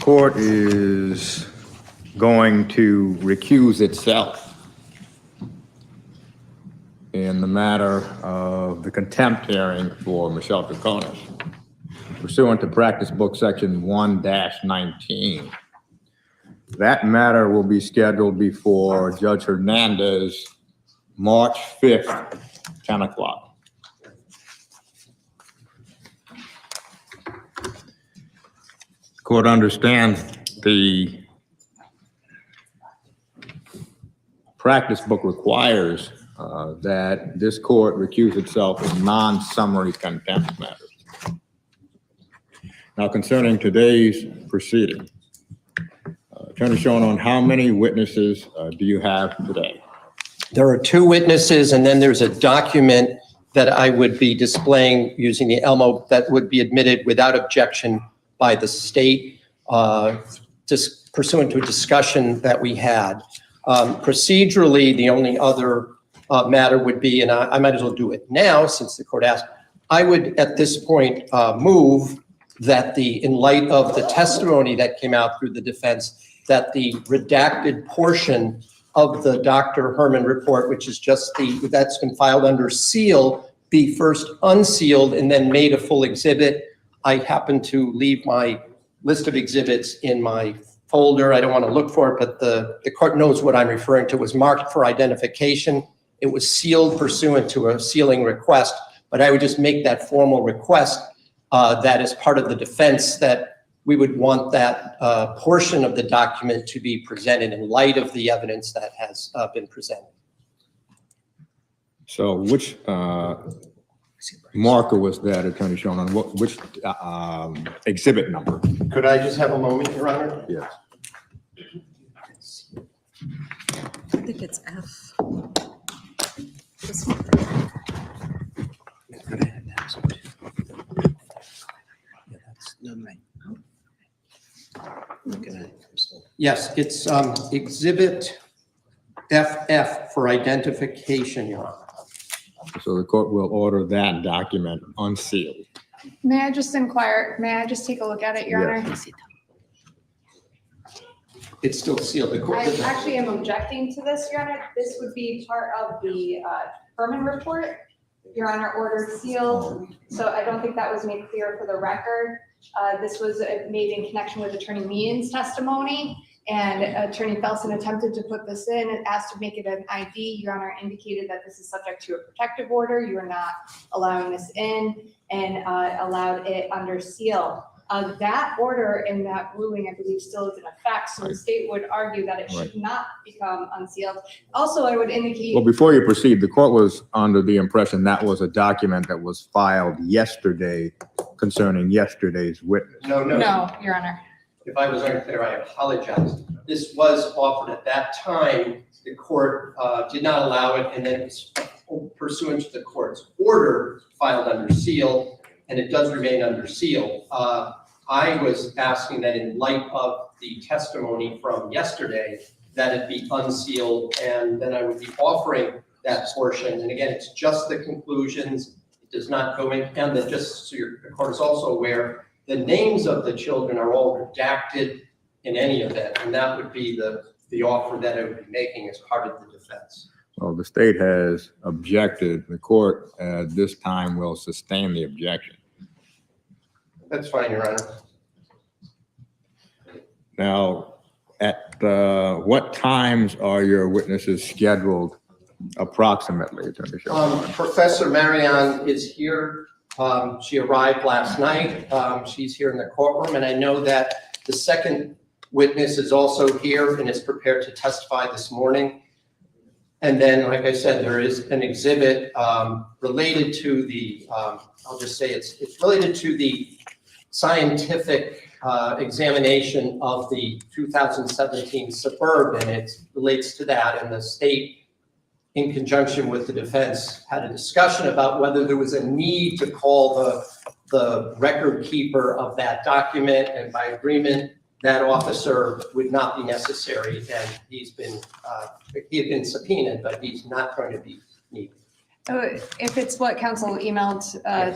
court is going to recuse itself in the matter of the contempt hearing for Michelle Troconis pursuant to practice book section 1-19. That matter will be scheduled before Judge Hernandez March 5th, 10 o'clock. Court understands the practice book requires that this court recuse itself in non-summary contempt matters. Now, concerning today's proceeding, Attorney Shonin, how many witnesses do you have today? There are 2 witnesses, and then there's a document that I would be displaying using the ELMO that would be admitted without objection by the state, just pursuant to a discussion that we had. Procedurally, the only other matter would be, and I might as well do it now since the court asked, I would at this point move that in light of the testimony that came out through the defense, that the redacted portion of the Dr. Herman report, which is just that's been filed under seal, be first unsealed and then made a full exhibit. I happen to leave my list of exhibits in my folder. I don't want to look for it, but the court knows what I'm referring to. It was marked for identification. It was sealed pursuant to a sealing request, but I would just make that formal request that is part of the defense, that we would want that portion of the document to be presented in light of the evidence that has been presented. So which marker was that, Attorney Shonin? Which exhibit number? Could I just have a moment, Your Honor? Yes. I think it's F. This one. Yes, it's exhibit FF for identification, Your Honor. So the court will order that document unsealed. May I just inquire, may I just take a look at it, Your Honor? It's still sealed. The court. I actually am objecting to this, Your Honor. This would be part of the Herman report. Your Honor, ordered sealed. So I don't think that was made clear for the record. This was made in connection with Attorney Meehan's testimony, and Attorney Felsen attempted to put this in and asked to make it an ID. Your Honor indicated that this is subject to a protective order. You are not allowing this in, and allowed it under seal. That order in that ruling, I believe, still is in effect. So the state would argue that it should not become unsealed. Also, I would indicate. Well, before you proceed, the court was under the impression that was a document that was filed yesterday concerning yesterday's witness. No, Your Honor. If I was unclear, I apologize. This was offered at that time. The court did not allow it, and then it's pursuant to the court's order filed under seal, and it does remain under seal. I was asking that in light of the testimony from yesterday, that it be unsealed, and then I would be offering that portion. And again, it's just the conclusions. It does not go in, and then just so the court is also aware, the names of the children are all redacted in any event, and that would be the offer that I would be making as part of the defense. Well, the state has objected. The court at this time will sustain the objection. That's fine, Your Honor. Now, at what times are your witnesses scheduled approximately, Attorney Shonin? Professor Marion is here. She arrived last night. She's here in the courtroom, and I know that the second witness is also here and is prepared to testify this morning. And then, like I said, there is an exhibit related to the, I'll just say it's related to the scientific examination of the 2017 Suburban. It relates to that, and the state, in conjunction with the defense, had a discussion about whether there was a need to call the record keeper of that document, and by agreement, that officer would not be necessary, and he had been subpoenaed, but he's not going to be needed. So if it's what council emailed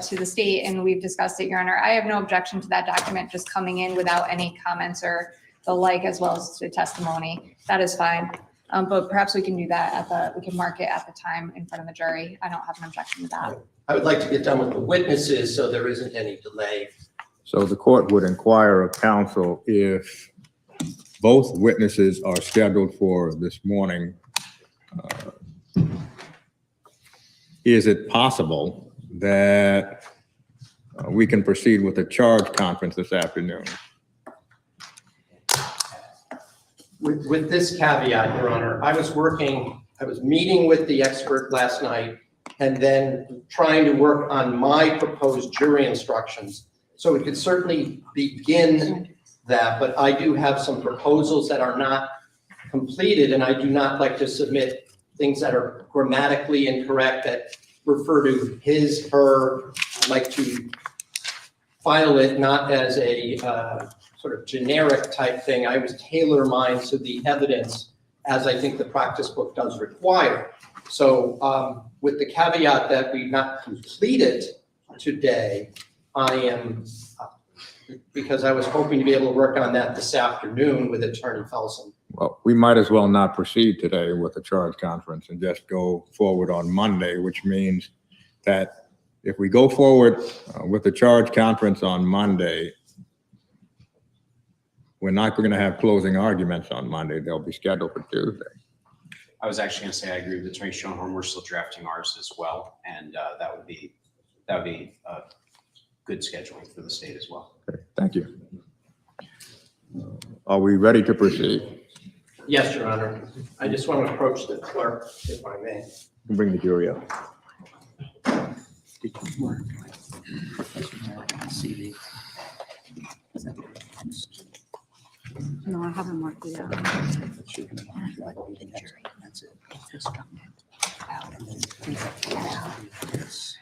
to the state and we've discussed it, Your Honor, I have no objection to that document just coming in without any comments or the like, as well as the testimony. That is fine. But perhaps we can do that we can mark it at the time in front of the jury. I don't have an objection to that. I would like to get done with the witnesses so there isn't any delay. So the court would inquire of counsel if both witnesses are scheduled for this morning. Is it possible that we can proceed with a charge conference this afternoon? With this caveat, Your Honor, I was meeting with the expert last night and then trying to work on my proposed jury instructions. So we could certainly begin that, but I do have some proposals that are not completed, and I do not like to submit things that are grammatically incorrect that refer to his, her. I'd like to file it not as a sort of generic type thing. I was tailor mine to the evidence as I think the practice book does require. So with the caveat that we not complete it today, I am, because I was hoping to be able to work on that this afternoon with Attorney Felsen. Well, we might as well not proceed today with the charge conference and just go forward on Monday, which means that if we go forward with the charge conference on Monday, we're not going to have closing arguments on Monday. They'll be scheduled for Tuesday. I was actually going to say I agree with Attorney Schoenhorn. We're still drafting ours as well, and that would be good scheduling for the state as well. Okay, thank you. Are we ready to proceed? Yes, Your Honor. I just want to approach the clerk, if I may. Bring the jury up. Did you work with Professor CV? No, I haven't marked it out. That should be like the next. That's it. This document. And then this.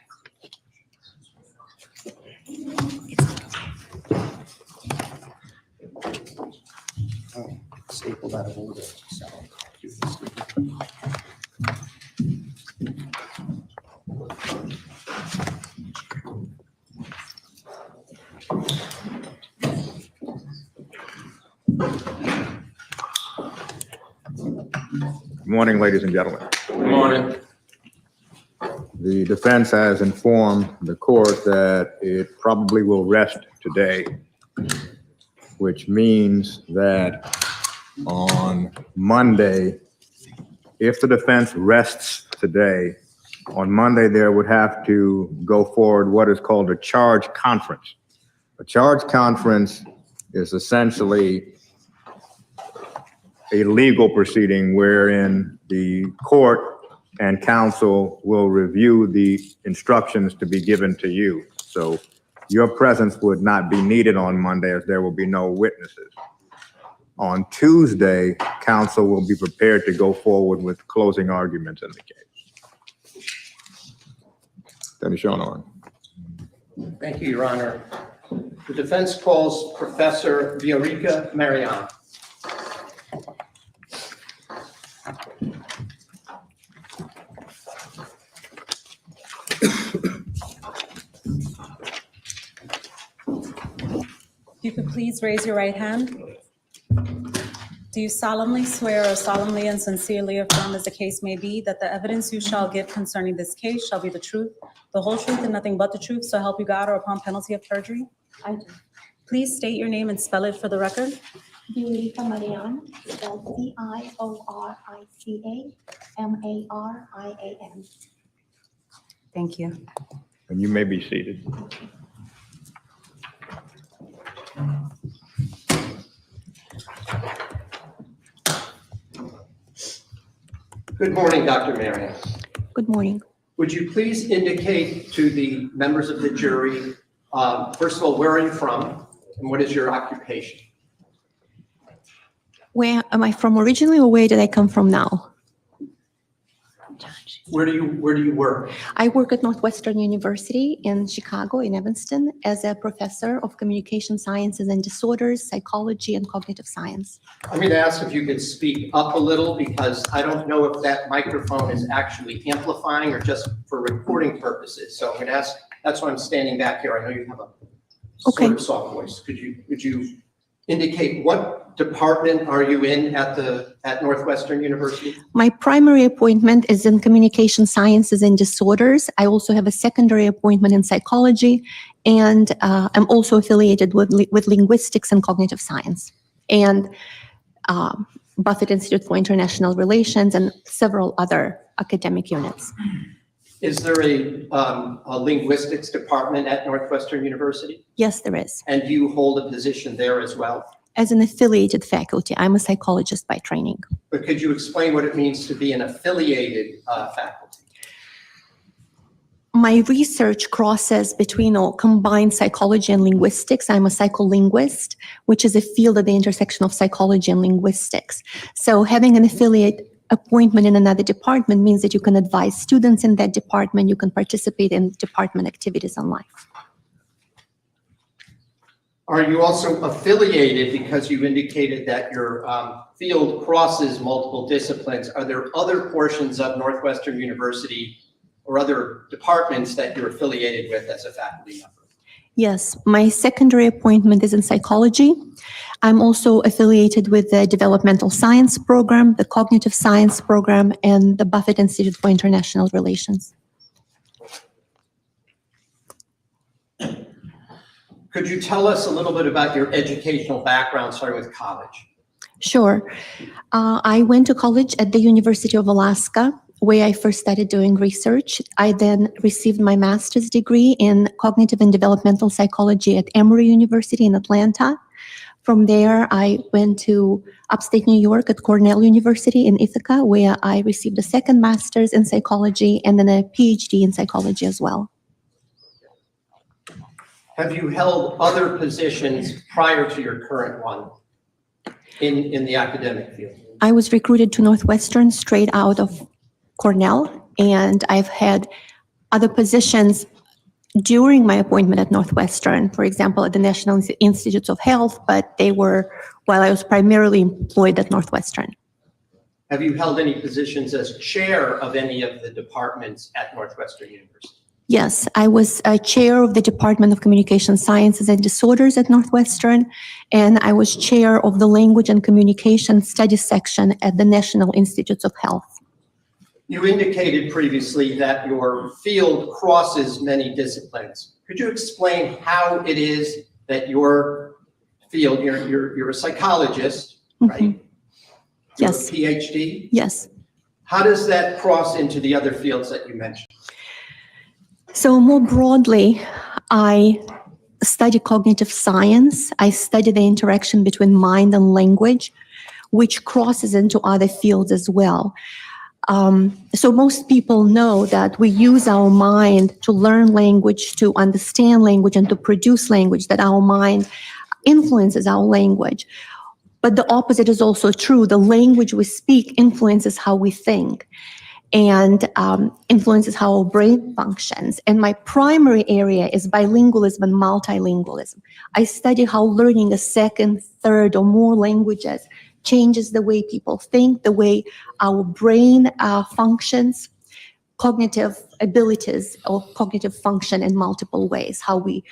Oh, stapled out of order. So you can staple. Good morning, ladies and gentlemen. Good morning. The defense has informed the court that it probably will rest today, which means that on Monday, if the defense rests today, on Monday, there would have to go forward what is called a charge conference. A charge conference is essentially a legal proceeding wherein the court and counsel will review the instructions to be given to you. So your presence would not be needed on Monday as there will be no witnesses. On Tuesday, counsel will be prepared to go forward with closing arguments in the case. Attorney Schoenhorn. Thank you, Your Honor. The defense calls Professor Viorica Mariano. If you could please raise your right hand. Do you solemnly swear or solemnly and sincerely affirm, as the case may be, that the evidence you shall give concerning this case shall be the truth, the whole truth, and nothing but the truth, so help you God, or upon penalty of perjury? I do. Please state your name and spell it for the record. Viorica Marian, spelled Viorica-Marian. Thank you. And you may be seated. Good morning, Dr. Marian. Good morning. Would you please indicate to the members of the jury, first of all, where are you from and what is your occupation? Where am I from originally, or where did I come from now? Where do you work? I work at Northwestern University in Chicago, in Evanston, as a professor of communication sciences and disorders, psychology, and cognitive science. I'm going to ask if you could speak up a little because I don't know if that microphone is actually amplifying or just for recording purposes. So I'm going to ask, that's why I'm standing back here. I know you have a Okay. sort of soft voice. Could you indicate what department are you in at Northwestern University? My primary appointment is in communication sciences and disorders. I also have a secondary appointment in psychology, and I'm also affiliated with linguistics and cognitive science, and Buffett Institute for International Relations, and several other academic units. Is there a linguistics department at Northwestern University? Yes, there is. And do you hold a position there as well? As an affiliated faculty, I'm a psychologist by training. But could you explain what it means to be an affiliated faculty? My research crosses between or combines psychology and linguistics. I'm a psycholinguist, which is a field at the intersection of psychology and linguistics. So having an affiliate appointment in another department means that you can advise students in that department, you can participate in department activities online. Are you also affiliated because you indicated that your field crosses multiple disciplines? Are there other portions of Northwestern University or other departments that you're affiliated with as a faculty member? Yes, my secondary appointment is in psychology. I'm also affiliated with the developmental science program, the cognitive science program, and the Buffett Institute for International Relations. Could you tell us a little bit about your educational background, starting with college? Sure. I went to college at the University of Alaska, where I first started doing research. I then received my master's degree in cognitive and developmental psychology at Emory University in Atlanta. From there, I went to upstate New York at Cornell University in Ithaca, where I received a second master's in psychology and then a PhD in psychology as well. Have you held other positions prior to your current one in the academic field? I was recruited to Northwestern straight out of Cornell, and I've had other positions during my appointment at Northwestern, for example, at the National Institutes of Health, but they were while I was primarily employed at Northwestern. Have you held any positions as chair of any of the departments at Northwestern University? Yes, I was a chair of the Department of Communication Sciences and Disorders at Northwestern, and I was chair of the Language and Communication Studies section at the National Institutes of Health. You indicated previously that your field crosses many disciplines. Could you explain how it is that your field, you're a psychologist, right? Mhm. Yes. You have a PhD? Yes. How does that cross into the other fields that you mentioned? So more broadly, I study cognitive science. I study the interaction between mind and language, which crosses into other fields as well. So most people know that we use our mind to learn language, to understand language, and to produce language, that our mind influences our language. But the opposite is also true. The language we speak influences how we think and influences how our brain functions. And my primary area is bilingualism and multilingualism. I study how learning a second, third, or more languages changes the way people think, the way our brain functions, cognitive abilities or cognitive function in multiple ways, how we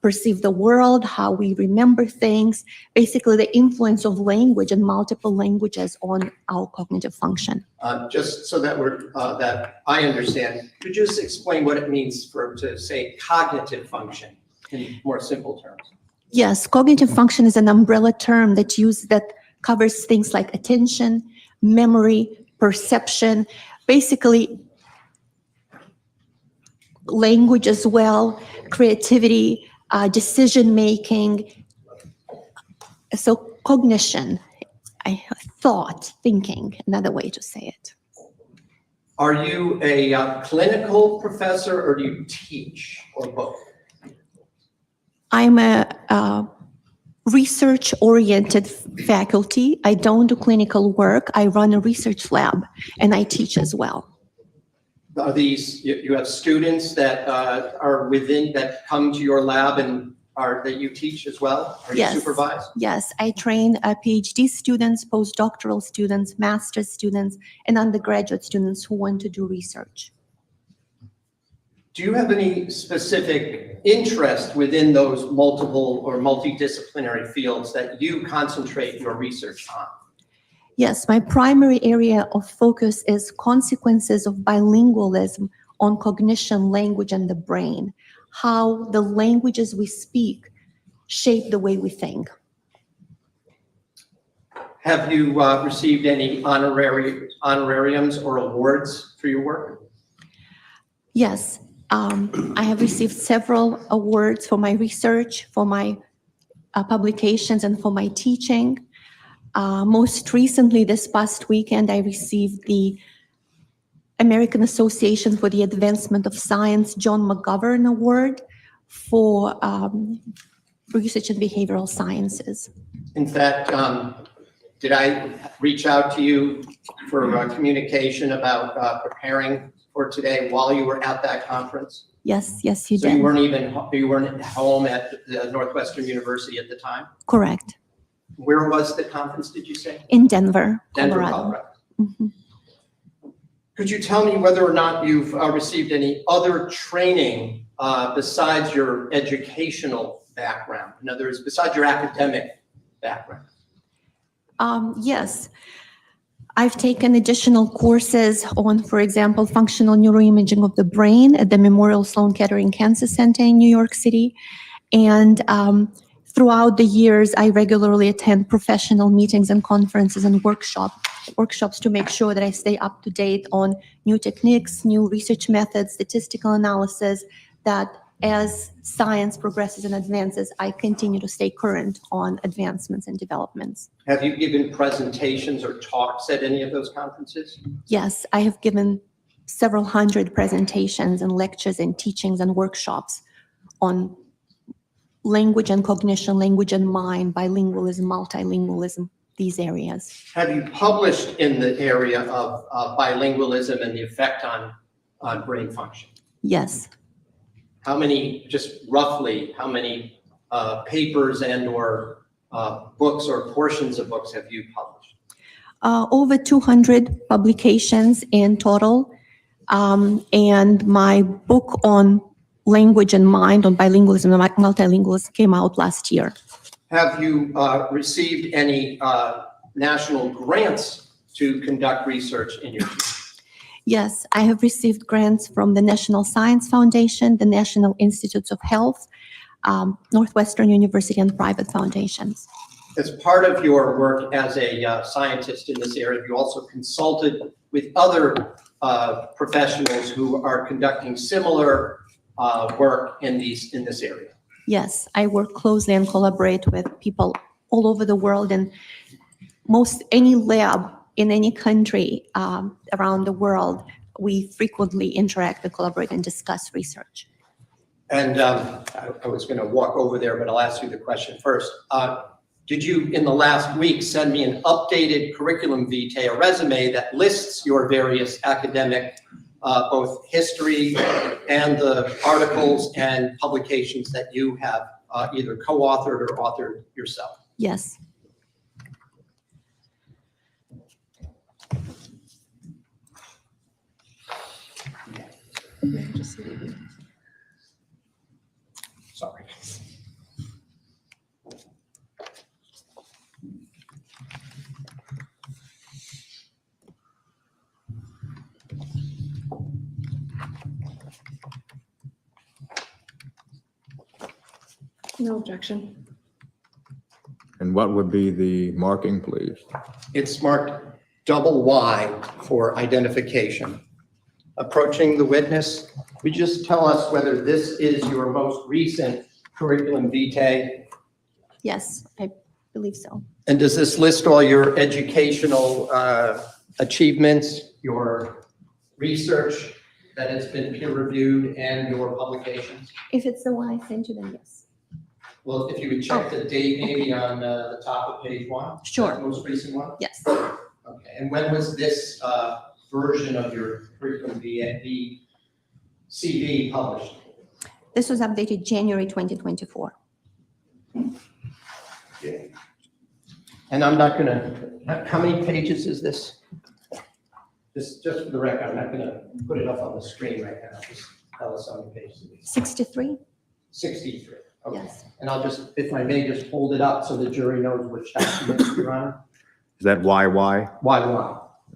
perceive the world, how we remember things, basically the influence of language and multiple languages on our cognitive function. Just so that that I understand, could you just explain what it means to say cognitive function in more simple terms? Yes, cognitive function is an umbrella term that covers things like attention, memory, perception, basically language as well, creativity, decision-making. So cognition, thought, thinking, another way to say it. Are you a clinical professor or do you teach or both? I'm a research-oriented faculty. I don't do clinical work. I run a research lab and I teach as well. Are these, you have students that are within, that come to your lab and that you teach as well? Or you Yes. supervise? Yes, I train PhD students, postdoctoral students, master's students, and undergraduate students who want to do research. Do you have any specific interest within those multiple or multidisciplinary fields that you concentrate your research on? Yes, my primary area of focus is consequences of bilingualism on cognition, language, and the brain, how the languages we speak shape the way we think. Have you received any honorariums or awards for your work? Yes, I have received several awards for my research, for my publications, and for my teaching. Most recently, this past weekend, I received the American Association for the Advancement of Science John McGovern Award for research in behavioral sciences. In fact, did I reach out to you for communication about preparing for today while you were at that conference? Yes, yes, you So did. you weren't home at the Northwestern University at the time? Correct. Where was the conference, did you say? In Denver, Denver, Colorado. Colorado. Mhm. Could you tell me whether or not you've received any other training besides your educational background? In other words, besides your academic background? Yes. I've taken additional courses on, for example, functional neuroimaging of the brain at the Memorial Sloan Kettering Cancer Center in New York City. And throughout the years, I regularly attend professional meetings and conferences and workshops to make sure that I stay up to date on new techniques, new research methods, statistical analysis, that as science progresses and advances, I continue to stay current on advancements and developments. Have you given presentations or talks at any of those conferences? Yes, I have given several hundred presentations and lectures and teachings and workshops on language and cognition, language and mind, bilingualism, multilingualism, these areas. Have you published in the area of bilingualism and the effect on brain function? Yes. How many, just roughly, how many papers and or books or portions of books have you published? Over 200 publications in total. And my book on language and mind, on bilingualism and multilingualism, came out last year. Have you received any national grants to conduct research in your field? Yes, I have received grants from the National Science Foundation, the National Institutes of Health, Northwestern University, and private foundations. As part of your work as a scientist in this area, you also consulted with other professionals who are conducting similar work in this area. Yes, I work closely and collaborate with people all over the world, and any lab in any country around the world, we frequently interact and collaborate and discuss research. And I was going to walk over there, but I'll ask you the question first. Did you, in the last week, send me an updated curriculum vitae, a resume that lists your various academic, both history and the articles and publications that you have either co-authored or authored yourself? Yes. Sorry. No objection. And what would be the marking, please? It's marked double Y for identification. Approaching the witness, would you just tell us whether this is your most recent curriculum vitae? Yes, I believe so. And does this list all your educational achievements, your research that has been peer reviewed, and your publications? If it's the one I sent you, then yes. Well, if you would check the date maybe on the top of page 1. Sure. The most recent one? Yes. Okay, and when was this version of your curriculum the CV published? This was updated January 2024. And I'm not gonna, how many pages is this? Just for the record, I'm not gonna put it up on the screen right now, just tell us how many pages it is. 63? 63, okay. Yes. And I'll just, if I may, just hold it up so the jury knows which document you're on. Is that YY? Why?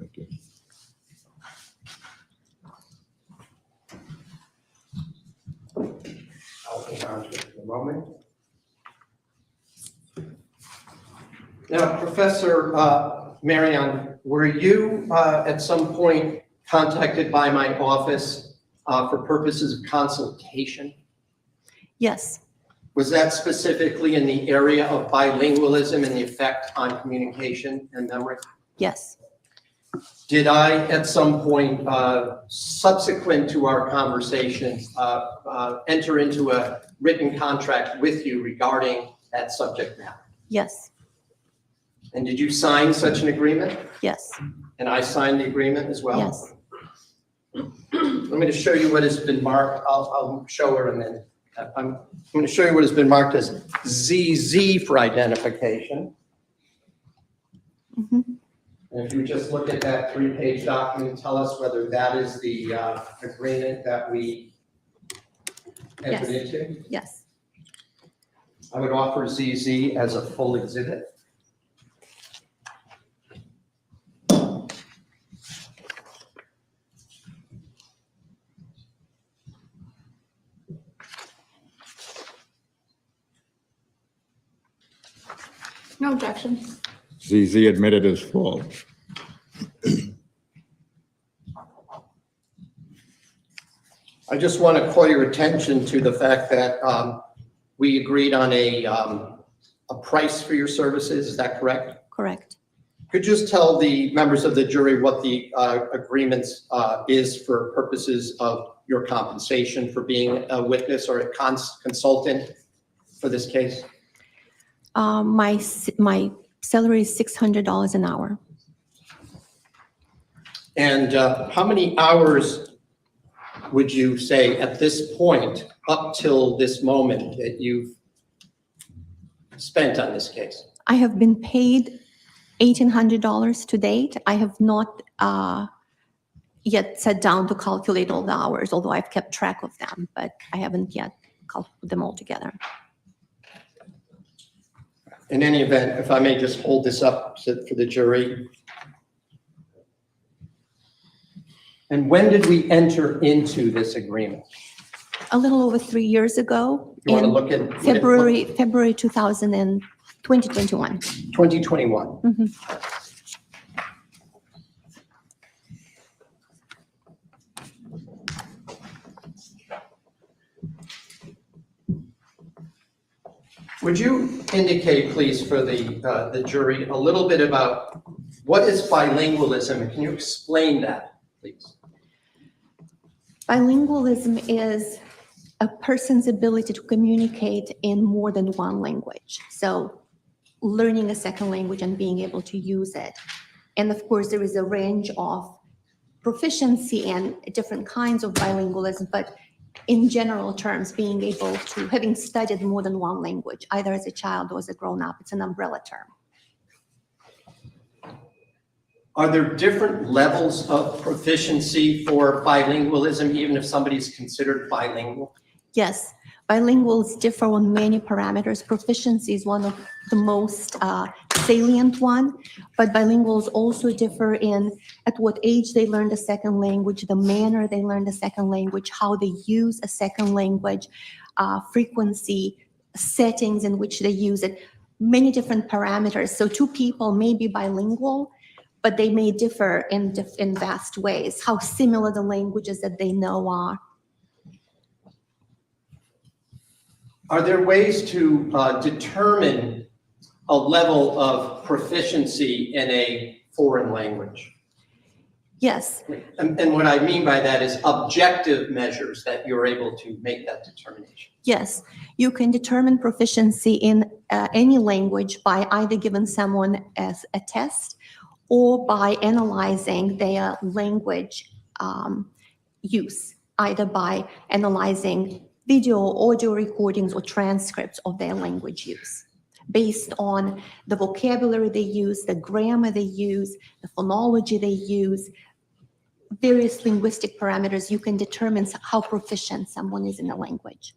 Okay. I'll hang on to it for a moment. Now, Professor Marion, were you at some point contacted by my office for purposes of consultation? Yes. Was that specifically in the area of bilingualism and the effect on communication and memory? Yes. Did I, at some point subsequent to our conversation, enter into a written contract with you regarding that subject matter? Yes. And did you sign such an agreement? Yes. And I signed the agreement as well? Yes. I'm going to show you what has been marked. I'll show her and then I'm going to show you what has been marked as ZZ for identification. Mhm. And if you just look at that 3-page document, tell us whether that is the agreement that we entered Yes. into. Yes. I would offer ZZ as a full exhibit. No objection. ZZ admitted as full. I just want to call your attention to the fact that we agreed on a price for your services. Is that correct? Correct. Could you just tell the members of the jury what the agreements is for purposes of your compensation for being a witness or a consultant for this case? My salary is $600 an hour. And how many hours would you say at this point, up till this moment, that you've spent on this case? I have been paid $1,800 to date. I have not yet sat down to calculate all the hours, although I've kept track of them, but I haven't yet calculated them all together. In any event, if I may just hold this up for the jury. And when did we enter into this agreement? A little over 3 years ago, You want to in look at what it- February 2021. 2021. Mhm. Would you indicate, please, for the jury, a little bit about what is bilingualism? And can you explain that, please? Bilingualism is a person's ability to communicate in more than one language. So learning a second language and being able to use it. And of course, there is a range of proficiency and different kinds of bilingualism, but in general terms, being able to, having studied more than one language, either as a child or as a grown-up, it's an umbrella term. Are there different levels of proficiency for bilingualism, even if somebody's considered bilingual? Yes, bilinguals differ on many parameters. Proficiency is one of the most salient one, but bilinguals also differ in at what age they learn the second language, the manner they learn the second language, how they use a second language, frequency, settings in which they use it, many different parameters. So two people may be bilingual, but they may differ in vast ways, how similar the languages that they know are. Are there ways to determine a level of proficiency in a foreign language? Yes, And what I mean by that is objective measures that you're able to make that determination. yes. You can determine proficiency in any language by either giving someone as a test or by analyzing their language use, either by analyzing video, audio recordings, or transcripts of their language use, based on the vocabulary they use, the grammar they use, the phonology they use, various linguistic parameters. You can determine how proficient someone is in a language.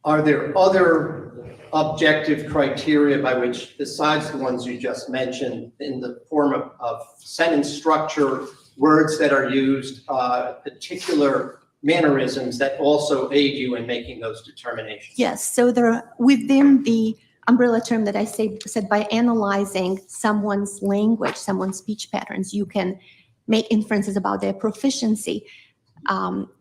Are there other objective criteria by which, besides the ones you just mentioned, in the form of sentence structure, words that are used, particular mannerisms that also aid you in making those determinations? Yes, so there are, within the umbrella term that I said, by analyzing someone's language, someone's speech patterns, you can make inferences about their proficiency,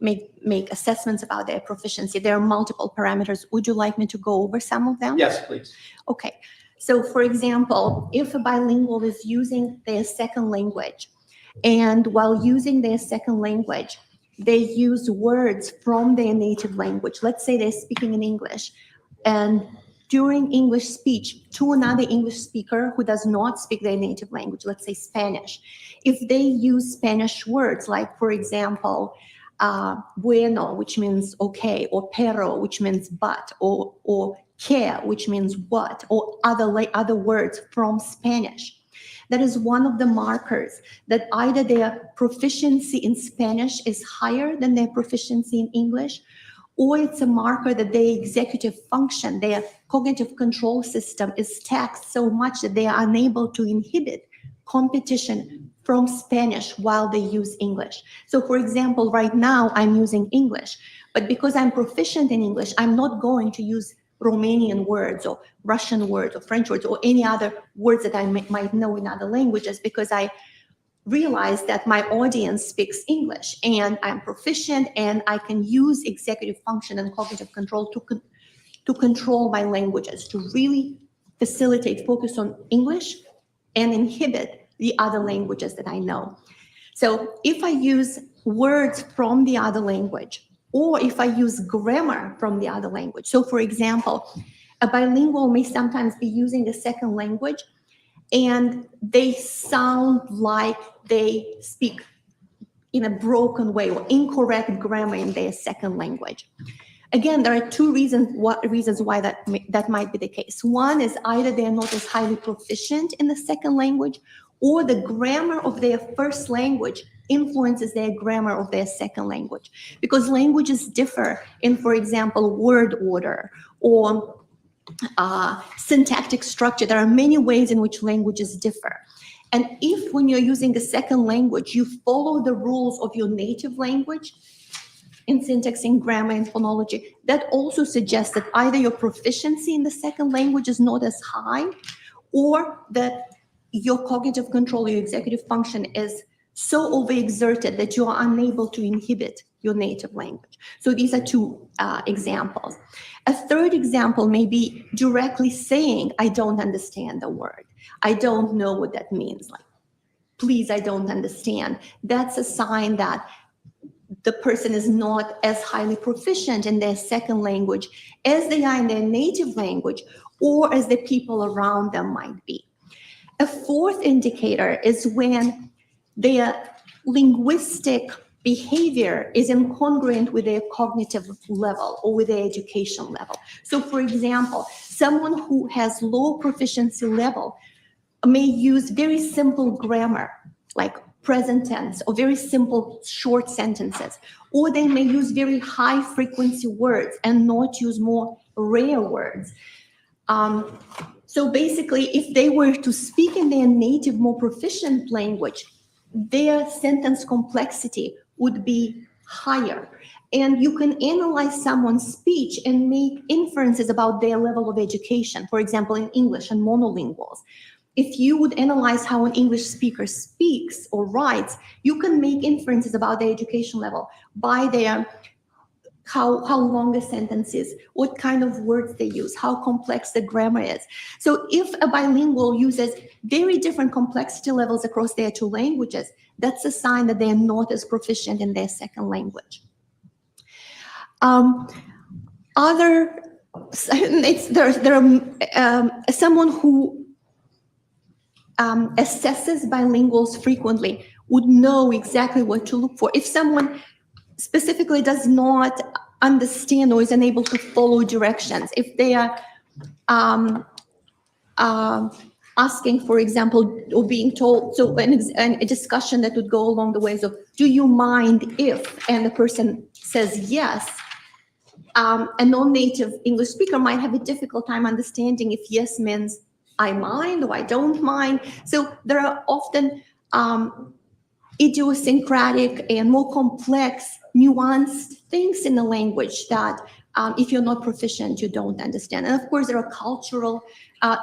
make assessments about their proficiency. There are multiple parameters. Would you like me to go over some of them? Yes, please. Okay, so for example, if a bilingual is using their second language, and while using their second language, they use words from their native language. Let's say they're speaking in English, and during English speech to another English speaker who does not speak their native language, let's say Spanish, if they use Spanish words, like, for example, bueno, which means okay, or pero, which means but, or que, which means what, or other words from Spanish, that is one of the markers that either their proficiency in Spanish is higher than their proficiency in English, or it's a marker that their executive function, their cognitive control system is taxed so much that they are unable to inhibit competition from Spanish while they use English. So for example, right now I'm using English, but because I'm proficient in English, I'm not going to use Romanian words or Russian words or French words or any other words that I might know in other languages, because I realize that my audience speaks English and I'm proficient and I can use executive function and cognitive control to control my languages, to really facilitate, focus on English and inhibit the other languages that I know. So if I use words from the other language, or if I use grammar from the other language. So for example, a bilingual may sometimes be using a second language and they sound like they speak in a broken way or incorrect grammar in their second language. Again, there are two reasons why that might be the case. One is either they're not as highly proficient in the second language, or the grammar of their first language influences their grammar of their second language. Because languages differ in, for example, word order or syntactic structure. There are many ways in which languages differ. And if when you're using a second language, you follow the rules of your native language in syntax, in grammar, and phonology, that also suggests that either your proficiency in the second language is not as high, or that your cognitive control, your executive function is so overexerted that you are unable to inhibit your native language. So these are two examples. A third example may be directly saying, I don't understand the word. I don't know what that means. Like, please, I don't understand. That's a sign that the person is not as highly proficient in their second language as they are in their native language, or as the people around them might be. A fourth indicator is when their linguistic behavior is incongruent with their cognitive level or with their education level. So for example, someone who has low proficiency level may use very simple grammar, like present tense, or very simple short sentences, or they may use very high frequency words and not use more rare words. So basically, if they were to speak in their native, more proficient language, their sentence complexity would be higher. And you can analyze someone's speech and make inferences about their level of education. For example, in English and monolinguals, if you would analyze how an English speaker speaks or writes, you can make inferences about their education level by their how long the sentence is, what kind of words they use, how complex the grammar is. So if a bilingual uses very different complexity levels across their two languages, that's a sign that they're not as proficient in their second language. Other there are someone who assesses bilinguals frequently would know exactly what to look for. If someone specifically does not understand or is unable to follow directions, if they are asking, for example, or being told, so a discussion that would go along the ways of, do you mind if, and the person says yes, a non-native English speaker might have a difficult time understanding if yes means I mind or I don't mind. So there are often idiosyncratic and more complex, nuanced things in the language that if you're not proficient, you don't understand. And of course, there are cultural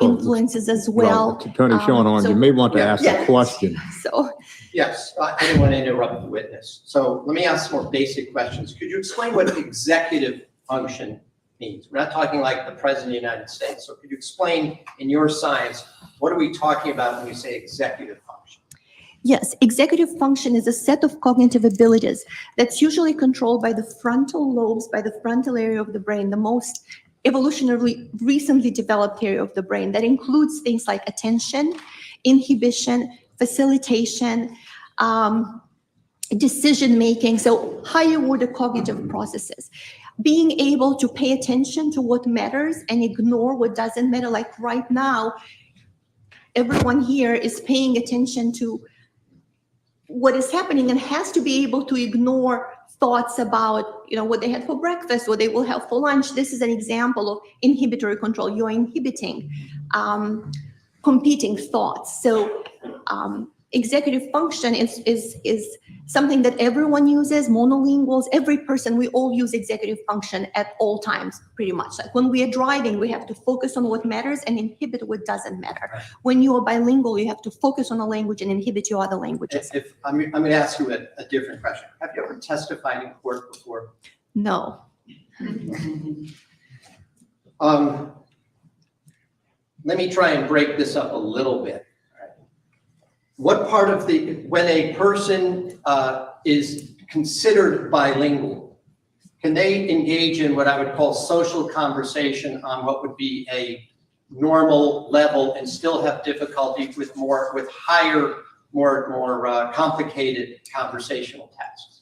influences as well. Attorney Shonhorn, so- you may want to yeah, ask yeah. a question. So, Yes, I didn't want to interrupt the witness. So let me ask some more basic questions. Could you explain what executive function means? We're not talking like the President of the United States. So could you explain in your science, what are we talking about when we say executive function? yes, executive function is a set of cognitive abilities that's usually controlled by the frontal lobes, by the frontal area of the brain, the most evolutionarily recently developed area of the brain that includes things like attention, inhibition, facilitation, decision-making, so higher order cognitive processes. Being able to pay attention to what matters and ignore what doesn't matter. Like right now, everyone here is paying attention to what is happening and has to be able to ignore thoughts about, what they had for breakfast, what they will have for lunch. This is an example of inhibitory control. You're inhibiting competing thoughts. So executive function is something that everyone uses, monolinguals, every person, we all use executive function at all times, pretty much. Like when we are driving, we have to focus on what matters and inhibit what doesn't matter. Right. When you are bilingual, you have to focus on a language and inhibit your other languages. If I'm going to ask you a different question. Have you ever testified in court before? No. Let me try and break this up a little bit. What part of when a person is considered bilingual, can they engage in what I would call social conversation on what would be a normal level and still have difficulty with higher, more complicated conversational tasks?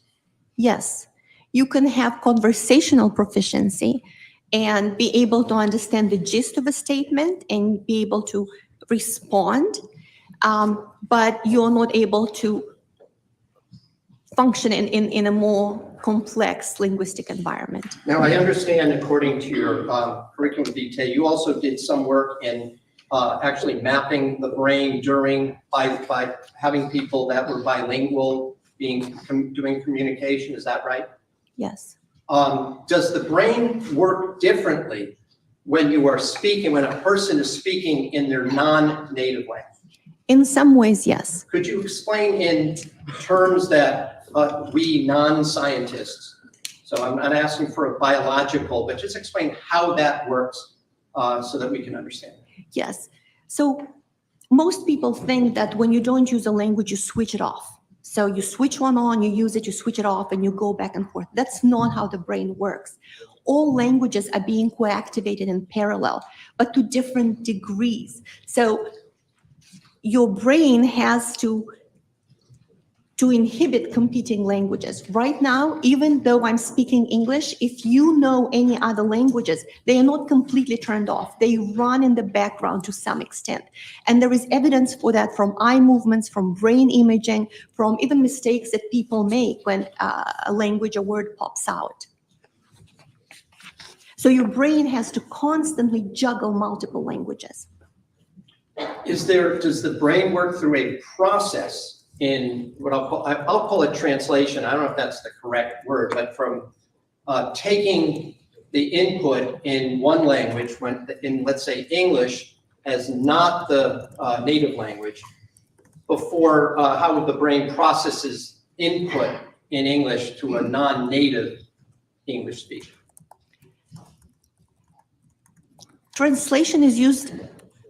Yes, you can have conversational proficiency and be able to understand the gist of a statement and be able to respond, but you're not able to function in a more complex linguistic environment. Now, I understand, according to your curriculum vitae, you also did some work in actually mapping the brain by having people that were bilingual doing communication. Is that right? Yes. Does the brain work differently when a person is speaking in their non-native language? In some ways, yes. Could you explain in terms that we non-scientists, so I'm not asking for a biological, but just explain how that works so that we can understand. Yes. So most people think that when you don't use a language, you switch it off. So you switch one on, you use it, you switch it off, and you go back and forth. That's not how the brain works. All languages are being co-activated in parallel, but to different degrees. So your brain has to inhibit competing languages. Right now, even though I'm speaking English, if you know any other languages, they are not completely turned off. They run in the background to some extent. And there is evidence for that from eye movements, from brain imaging, from even mistakes that people make when a language or word pops out. So your brain has to constantly juggle multiple languages. Does the brain work through a process in what I'll call it translation? I don't know if that's the correct word, but from taking the input in one language, in let's say English, as not the native language, before how the brain processes input in English to a non-native English speaker. Translation is used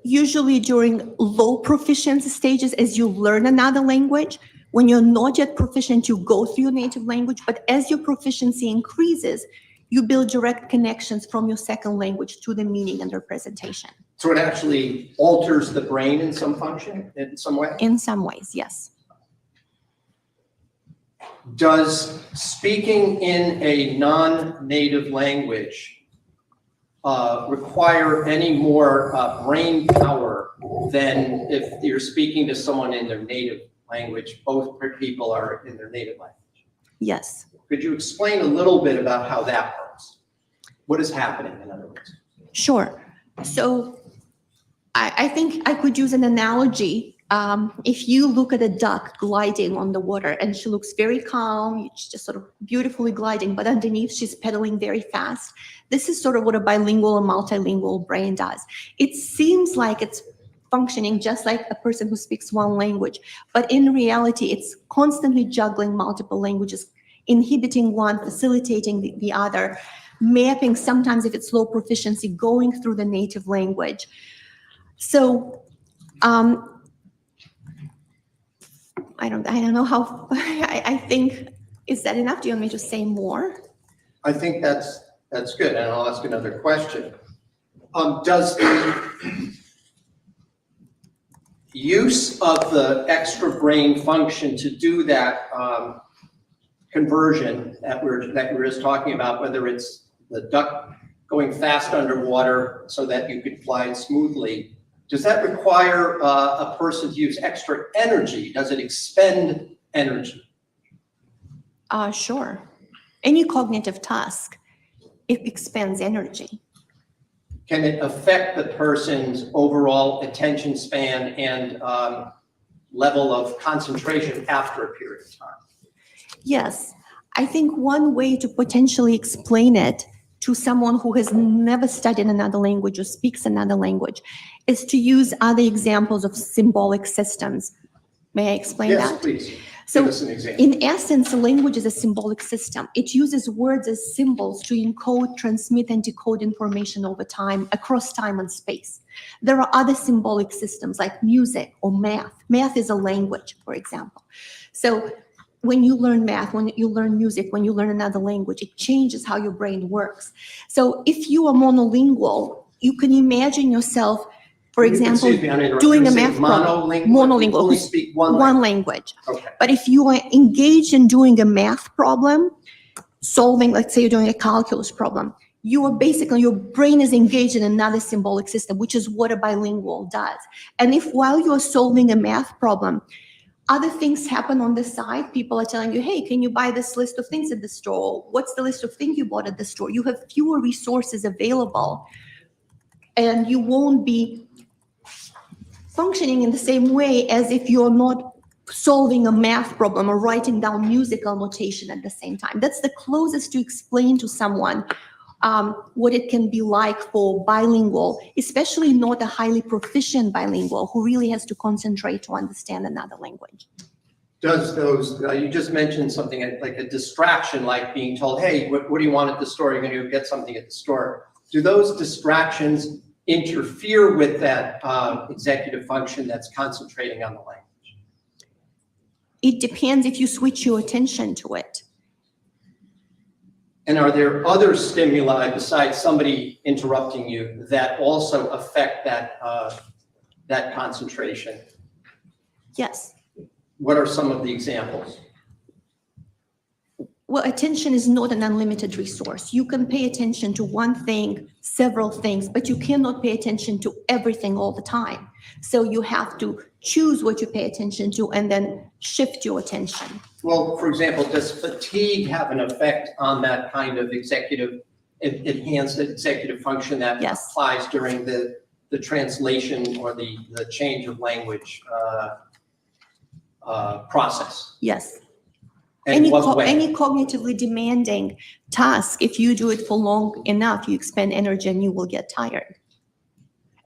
usually during low proficiency stages as you learn another language. When you're not yet proficient, you go through your native language, but as your proficiency increases, You build direct connections from your second language to the meaning and representation. So it actually alters the brain in some function, in some way? In some ways, yes. Does speaking in a non-native language require any more brain power than if you're speaking to someone in their native language? Both people are in their native language. Yes. Could you explain a little bit about how that works? What is happening, in other words? Sure. So I think I could use an analogy. If you look at a duck gliding on the water and she looks very calm, she's just sort of beautifully gliding, but underneath she's pedaling very fast. This is sort of what a bilingual or multilingual brain does. It seems like it's functioning just like a person who speaks one language, but in reality, it's constantly juggling multiple languages, inhibiting one, facilitating the other, mapping, sometimes if it's low proficiency, going through the native language. So I don't know how, I think, is that enough? Do you want me to say more? I think that's good, and I'll ask another question. Does the use of the extra brain function to do that conversion that we were just talking about, whether it's the duck going fast underwater so that you could fly smoothly, does that require a person to use extra energy? Does it expend energy? Sure. Any cognitive task, it expends energy. Can it affect the person's overall attention span and level of concentration after a period of time? Yes. I think one way to potentially explain it to someone who has never studied another language or speaks another language is to use other examples of symbolic systems. May I explain that? Yes, please. So, give us an example. in essence, a language is a symbolic system. It uses words as symbols to encode, transmit, and decode information over time, across time and space. There are other symbolic systems like music or math. Math is a language, for example. So when you learn math, when you learn music, when you learn another language, it changes how your brain works. So if you are monolingual, you can imagine yourself, for example, Excuse me, I'm interrupting. doing You a say math problem. monolingual? Monolingual. You only who speak one language. Okay. But if you are engaged in doing a math problem, solving, let's say you're doing a calculus problem, you are basically, your brain is engaged in another symbolic system, which is what a bilingual does. And if while you're solving a math problem, other things happen on the side, people are telling you, hey, can you buy this list of things at the store? What's the list of things you bought at the store? You have fewer resources available, and you won't be functioning in the same way as if you're not solving a math problem or writing down musical notation at the same time. That's the closest to explain to someone what it can be like for bilingual, especially not a highly proficient bilingual who really has to concentrate to understand another language. Does those, you just mentioned something like a distraction, like being told, hey, what do you want at the store? You're going to go get something at the store. Do those distractions interfere with that executive function that's concentrating on the language? It depends if you switch your attention to it. And are there other stimuli besides somebody interrupting you that also affect that, that concentration? Yes. What are some of the examples? Well, attention is not an unlimited resource. You can pay attention to one thing, several things, but you cannot pay attention to everything all the time. So you have to choose what you pay attention to and then shift your attention. Well, for example, does fatigue have an effect on that kind of executive, enhanced executive function that Yes. applies during the translation or the change of language process? Yes. And what way? Any cognitively demanding task, if you do it for long enough, you expend energy and you will get tired.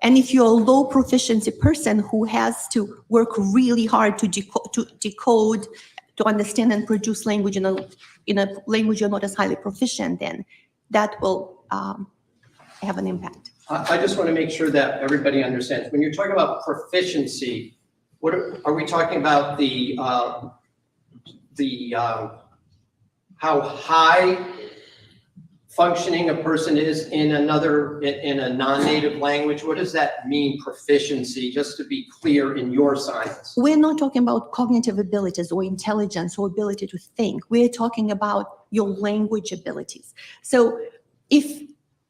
And if you're a low proficiency person who has to work really hard to decode, to understand and produce language in a language you're not as highly proficient in, that will have an impact. I just want to make sure that everybody understands. When you're talking about proficiency, what are we talking about? How high functioning a person is in in a non-native language? What does that mean, proficiency, just to be clear in your science? We're not talking about cognitive abilities or intelligence or ability to think. We're talking about your language abilities. So if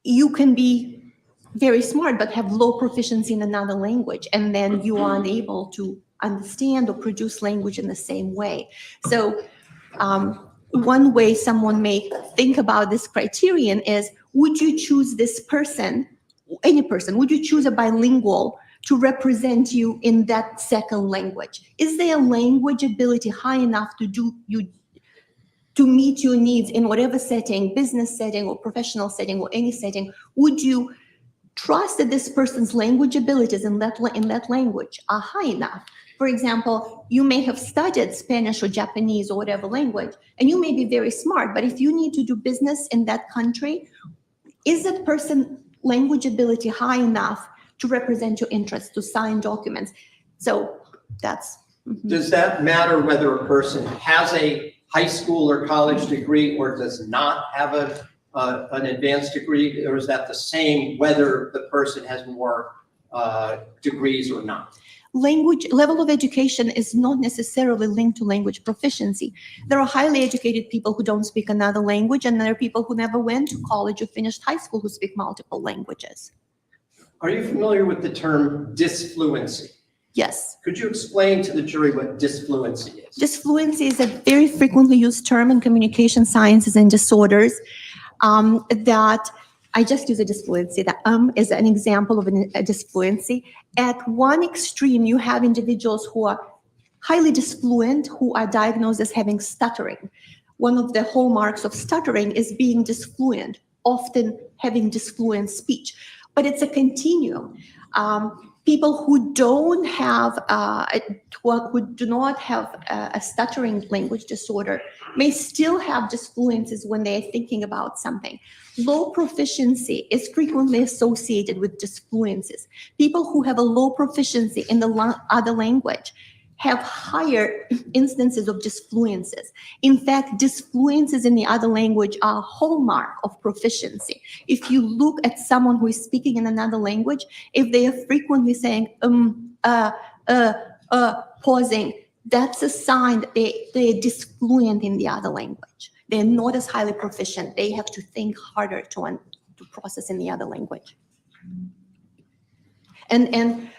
you can be very smart but have low proficiency in another language, and then you are unable to understand or produce language in the same way. So one way someone may think about this criterion is, would you choose this person, any person, would you choose a bilingual to represent you in that second language? Is their language ability high enough to meet your needs in whatever setting, business setting or professional setting or any setting? Would you trust that this person's language abilities in that language are high enough? For example, you may have studied Spanish or Japanese or whatever language, and you may be very smart, but if you need to do business in that country, is that person language ability high enough to represent your interests, to sign documents? So that's. Does that matter whether a person has a high school or college degree or does not have an advanced degree, or is that the same whether the person has more degrees or not? Language level of education is not necessarily linked to language proficiency. There are highly educated people who don't speak another language, and there are people who never went to college or finished high school who speak multiple languages. Are you familiar with the term disfluency? Yes. Could you explain to the jury what disfluency is? Disfluency is a very frequently used term in communication sciences and disorders. That I just use a disfluency. That is an example of a disfluency. At one extreme, you have individuals who are highly disfluent, who are diagnosed as having stuttering. One of the hallmarks of stuttering is being disfluent, often having disfluent speech. But it's a continuum. People who don't have, who do not have a stuttering language disorder may still have disfluencies when they're thinking about something. Low proficiency is frequently associated with disfluencies. People who have a low proficiency in the other language have higher instances of disfluencies. In fact, disfluencies in the other language are a hallmark of proficiency. If you look at someone who is speaking in another language, if they are frequently saying, pausing, that's a sign that they're disfluent in the other language. They're not as highly proficient. They have to think harder to process in the other language. And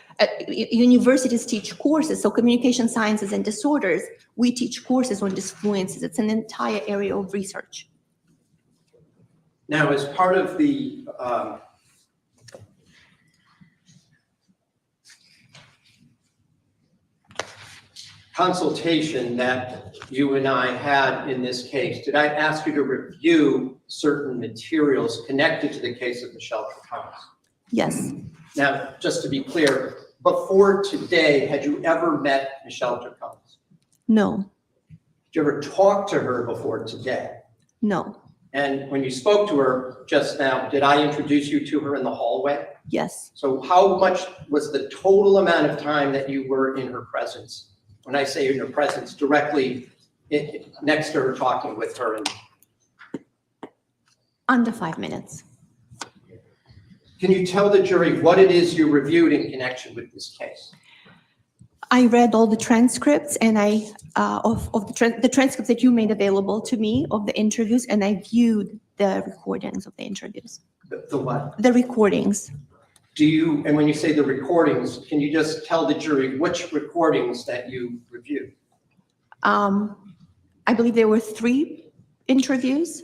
universities teach courses, so communication sciences and disorders, we teach courses on disfluencies. It's an entire area of research. Now, as part of the consultation that you and I had in this case, did I ask you to review certain materials connected to the case of Michelle Troconis? Yes. Now, just to be clear, before today, had you ever met Michelle Troconis? No. Did you ever talk to her before today? No. And when you spoke to her just now, did I introduce you to her in the hallway? Yes. So how much was the total amount of time that you were in her presence? When I say in her presence, directly next to her, talking with her. Under 5 minutes. Can you tell the jury what it is you reviewed in connection with this case? I read all the transcripts and the transcripts that you made available to me of the interviews, and I viewed the recordings of the interviews. The what? The recordings. And when you say the recordings, can you just tell the jury which recordings that you reviewed? I believe there were 3 interviews.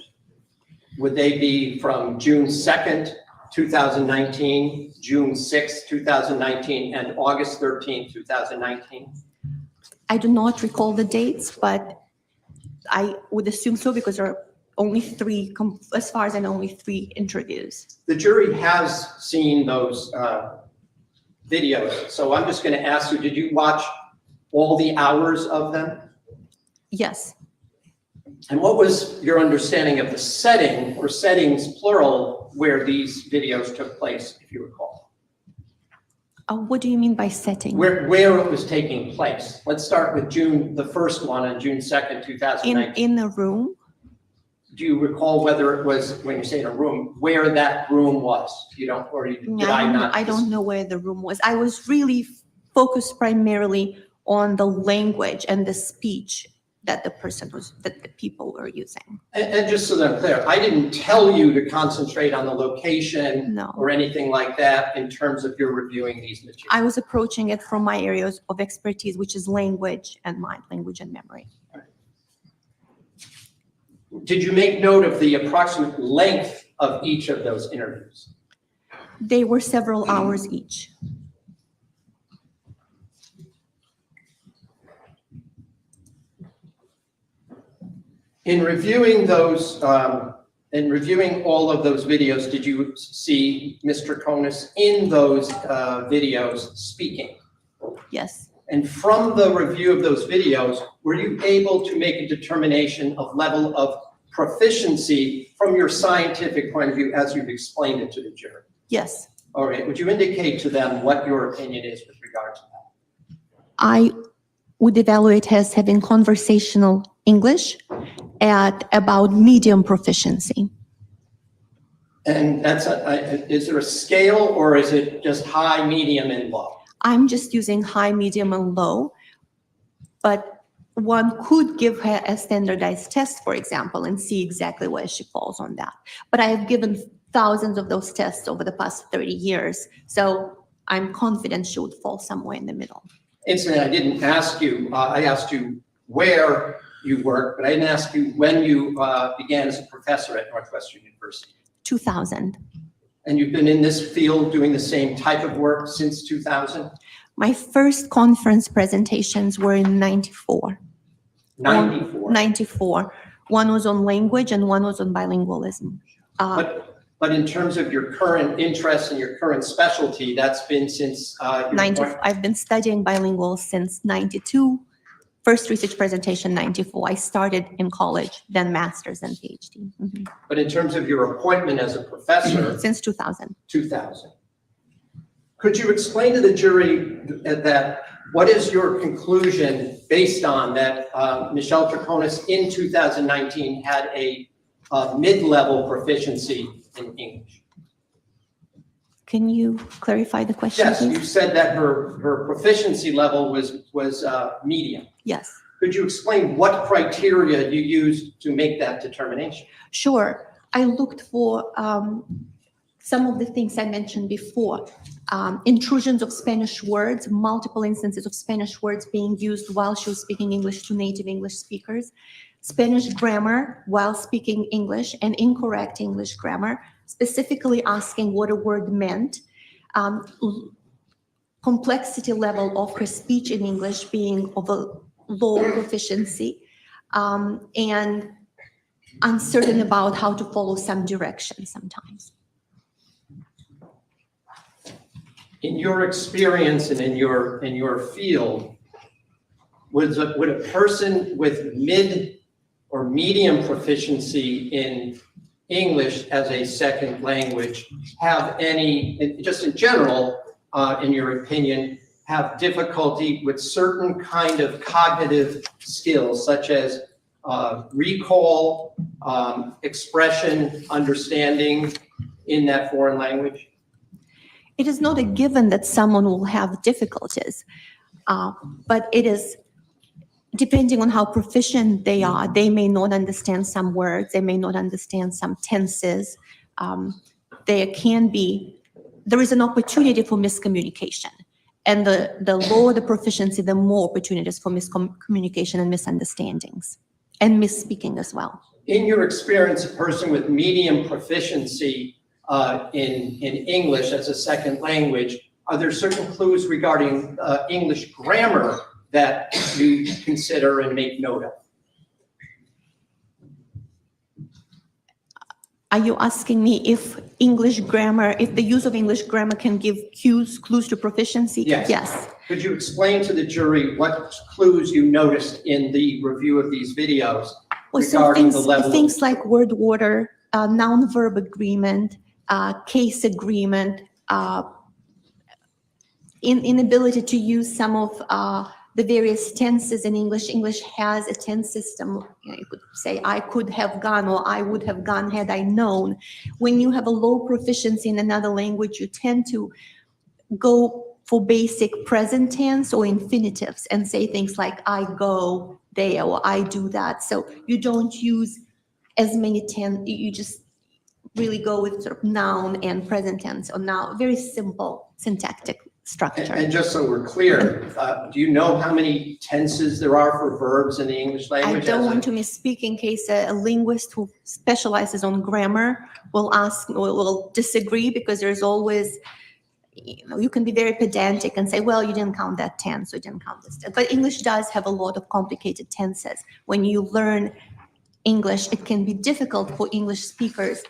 Would they be from June 2nd, 2019, June 6th, 2019, and August 13th, 2019? I do not recall the dates, but I would assume so because there are only 3, as far as I know, only 3 interviews. The jury has seen those videos, so I'm just going to ask you, did you watch all the hours of them? Yes. And what was your understanding of the setting, or settings plural, where these videos took place, if you recall? What do you mean by setting? Where it was taking place? Let's start with the first one on June 2nd, 2019. In the room. do you recall whether it was, when you say in a room, where that room was? You don't, or did I not? I don't know where the room was. I was really focused primarily on the language and the speech that that the people were using. And just so that I'm clear, I didn't tell you to concentrate on the location No. or anything like that in terms of your reviewing these materials. I was approaching it from my areas of expertise, which is language and mind, language and memory. Did you make note of the approximate length of each of those interviews? They were several hours each. In reviewing those, in reviewing all of those videos, did you see Ms. Troconis in those videos speaking? Yes, And from the review of those videos, were you able to make a determination of level of proficiency from your scientific point of view as you've explained it to the jury? yes. All right, would you indicate to them what your opinion is with regard to that? I would evaluate as having conversational English at about medium proficiency. And that's, is there a scale or is it just high, medium, and low? I'm just using high, medium, and low, but one could give her a standardized test, for example, and see exactly where she falls on that. But I have given thousands of those tests over the past 30 years, so I'm confident she would fall somewhere in the middle. Incidentally, I didn't ask you, I asked you where you worked, but I didn't ask you when you began as a professor at Northwestern University. 2000. And you've been in this field doing the same type of work since 2000? My first conference presentations were in 94. 94. 94. One was on language and one was on bilingualism. But in terms of your current interest and your current specialty, that's been since I've been studying bilingual since 92. First research presentation, 94. I started in college, then master's and PhD. Mhm. But in terms of your appointment as a professor, Since 2000. 2000. Could you explain to the jury that what is your conclusion based on that Michelle Troconis in 2019 had a mid-level proficiency in English? Can you clarify the question, Yes, please? you said that her proficiency level was medium. Yes, Could you explain what criteria you used to make that determination? sure. I looked for some of the things I mentioned before. Intrusions of Spanish words, multiple instances of Spanish words being used while she was speaking English to native English speakers, Spanish grammar while speaking English, and incorrect English grammar, specifically asking what a word meant, complexity level of her speech in English being of a low proficiency, and uncertain about how to follow some direction sometimes. In your experience and in your field, would a person with mid or medium proficiency in English as a second language have any, just in general, in your opinion, have difficulty with certain kind of cognitive skills such as recall, expression, understanding in that foreign language? It is not a given that someone will have difficulties, but it is depending on how proficient they are. They may not understand some words, they may not understand some tenses. There is an opportunity for miscommunication. And the lower the proficiency, the more opportunities for miscommunication and misunderstandings, and misspeaking as well. In your experience, a person with medium proficiency in English as a second language, are there certain clues regarding English grammar that you consider and make note of? Are you asking me if English grammar, if the use of English grammar can give clues to proficiency? Yes. Yes. Could you explain to the jury what clues you noticed in the review of these videos Well, so regarding the level things like word order, noun-verb agreement, case agreement, inability to use some of the various tenses in English. English has a tense system. You could say, I could have gone, or I would have gone had I known. When you have a low proficiency in another language, you tend to go for basic present tense or infinitives and say things like I go there or I do that. So you don't use as many tense, you just really go with sort of noun and present tense or now very simple syntactic structure. And just so we're clear, do you know how many tenses there are for verbs in the English I language? don't want to misspeak in case a linguist who specializes on grammar will disagree, because there's always, you can be very pedantic and say, well, you didn't count that tense, so you didn't count this tense. But English does have a lot of complicated tenses. When you learn English, it can be difficult for English speakers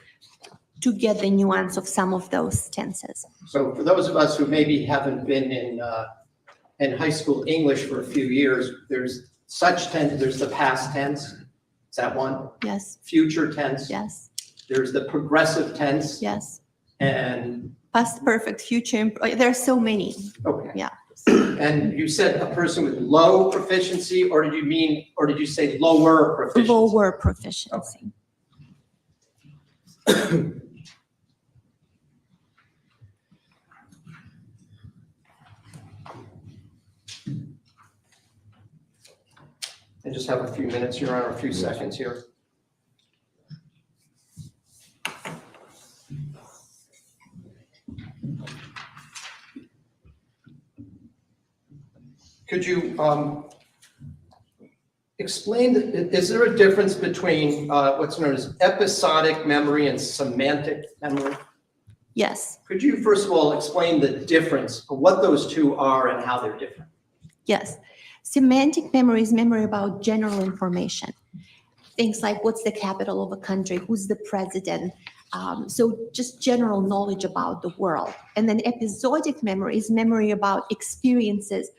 to get the nuance of some of those tenses. So for those of us who maybe haven't been in high school English for a few years, there's such tense, there's the past tense, is that one? Yes, Future tense, yes, there's the progressive tense, yes. and, Past perfect, future, there are so many. okay. Yeah. And you said a person with low proficiency, or did you say lower proficiency? Lower proficiency. I just have a few minutes here, or a few seconds here. Could you explain, is there a difference between what's known as episodic memory and semantic memory? Yes, Could you first of all explain the difference of what those two are and how they're different? yes. Semantic memory is memory about general information. Things like what's the capital of a country, who's the president. So just general knowledge about the world. And then episodic memory is memory about experiences,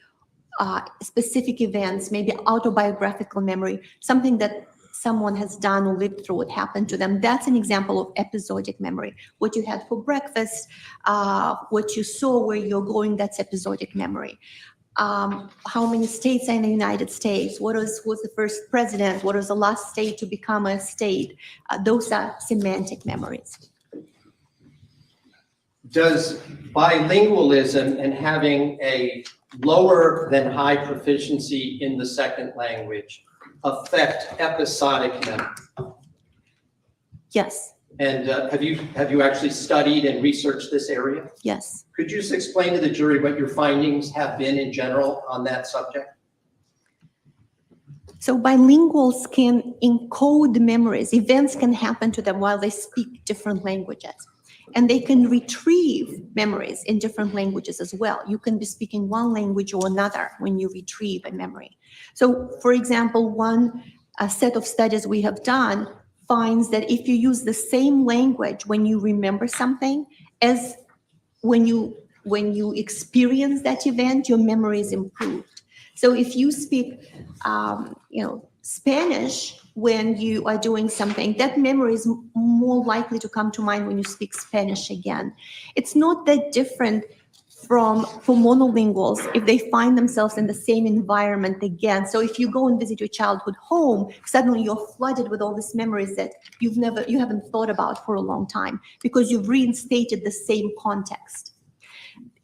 specific events, maybe autobiographical memory, something that someone has done or lived through, what happened to them. That's an example of episodic memory. What you had for breakfast, what you saw, where you're going, that's episodic memory. How many states are in the United States? What was the first president? What was the last state to become a state? Those are semantic memories. Does bilingualism and having a lower than high proficiency in the second language affect episodic memory? Yes, And have you actually studied and researched this area? yes. Could you just explain to the jury what your findings have been in general on that subject? So bilinguals can encode memories. Events can happen to them while they speak different languages. And they can retrieve memories in different languages as well. You can be speaking one language or another when you retrieve a memory. So, for example, one set of studies we have done finds that if you use the same language when you remember something as when you experience that event, your memory is improved. So if you speak, Spanish when you are doing something, that memory is more likely to come to mind when you speak Spanish again. It's not that different for monolinguals if they find themselves in the same environment again. So if you go and visit your childhood home, suddenly you're flooded with all these memories that you haven't thought about for a long time because you've reinstated the same context.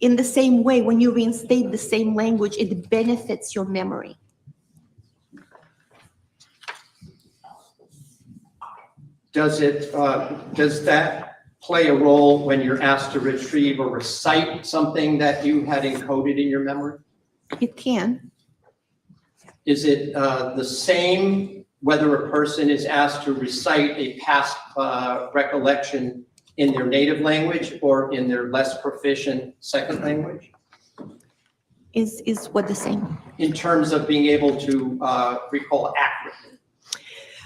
In the same way, when you reinstate the same language, it benefits your memory. Does that play a role when you're asked to retrieve or recite something that you had encoded in your memory? It can. Is it the same whether a person is asked to recite a past recollection in their native language or in their less proficient second language? Is what the same? In terms of being able to recall accurately?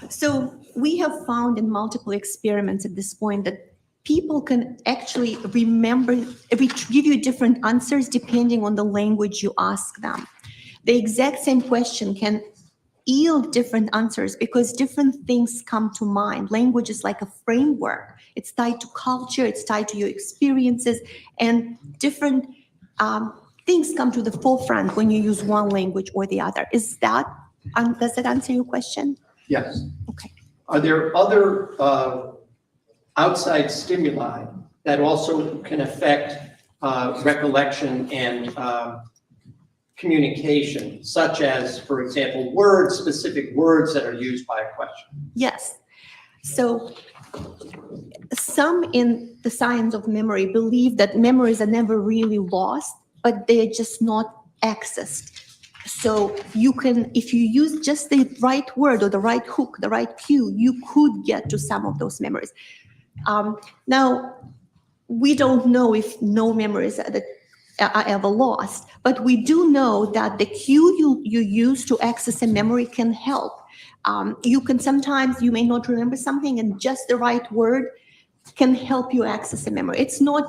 So we have found in multiple experiments at this point that people can actually give you different answers depending on the language you ask them. The exact same question can yield different answers because different things come to mind. Language is like a framework. It's tied to culture, it's tied to your experiences, and different things come to the forefront when you use one language or the other. Does that answer your question? Yes. Okay. Are there other outside stimuli that also can affect recollection and communication, such as, for example, words, specific words that are used by a question? Yes. So some in the science of memory believe that memories are never really lost, but they're just not accessed. So you can, if you use just the right word or the right hook, the right cue, you could get to some of those memories. Now, we don't know if no memories are ever lost, but we do know that the cue you use to access a memory can help. You may not remember something, and just the right word can help you access a memory. It's not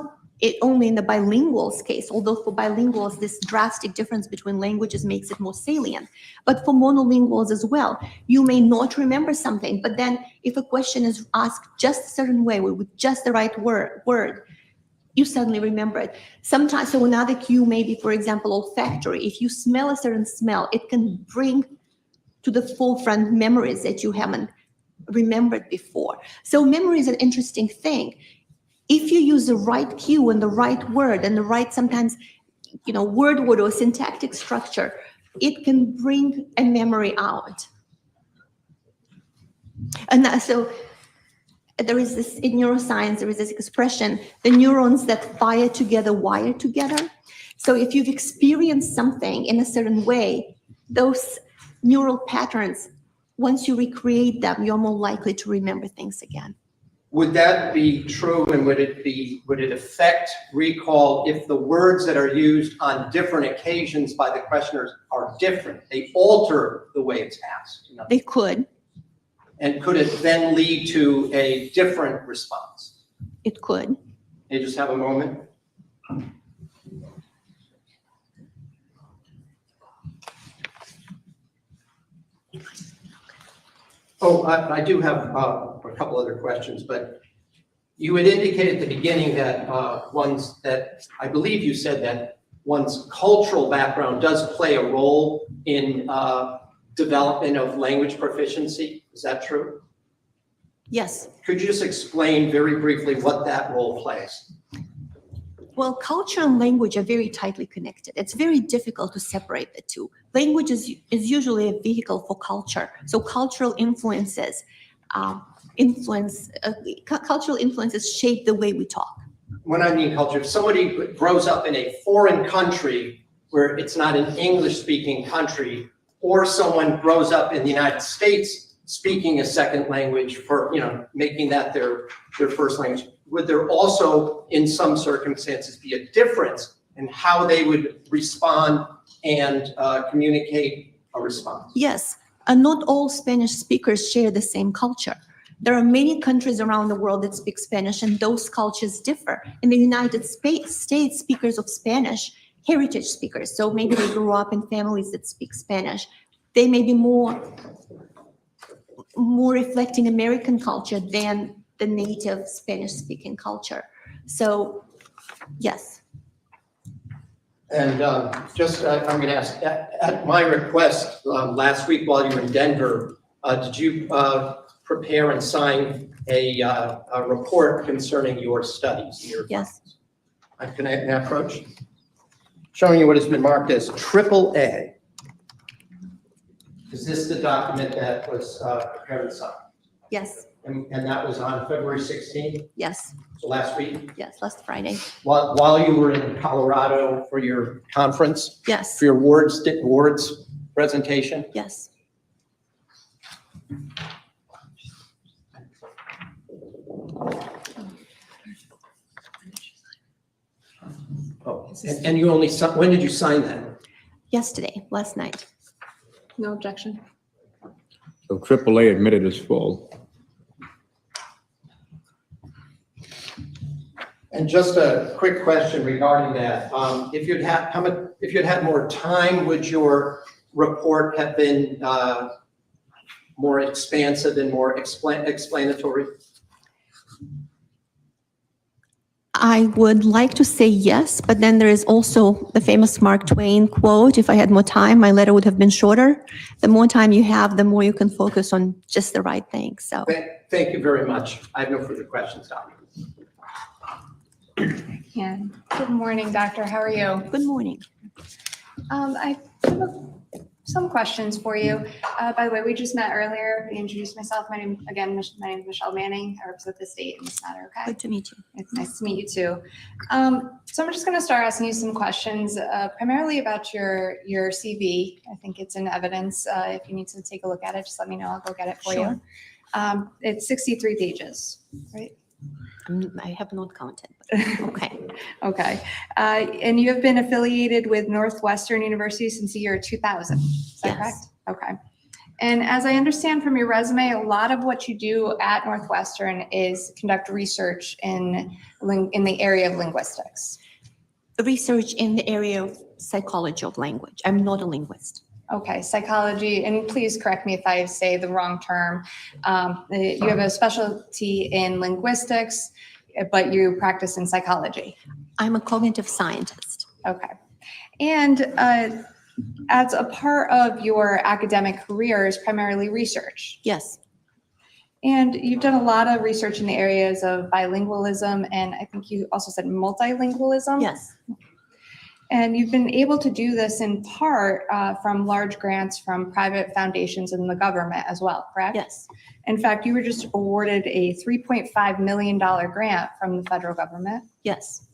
only in the bilinguals case, although for bilinguals, this drastic difference between languages makes it more salient. But for monolinguals as well, you may not remember something, but then if a question is asked just a certain way with just the right word, you suddenly remember it. Sometimes, so another cue may be, for example, olfactory. If you smell a certain smell, it can bring to the forefront memories that you haven't remembered before. So memory is an interesting thing. If you use the right cue and the right word and the right, sometimes, word or syntactic structure, it can bring a memory out. And so there is this, in neuroscience, there is this expression, the neurons that fire together wire together. So if you've experienced something in a certain way, those neural patterns, once you recreate them, you're more likely to remember things again. Would that be true, and would it affect recall if the words that are used on different occasions by the questioners are different? They alter the way it's asked. They could. And could it then lead to a different response? It could. You just have a moment. Oh, I do have a couple other questions, but you had indicated at the beginning that I believe you said that one's cultural background does play a role in development of language proficiency. Is that true? Yes. Could you just explain very briefly what that role plays? Well, culture and language are very tightly connected. It's very difficult to separate the two. Language is usually a vehicle for culture. So cultural influences shape the way we talk. When I mean culture, if somebody grows up in a foreign country where it's not an English-speaking country, or someone grows up in the United States speaking a second language for, making that their first language, would there also, in some circumstances, be a difference in how they would respond and communicate a response? Yes, and not all Spanish speakers share the same culture. There are many countries around the world that speak Spanish, and those cultures differ. In the United States, speakers of Spanish, heritage speakers, so maybe they grew up in families that speak Spanish, they may be more reflecting American culture than the native Spanish-speaking culture. So, yes. And I'm going to ask, at my request last week while you were in Denver, did you prepare and sign a report concerning your studies? Yes. Can I approach? Showing you what has been marked as AAA. Is this the document that was prepared and signed? Yes. And that was on February 16th, Yes. so last week? Yes, last Friday. While you were in Colorado for your conference? Yes. For your words presentation? Yes. Oh, and you only, when did you sign that? Yesterday, last night. No objection. So AAA admitted as full. And just a quick question regarding that. If you'd had more time, would your report have been more expansive and more explanatory? I would like to say yes, but then there is also the famous Mark Twain quote, if I had more time, my letter would have been shorter. The more time you have, the more you can focus on just the right thing, so. Thank you very much. I have no further questions, Doctor. Yeah. Good morning, doctor. How are you? Good morning. I have some questions for you. By the way, we just met earlier. I introduced myself. My name is Michelle Manning. I represent the state in this matter, okay? Good to meet you. It's nice to meet you too. So I'm just going to start asking you some questions, primarily about your CV. I think it's in evidence. If you need to take a look at it, just let me know. I'll go get it for you. It's 63 pages, right? I have not counted, but okay. Okay. And you have been affiliated with Northwestern University since the year 2000. Is that Yes. correct? Okay. And as I understand from your resume, a lot of what you do at Northwestern is conduct research in the area of linguistics. Research in the area of psychology of language. I'm not a linguist. Okay, psychology, and please correct me if I say the wrong term. You have a specialty in linguistics, but you practice in psychology. I'm a cognitive scientist. Okay. And as a part of your academic career is primarily research. Yes, And you've done a lot of research in the areas of bilingualism, and I think you also said multilingualism. yes, And you've been able to do this in part from large grants from private foundations and the government as well, correct? yes, In fact, you were just awarded a $3.5 million grant from the federal government. yes,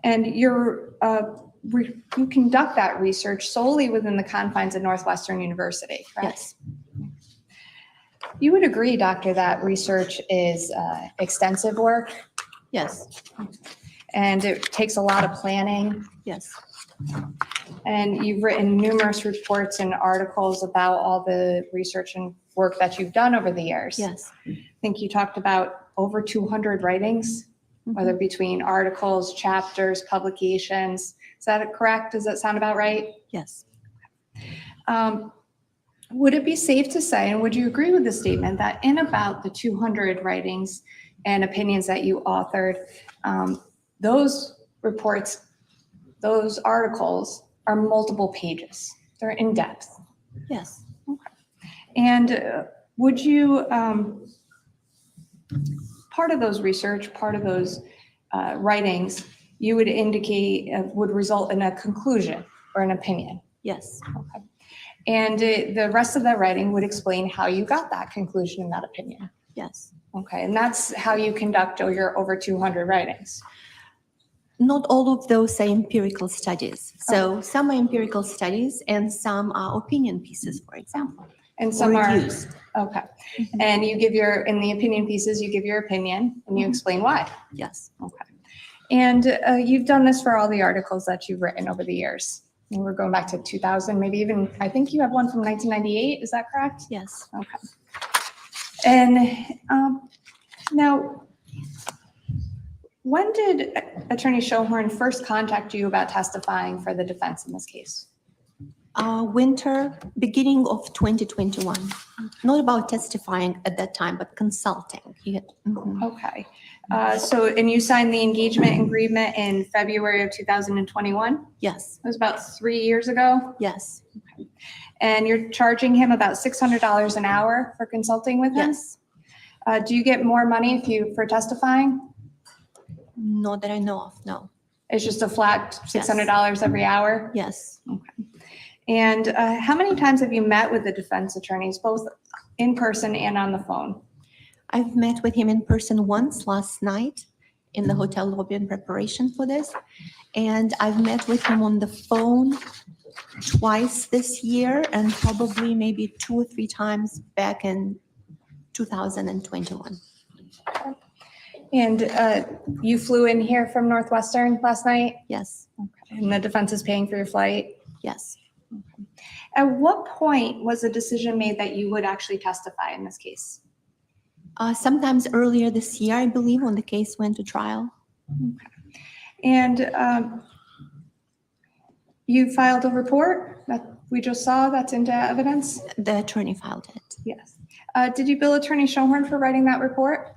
And you conduct that research solely within the confines of Northwestern University, correct? yes, You would agree, doctor, that research is extensive work yes, and it takes a lot of planning. yes, And you've written numerous reports and articles about all the research and work that you've done over the years. yes. I think you talked about over 200 writings, whether between articles, chapters, publications. Is that correct? Does that sound about right? Yes. Would it be safe to say, and would you agree with the statement, that in about the 200 writings and opinions that you authored, those reports, those articles are multiple pages? They're in depth. Yes. And would you, part of those research, part of those writings, you would indicate would result in a conclusion or an opinion? Yes. Okay. And the rest of that writing would explain how you got that conclusion and that opinion. Yes. Okay, and that's how you conduct your over 200 writings. Not all of those are empirical studies. So some are empirical studies and some are opinion pieces, for example. And some or are, reviews. okay. And you give in the opinion pieces, you give your opinion and you explain why. Yes. Okay. And you've done this for all the articles that you've written over the years. And we're going back to 2000, maybe even, I think you have one from 1998, is that correct? Yes. Okay. And now, when did Attorney Schoenhorn first contact you about testifying for the defense in this case? Winter, beginning of 2021. Not about testifying at that time, but consulting. Okay. And you signed the engagement agreement in February of 2021? Yes. It was about 3 years ago? Yes. And you're charging him about $600 an hour for consulting with him? Yes. Do you get more money for testifying? Not that I know of, no. It's just a flat $600 every hour? Yes. And how many times have you met with the defense attorneys, both in person and on the phone? I've met with him in person once last night in the hotel lobby in preparation for this. And I've met with him on the phone twice this year and probably maybe 2 or 3 times back in 2021. And you flew in here from Northwestern last night? Yes. And the defense is paying for your flight? Yes. At what point was the decision made that you would actually testify in this case? Sometimes earlier this year, I believe, when the case went to trial. And you filed a report that we just saw that's into evidence? The attorney filed it. Yes. Did you bill Attorney Schoenhorn for writing that report?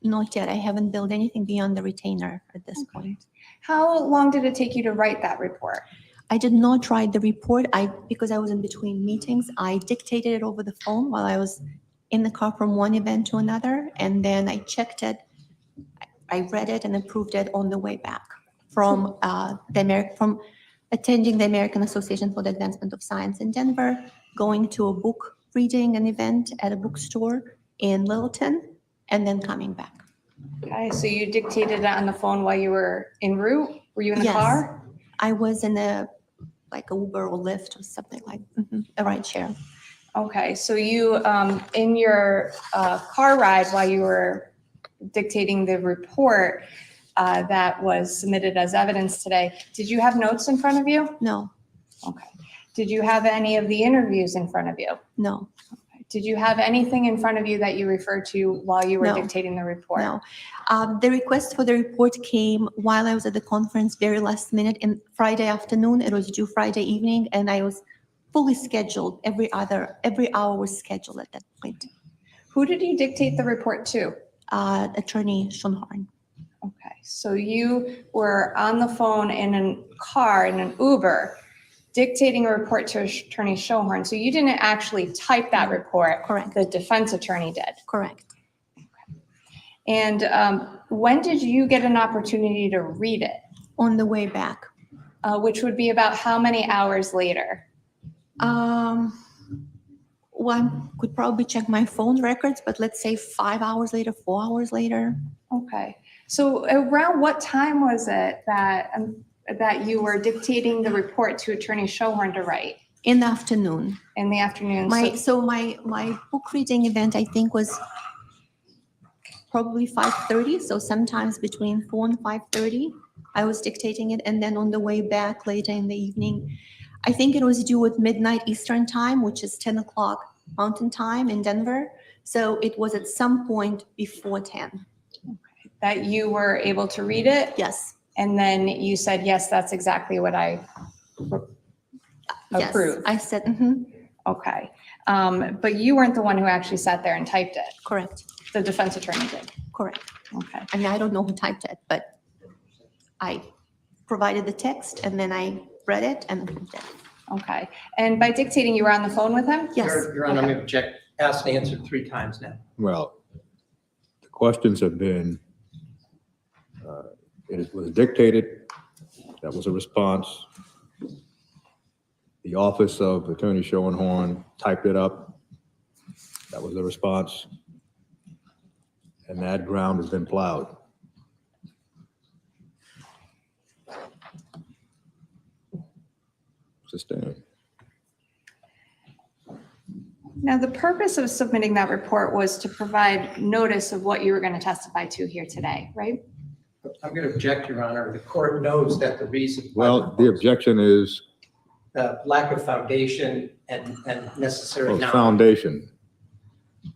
Not yet. I haven't built anything beyond the retainer at this point. How long did it take you to write that report? I did not write the report. Because I was in between meetings, I dictated it over the phone while I was in the car from one event to another, and then I checked it. I read it and approved it on the way back from from attending the American Association for the Advancement of Science in Denver, going to a book reading an event at a bookstore in Littleton, and then coming back. Okay, so you dictated it on the phone while you were en route? Were you in the Yes. car? I was in a Uber or Lyft or something a ride share. Okay, so you, in your car ride while you were dictating the report that was submitted as evidence today, did you have notes in front of you? No, Okay. Did you have any of the interviews in front of you? no, Did you have anything in front of you that you referred to while you were No. dictating the report? no. The request for the report came while I was at the conference, very last minute, in Friday afternoon. It was due Friday evening, and I was fully scheduled. Every hour was scheduled at that point. Who did you dictate the report to? Attorney Schoenhorn. Okay, so you were on the phone in a car, in an Uber, dictating a report to Attorney Schoenhorn. So you didn't actually type that report. Correct. The defense attorney did. Correct. And when did you get an opportunity to read it? On the way back. Which would be about how many hours later? One could probably check my phone records, but let's say 5 hours later, 4 hours later. Okay, so around what time was it that you were dictating the report to Attorney Schoenhorn to write? In the afternoon. In the afternoon? My book reading event, I think, was probably 5:30. So sometimes between 4 and 5:30, I was dictating it. And then on the way back later in the evening, I think it was due at midnight Eastern time, which is 10 o'clock Mountain time in Denver. So it was at some point before 10. That you were able to read it? Yes. And then you said, yes, that's exactly what I Yes. approved. I said, Okay. But you weren't the one who actually sat there and typed it. correct, The defense attorney did. correct. Okay. I mean, I don't know who typed it, but I provided the text and then I read it and approved it. Okay. And by dictating, you were on the phone with him? Yes. Your Honor, I'm going to object. Asked and answered 3 times now. Well, the questions have been, it was dictated, that was a response. The office of Attorney Schoenhorn typed it up, that was the response. And that ground has been plowed. Sustained. Now, the purpose of submitting that report was to provide notice of what you were going to testify to here today, right? I'm going to object, Your Honor. The court knows that the reason. Well, the objection is Lack of foundation and necessary knowledge. foundation.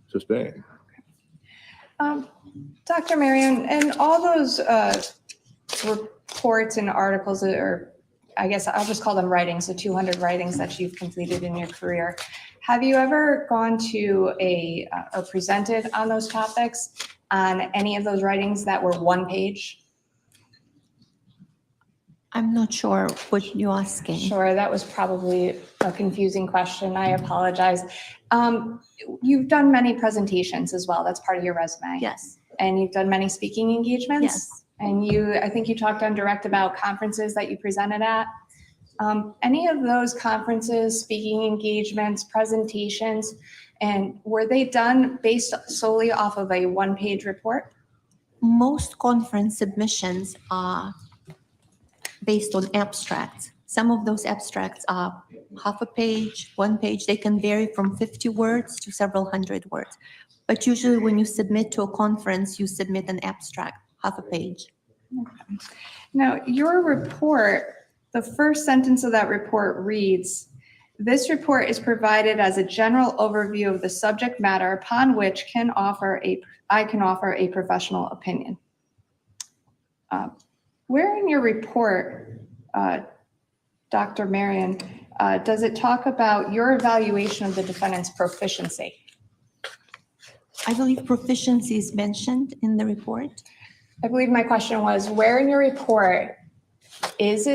Sustained. Dr. Marion, and all those reports and articles, or I guess I'll just call them writings, the 200 writings that you've completed in your career, have you ever gone to or presented on those topics on any of those writings that were 1 page? I'm not sure what you're asking. Sure, that was probably a confusing question. I apologize. You've done many presentations as well. That's part of your resume. Yes, And you've done many speaking engagements? yes. And I think you talked on direct about conferences that you presented at. Any of those conferences, speaking engagements, presentations, and were they done based solely off of a 1-page report? Most conference submissions are based on abstracts. Some of those abstracts are half a page, 1 page. They can vary from 50 words to several hundred words. But usually when you submit to a conference, you submit an abstract, half a page. Okay. Now, your report, the first sentence of that report reads, "This report is provided as a general overview of the subject matter upon which I can offer a professional opinion." Where in your report, Dr. Marion, does it talk about your evaluation of the defendant's proficiency? I believe proficiency is mentioned in the report. I believe my question was, where in your report does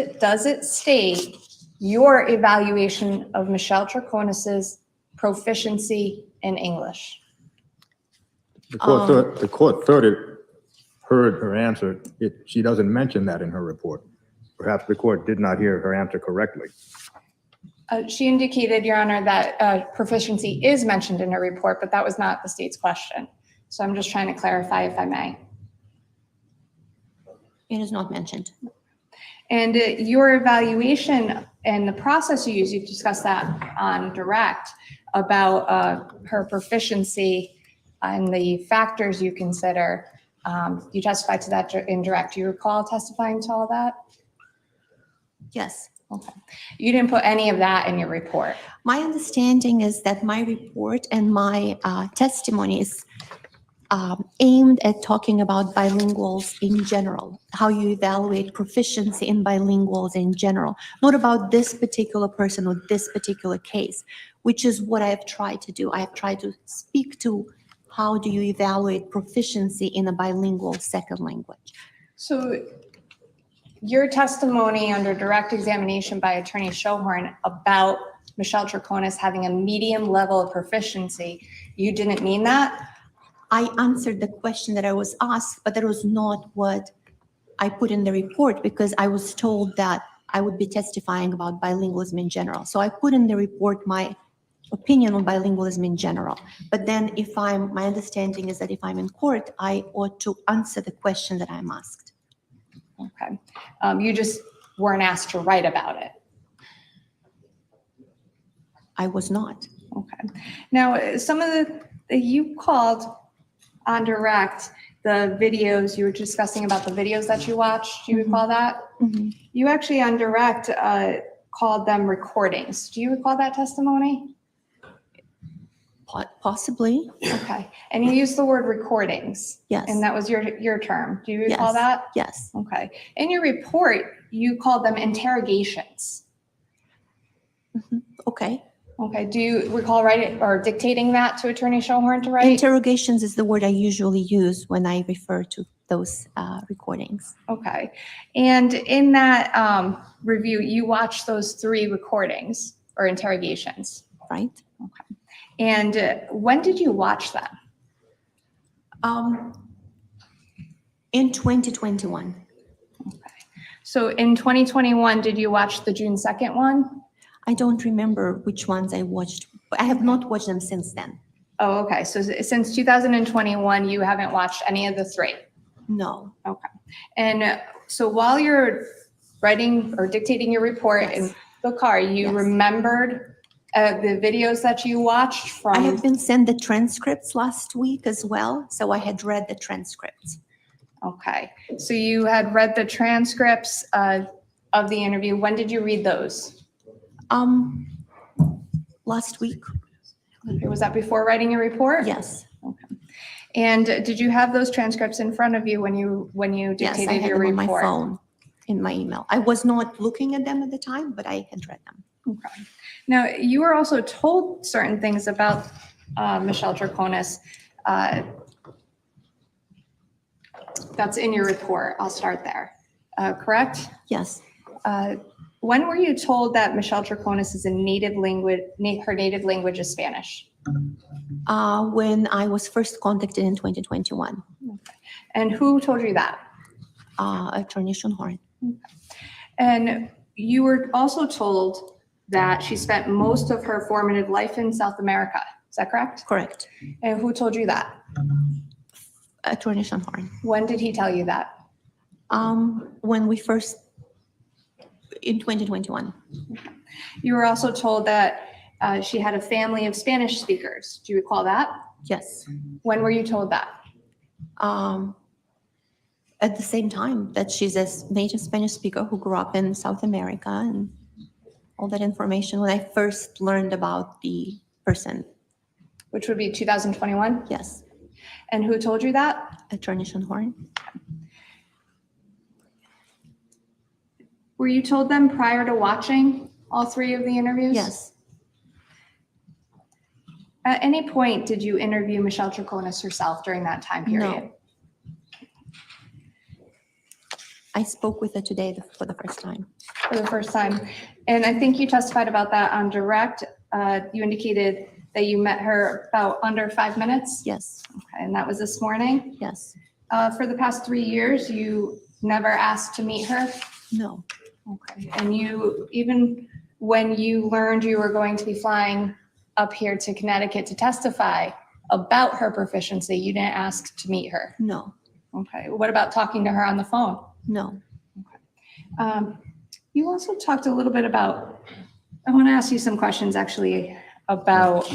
it state your evaluation of Michelle Troconis's proficiency in English? The court thought it heard her answer. She doesn't mention that in her report. Perhaps the court did not hear her answer correctly. She indicated, Your Honor, that proficiency is mentioned in her report, but that was not the state's question. So I'm just trying to clarify if I may. It is not mentioned. And your evaluation and the process you use, you've discussed that on direct about her proficiency and the factors you consider. You testified to that in direct. Do you recall testifying to all that? Yes. Okay. You didn't put any of that in your report. My understanding is that my report and my testimony is aimed at talking about bilinguals in general, how you evaluate proficiency in bilinguals in general, not about this particular person or this particular case, which is what I have tried to do. I have tried to speak to how do you evaluate proficiency in a bilingual second language. So your testimony under direct examination by Attorney Schohorn about Michelle Troconis having a medium level of proficiency, you didn't mean that? I answered the question that I was asked, but that was not what I put in the report because I was told that I would be testifying about bilingualism in general. So I put in the report my opinion on bilingualism in general. But then my understanding is that if I'm in court, I ought to answer the question that I'm asked. Okay. You just weren't asked to write about it. I was not. Okay. Now, some of you called on direct the videos, you were discussing about the videos that you watched. Do you recall that? Mhm. You actually on direct called them recordings. Do you recall that testimony? Possibly, Okay. And you used the word recordings. yes. And that was your term. Do you recall Yes. that? Yes. Okay. In your report, you called them interrogations. Okay. Okay. Do you recall writing or dictating that to Attorney Schohorn to write? Interrogations is the word I usually use when I refer to those recordings. Okay. And in that review, you watched those 3 recordings or interrogations. Right? And when did you watch them? In 2021, So in 2021, did you watch the June 2nd one? I don't remember which ones I watched. I have not watched them since then. Oh, okay. So since 2021, you haven't watched any of the 3? No. Okay. And so while you're writing or dictating your report in the car, you Yes. remembered the videos that you watched from? I have been sent the transcripts last week as well, so I had read the transcripts. Okay. So you had read the transcripts of the interview. When did you read those? Last week, Was that before writing your report? yes. Okay. And did you have those transcripts in front of you when you Yes, I dictated had your them on report? my phone, in my email. I was not looking at them at the time, but I had read them. Okay. Now, you were also told certain things about Michelle Troconis. That's in your report. I'll start there. Correct? Yes. When were you told that Michelle Troconis is a native language, her native language is Spanish? When I was first contacted in 2021, And who told you that? Attorney Schoenhorn. And you were also told that she spent most of her formative life in South America. Is that correct? Correct. And who told you that? Attorney Schoenhorn. When did he tell you that? When we first, in 2021. You were also told that she had a family of Spanish speakers. Do you recall that? Yes. When were you told that? At the same time that she's a native Spanish speaker who grew up in South America and all that information when I first learned about the person. Which would be 2021? Yes. And who told you that? Attorney Schoenhorn. Were you told them prior to watching all 3 of the interviews? Yes. At any point, did you interview Michelle Troconis herself during that time period? No. I spoke with her today for the first time. For the first time. And I think you testified about that on direct. You indicated that you met her about under 5 minutes. Yes, Okay, and that was this morning. yes, For the past 3 years, you never asked to meet her. no, Okay. And you, even when you learned you were going to be flying up here to Connecticut to testify about her proficiency, you didn't ask to meet her. no, Okay. What about talking to her on the phone? no. You also talked a little bit about, I want to ask you some questions actually about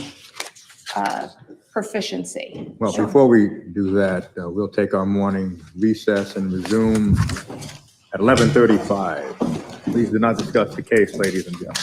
proficiency. Well, before we do that, we'll take our morning recess and resume at 11:35. Please do not discuss the case, ladies and gentlemen.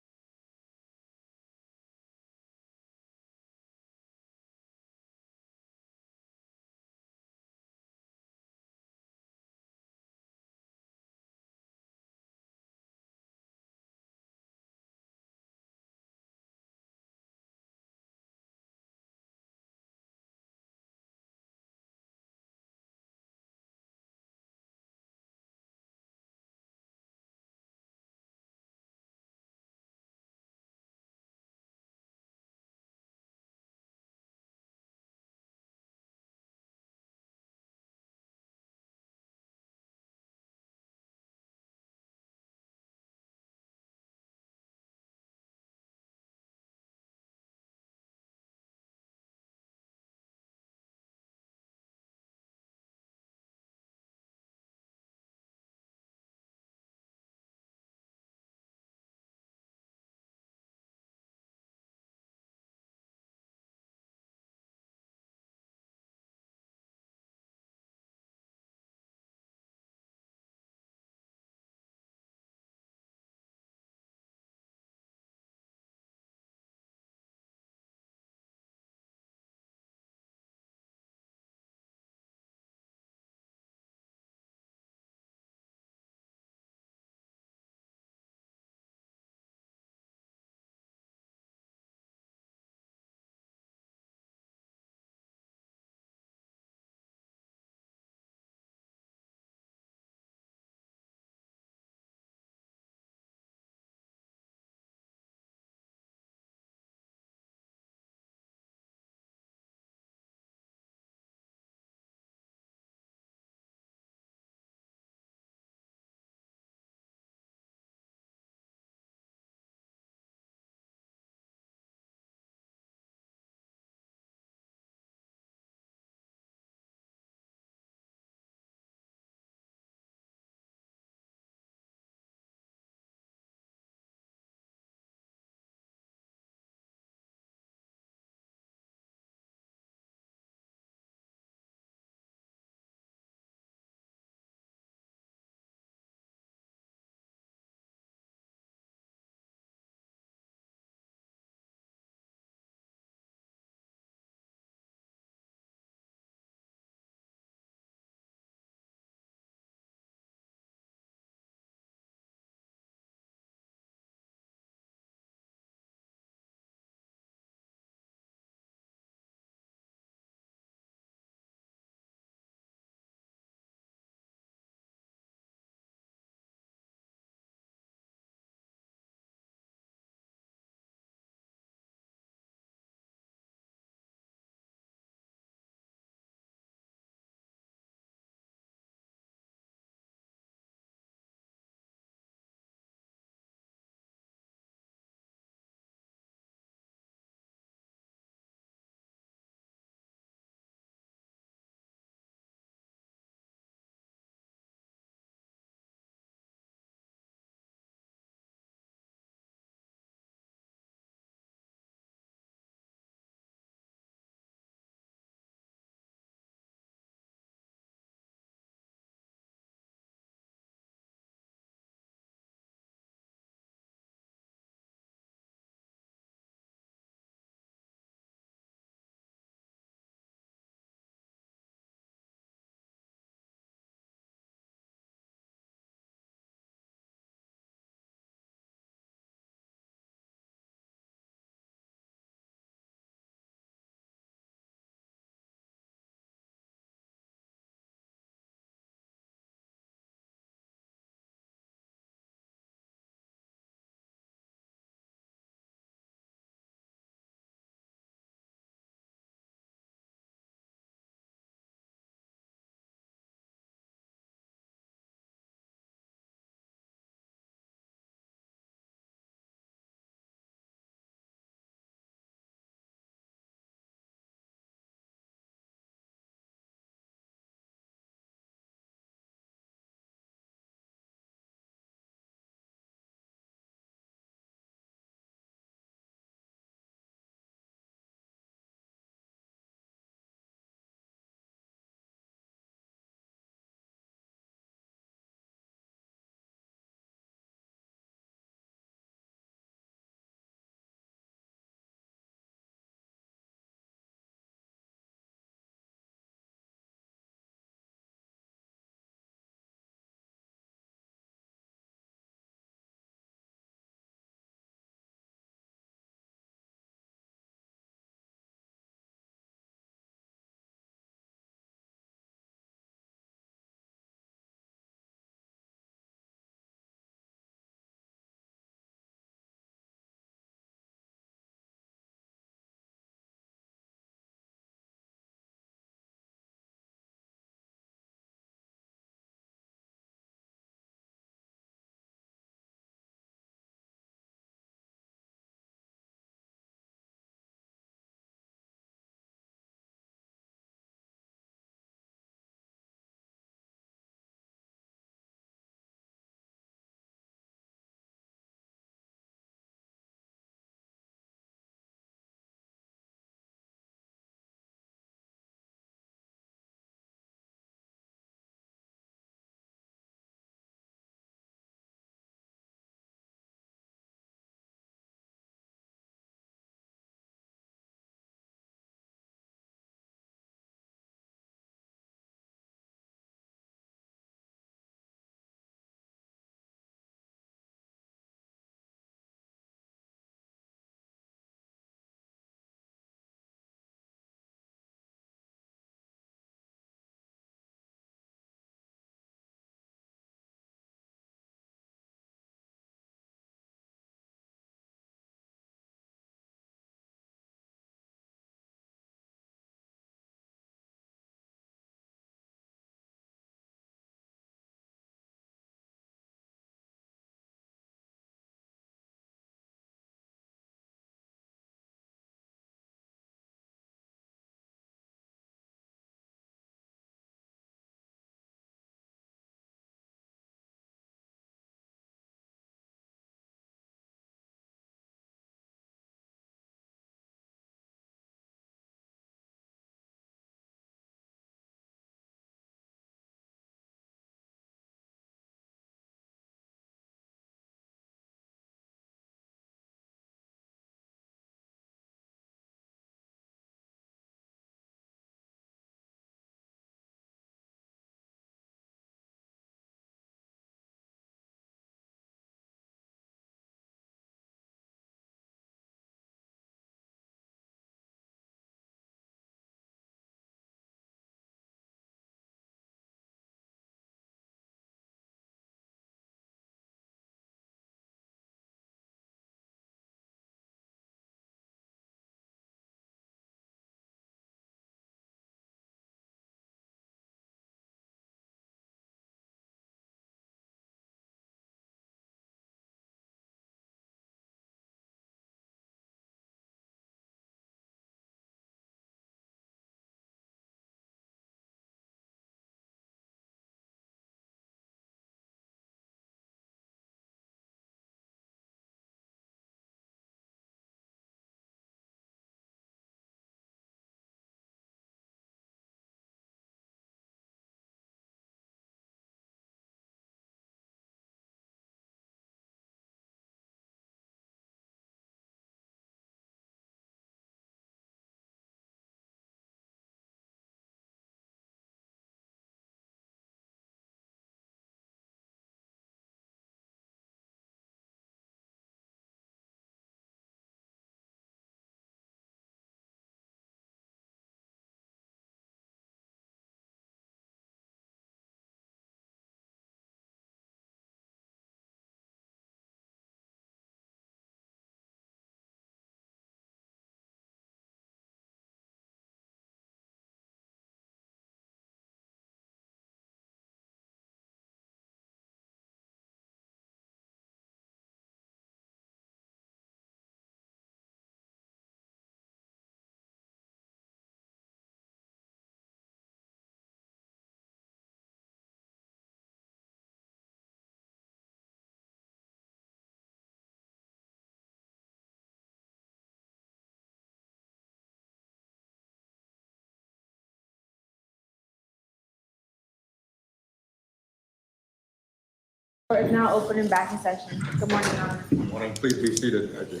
Court is now open and back in session. Good morning, Your Honor. Morning, please be seated. Thank you.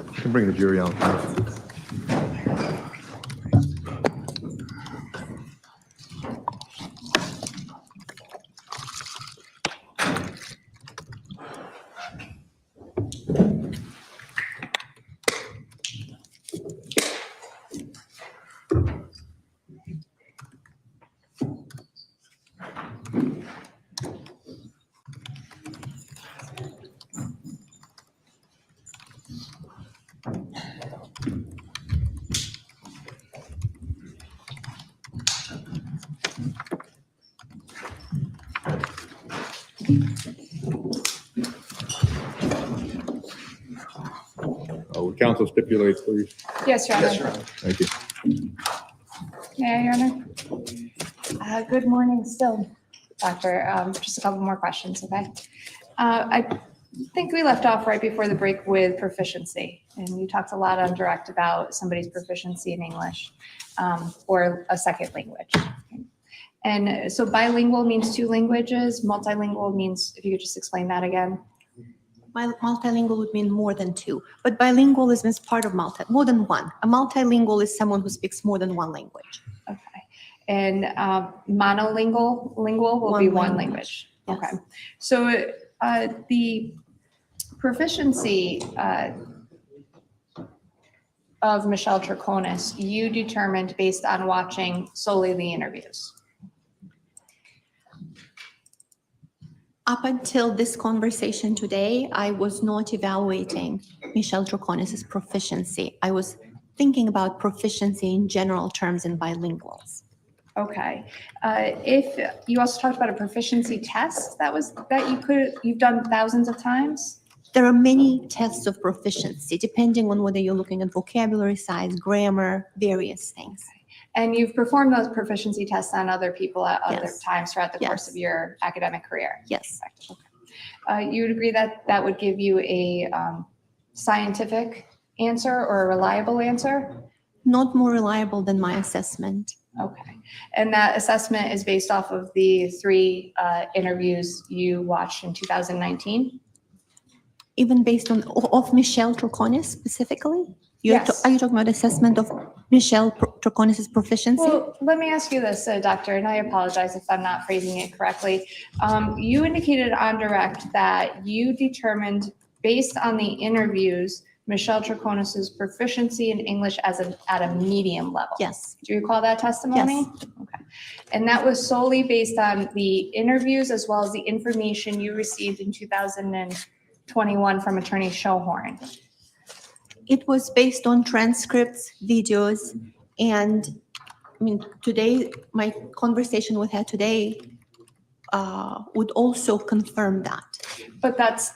You can bring the jury on. Would counsel stipulate, please? Yes, Your Honor. Thank you. May I, Your Honor? Good morning still, Doctor. Just a couple more questions, okay? I think we left off right before the break with proficiency, and you talked a lot on direct about somebody's proficiency in English or a second language. And so bilingual means 2 languages, multilingual means, if you could just explain that again. Multilingual would mean more than 2, but bilingual is part of more than 1. A multilingual is someone who speaks more than 1 language. Okay. And monolingual will be 1 language. Yes. Okay. So the proficiency of Michelle Troconis, you determined based on watching solely the interviews. Up until this conversation today, I was not evaluating Michelle Troconis' proficiency. I was thinking about proficiency in general terms in bilinguals. Okay. If you also talked about a proficiency test you've done thousands of times. There are many tests of proficiency, depending on whether you're looking at vocabulary size, grammar, various things. And you've performed those proficiency tests on other people at other Yes. times throughout the course Yes. of your academic career. Yes, You would agree that that would give you a scientific answer or a reliable answer? not more reliable than my assessment. Okay. And that assessment is based off of the 3 interviews you watched in 2019? Even based on, of Michelle Troconis specifically? Yes. Are you talking about assessment of Michelle Troconis' proficiency? Well, let me ask you this, Doctor, and I apologize if I'm not phrasing it correctly. You indicated on direct that you determined, based on the interviews, Michelle Troconis' proficiency in English at a medium level. Yes, Do you recall that testimony? Yes. Okay. And that was solely based on the interviews as well as the information you received in 2021 from Attorney Schohorn? it was based on transcripts, videos, and I mean, today, my conversation with her today would also confirm that. But that's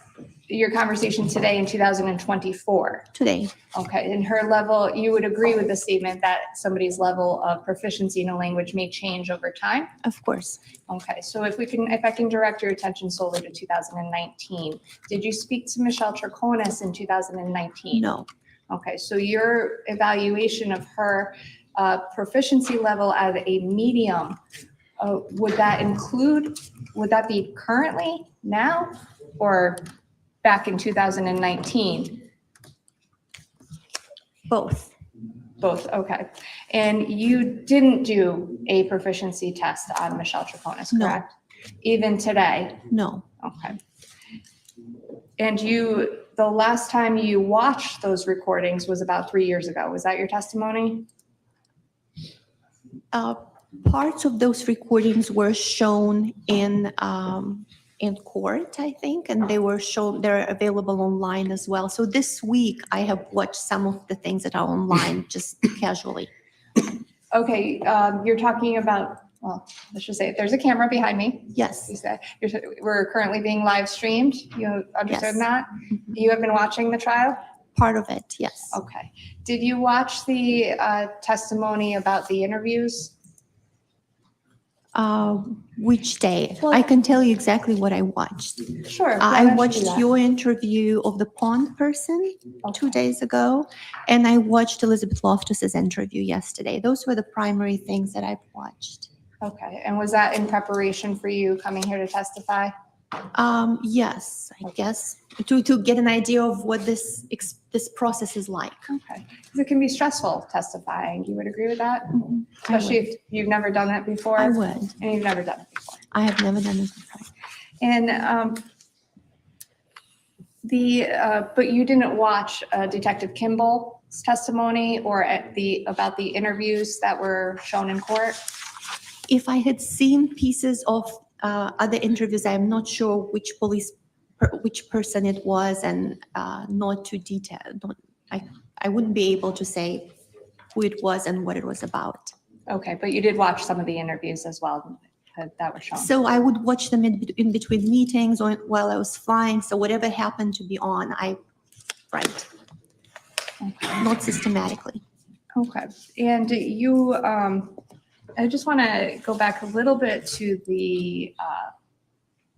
your conversation today in 2024. Today, Okay, and her level, you would agree with the statement that somebody's level of proficiency in a language may change over time? of course. Okay, so if I can direct your attention solely to 2019, did you speak to Michelle Troconis in 2019? No, Okay, so your evaluation of her proficiency level at a medium, would that be currently, now, or back in 2019? both. Both, okay. And you didn't do a proficiency test on Michelle Troconis, No. correct? Even today? No, Okay. And the last time you watched those recordings was about 3 years ago. Was that your testimony? parts of those recordings were shown in court, I think, and they're available online as well. So this week, I have watched some of the things that are online, just casually. Okay, you're talking about, well, let's just say, there's a camera behind me. Yes, You said, we're currently being live streamed. You understood Yes. that? You have been watching the trial? part of it, yes. Okay. Did you watch the testimony about the interviews? Which day? Well- I can tell you exactly what I watched. Sure. I why don't you do watched that? your interview of the pond person 2 days ago, and I watched Elizabeth Loftus's interview yesterday. Those were the primary things that I've watched. Okay, and was that in preparation for you coming here to testify? Yes, I guess, to get an idea of what this process is like. Okay, because it can be stressful testifying. You would agree with that? I Especially would. if you've never done that before? I would. And you've never done it before. I have never done this before. And but you didn't watch Detective Kimball's testimony or about the interviews that were shown in court? If I had seen pieces of other interviews, I'm not sure which which person it was, and not too detailed. I wouldn't be able to say who it was and what it was about. Okay, but you did watch some of the interviews as well that were shown? So I would watch them in between meetings or while I was flying. So whatever happened to be on, right. Not systematically. Okay, and you, I just want to go back a little bit to the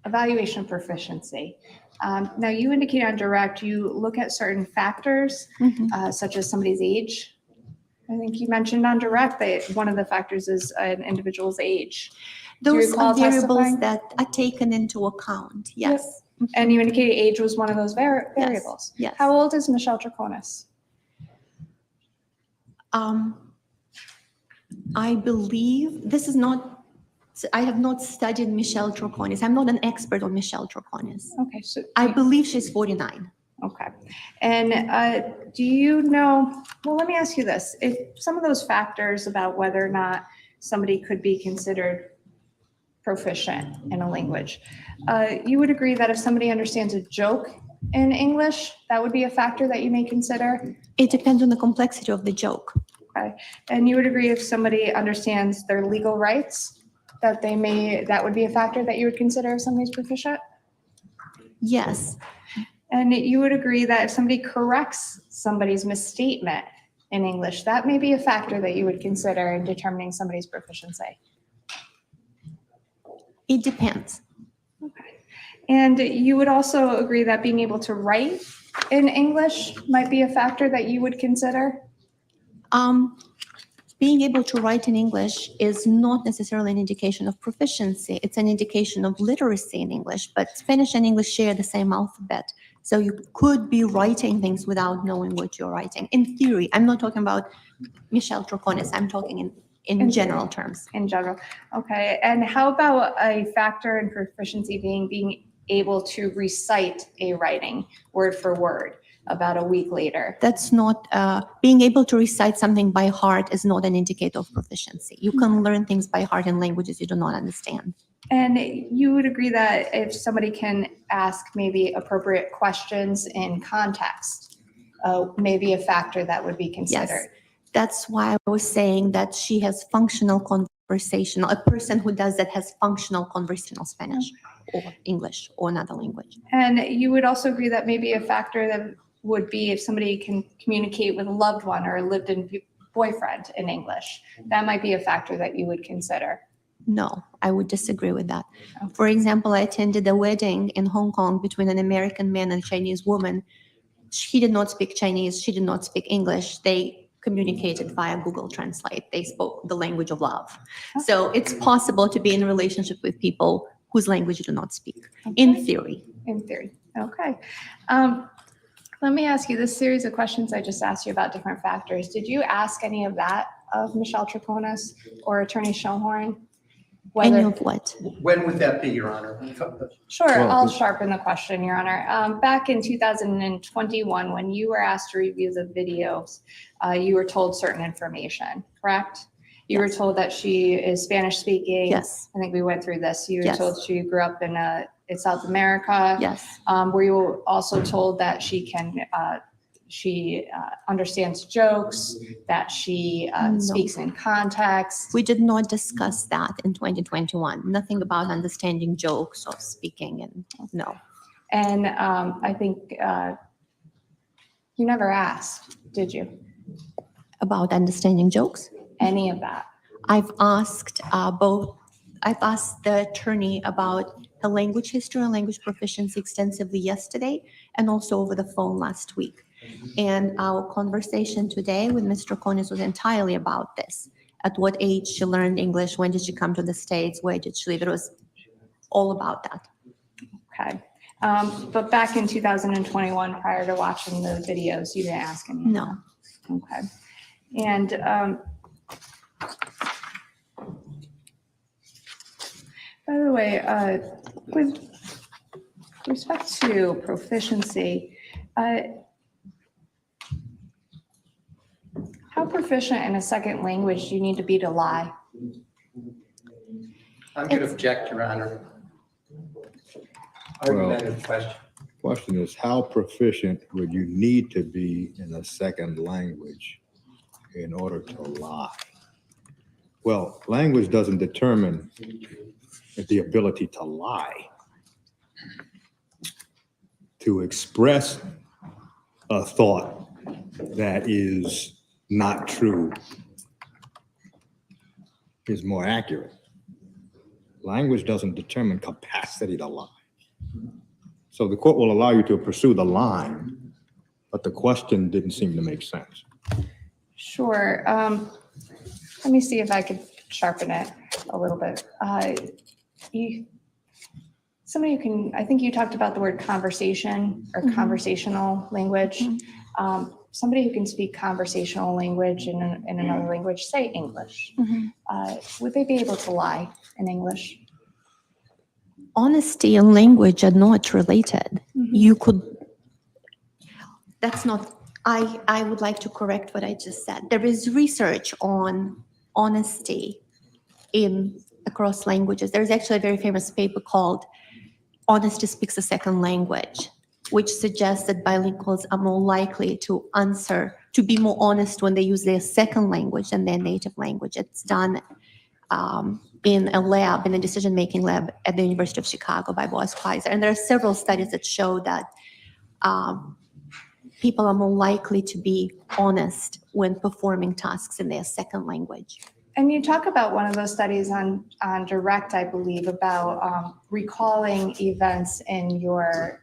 evaluation of proficiency. Now, you indicate on direct, you look at certain factors, such as somebody's age. I think you mentioned on direct that one of the factors is an individual's age. Do you Those recall are variables testifying? that are taken into account, yes. And you indicated age was one of those variables. yes. How old is Michelle Troconis? I believe this is not, I have not studied Michelle Troconis. I'm not an expert on Michelle Troconis. Okay, so. I believe she's 49. Okay. And do you know, well, let me ask you this. If some of those factors about whether or not somebody could be considered proficient in a language, you would agree that if somebody understands a joke in English, that would be a factor that you may consider? It depends on the complexity of the joke. Okay. And you would agree if somebody understands their legal rights, that that would be a factor that you would consider if somebody's proficient? Yes, And you would agree that if somebody corrects somebody's misstatement in English, that may be a factor that you would consider in determining somebody's proficiency. it depends. And you would also agree that being able to write in English might be a factor that you would consider? Being able to write in English is not necessarily an indication of proficiency. It's an indication of literacy in English, but Spanish and English share the same alphabet. So you could be writing things without knowing what you're writing. In theory, I'm not talking about Michelle Troconis. I'm talking in general terms. In general, okay. And how about a factor in proficiency being able to recite a writing word for word about a week later? That's not, being able to recite something by heart is not an indicator of proficiency. You can learn things by heart in languages you do not understand. And you would agree that if somebody can ask maybe appropriate questions in context, maybe a factor that would be considered? Yes, that's why I was saying that she has functional conversational, a person who does that has functional conversational Spanish or English or another language. And you would also agree that maybe a factor that would be if somebody can communicate with a loved one or a lived-in boyfriend in English, that might be a factor that you would consider. No, I would disagree with that. For example, I attended a wedding in Hong Kong between an American man and a Chinese woman. He did not speak Chinese. She did not speak English. They communicated via Google Translate. They spoke the language of love. So it's possible to be in a relationship with people whose language you do not speak, in theory. In theory, okay. Let me ask you this series of questions I just asked you about different factors. Did you ask any of that of Michelle Troconis or Attorney Schoenhorn? Any of what? When would that be, Your Honor? Sure, Well, I'll sharpen the question, Your Honor. Back in 2021, when you were asked to review the videos, you were told certain information, correct? You were told that she is Spanish speaking. Yes, I think we went through this. You were Yes. told she grew up in South America. yes, Were you also told that she understands jokes, that she No. speaks in context? we did not discuss that in 2021. Nothing about understanding jokes or speaking, and no. And I think you never asked, did you? About understanding jokes? Any of that? I've asked both I've asked the attorney about her language history and language proficiency extensively yesterday and also over the phone last week. And our conversation today with Ms. Troconis was entirely about this. At what age she learned English, when did she come to the States, where did she live? It was all about that. Okay. But back in 2021, prior to watching the videos, you didn't ask any? No. Okay. And by the way, with respect to proficiency, how proficient in a second language do you need to be to lie? I'm going to object, Your Honor. Argumentative question. Question is, how proficient would you need to be in a second language in order to lie? Well, language doesn't determine the ability to lie. To express a thought that is not true is more accurate. Language doesn't determine capacity to lie. So the court will allow you to pursue the line, but the question didn't seem to make sense. Sure. Let me see if I could sharpen it a little bit. Somebody who can, I think you talked about the word conversation or conversational language. Somebody who can speak conversational language in another language, say English, would they be able to lie in English? Honesty and language are not related. You could, that's not, I would like to correct what I just said. There is research on honesty across languages. There's actually a very famous paper called Honesty Speaks a Second Language, which suggests that bilinguals are more likely to be more honest when they use their second language than their native language. It's done in a decision-making lab at the University of Chicago by Boaz Kaiser. And there are several studies that show that people are more likely to be honest when performing tasks in their second language. And you talk about one of those studies on direct, I believe, about recalling events in your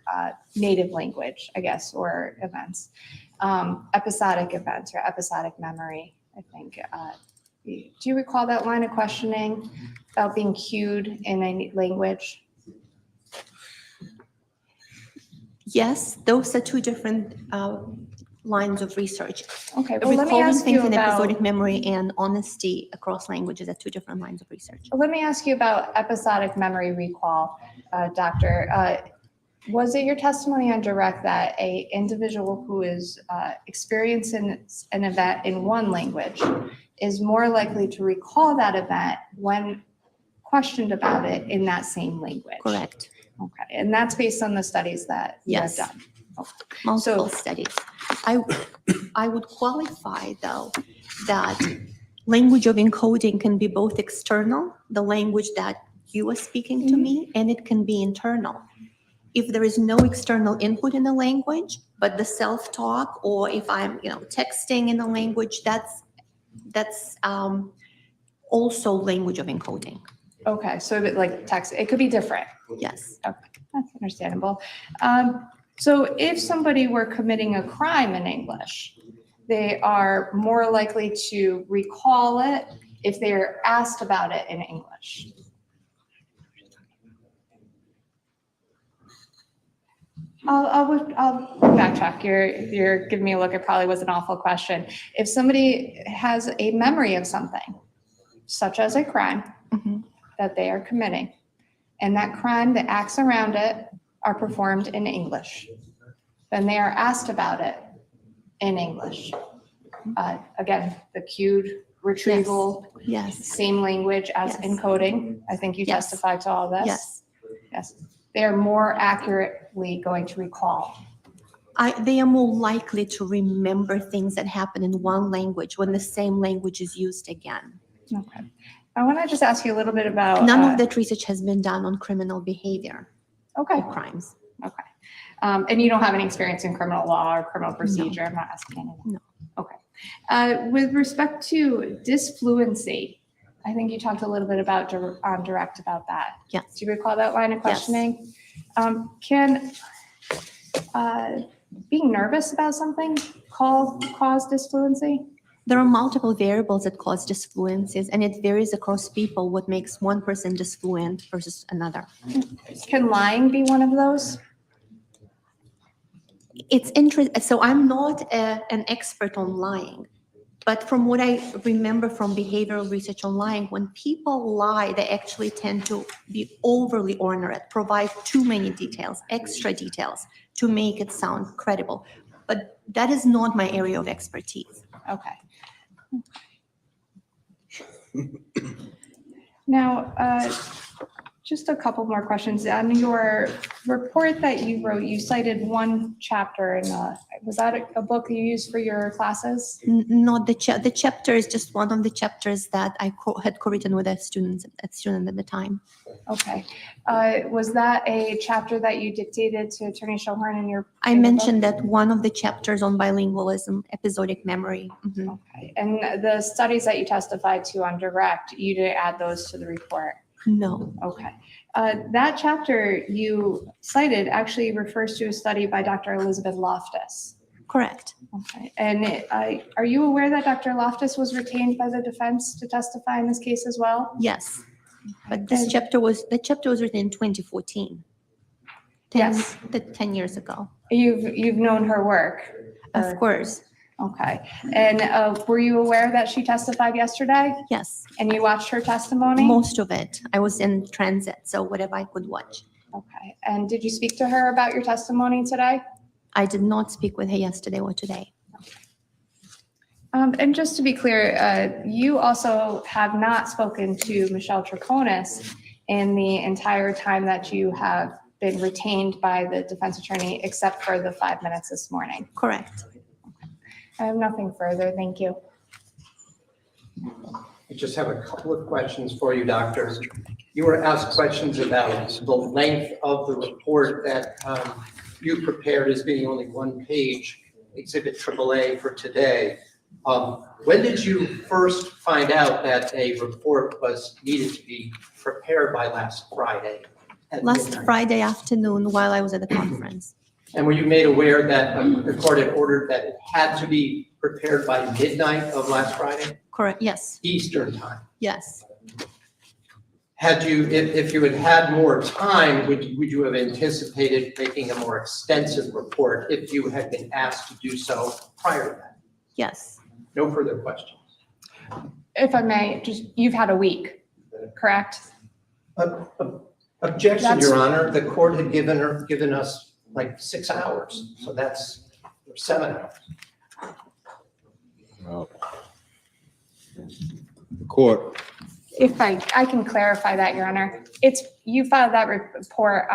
native language, I guess, or events, episodic events or episodic memory, I think. Do you recall that line of questioning about being cued in a language? Yes, those are two different lines of research. Okay, well, let me Recalling ask you things in about, episodic memory and honesty across languages are two different lines of research. let me ask you about episodic memory recall, Doctor. Was it your testimony on direct that a individual who is experiencing an event in one language is more likely to recall that event when questioned about it in that same language? Correct. Okay, and that's based on the studies that you have Yes. done? Multiple So- studies. I would qualify, though, that language of encoding can be both external, the language that you are speaking to me, and it can be internal. If there is no external input in the language, but the self-talk, or if I'm, texting in the language, that's also language of encoding. Okay, so like text, it could be different. Yes. Okay, that's understandable. So if somebody were committing a crime in English, they are more likely to recall it if they're asked about it in English. I'll backtrack. You're giving me a look. It probably was an awful question. If somebody has a memory of something, such as a crime that they are committing, and that crime, the acts around it are performed in English, then they are asked about it in English. Again, the cued retrieval, Yes. same language as Yes. encoding. I think you Yes. testified to all this. Yes. Yes. They're more accurately going to recall. They are more likely to remember things that happen in one language when the same language is used again. Okay. I want to just ask you a little bit about. None of that research has been done on criminal behavior Okay. or crimes. Okay. And you don't have any experience in criminal law or criminal procedure? I'm not asking anything. No. Okay. With respect to disfluency, I think you talked a little bit about on direct about that. Yes. Do you recall that line of Yes. questioning? Can being nervous about something cause disfluency? There are multiple variables that cause disfluencies, and it varies across people what makes one person disfluent versus another. Can lying be one of those? It's interesting. So I'm not an expert on lying, but from what I remember from behavioral research on lying, when people lie, they actually tend to be overly ornate, provide too many details, extra details to make it sound credible. But that is not my area of expertise. Okay. Now, just a couple more questions. On your report that you wrote, you cited one chapter in, was that a book you used for your classes? Not the the chapter is just one of the chapters that I had co-written with a student at the time. Okay. Was that a chapter that you dictated to Attorney Schoenhorn in your? I in your book? mentioned that one of the chapters on bilingualism, episodic memory. Mhm. Okay. And the studies that you testified to on direct, you didn't add those to the report? No, Okay. That chapter you cited actually refers to a study by Dr. Elizabeth Loftus. correct. Okay. And are you aware that Dr. Loftus was retained by the defense to testify in this case as well? Yes, but the chapter was written in 2014. Yes. 10 years ago. You've known her work? Of course, Okay. And were you aware that she testified yesterday? yes. And you watched her testimony? Most of it. I was in transit, so whatever I could watch. Okay. And did you speak to her about your testimony today? I did not speak with her yesterday or today. And just to be clear, you also have not spoken to Michelle Troconis in the entire time that you have been retained by the defense attorney, except for the 5 minutes this morning. Correct. I have nothing further. Thank you. I just have a couple of questions for you, Doctor. You were asked questions about the length of the report that you prepared as being only one page, Exhibit AAA for today. When did you first find out that a report was needed to be prepared by last Friday? at Last midnight? Friday afternoon while I was at the conference. And were you made aware that the court had ordered that it had to be prepared by midnight of last Friday, Correct, yes, Eastern time? yes. Had you, if you had had more time, would you have anticipated making a more extensive report if you had been asked to do so prior to that? Yes, No further questions. If I may, just, you've had a week, correct? Objection, That's- Your Honor. The court had given us like 6 hours, so that's 7 hours. Well, the court, If I can clarify that, Your Honor, you filed that report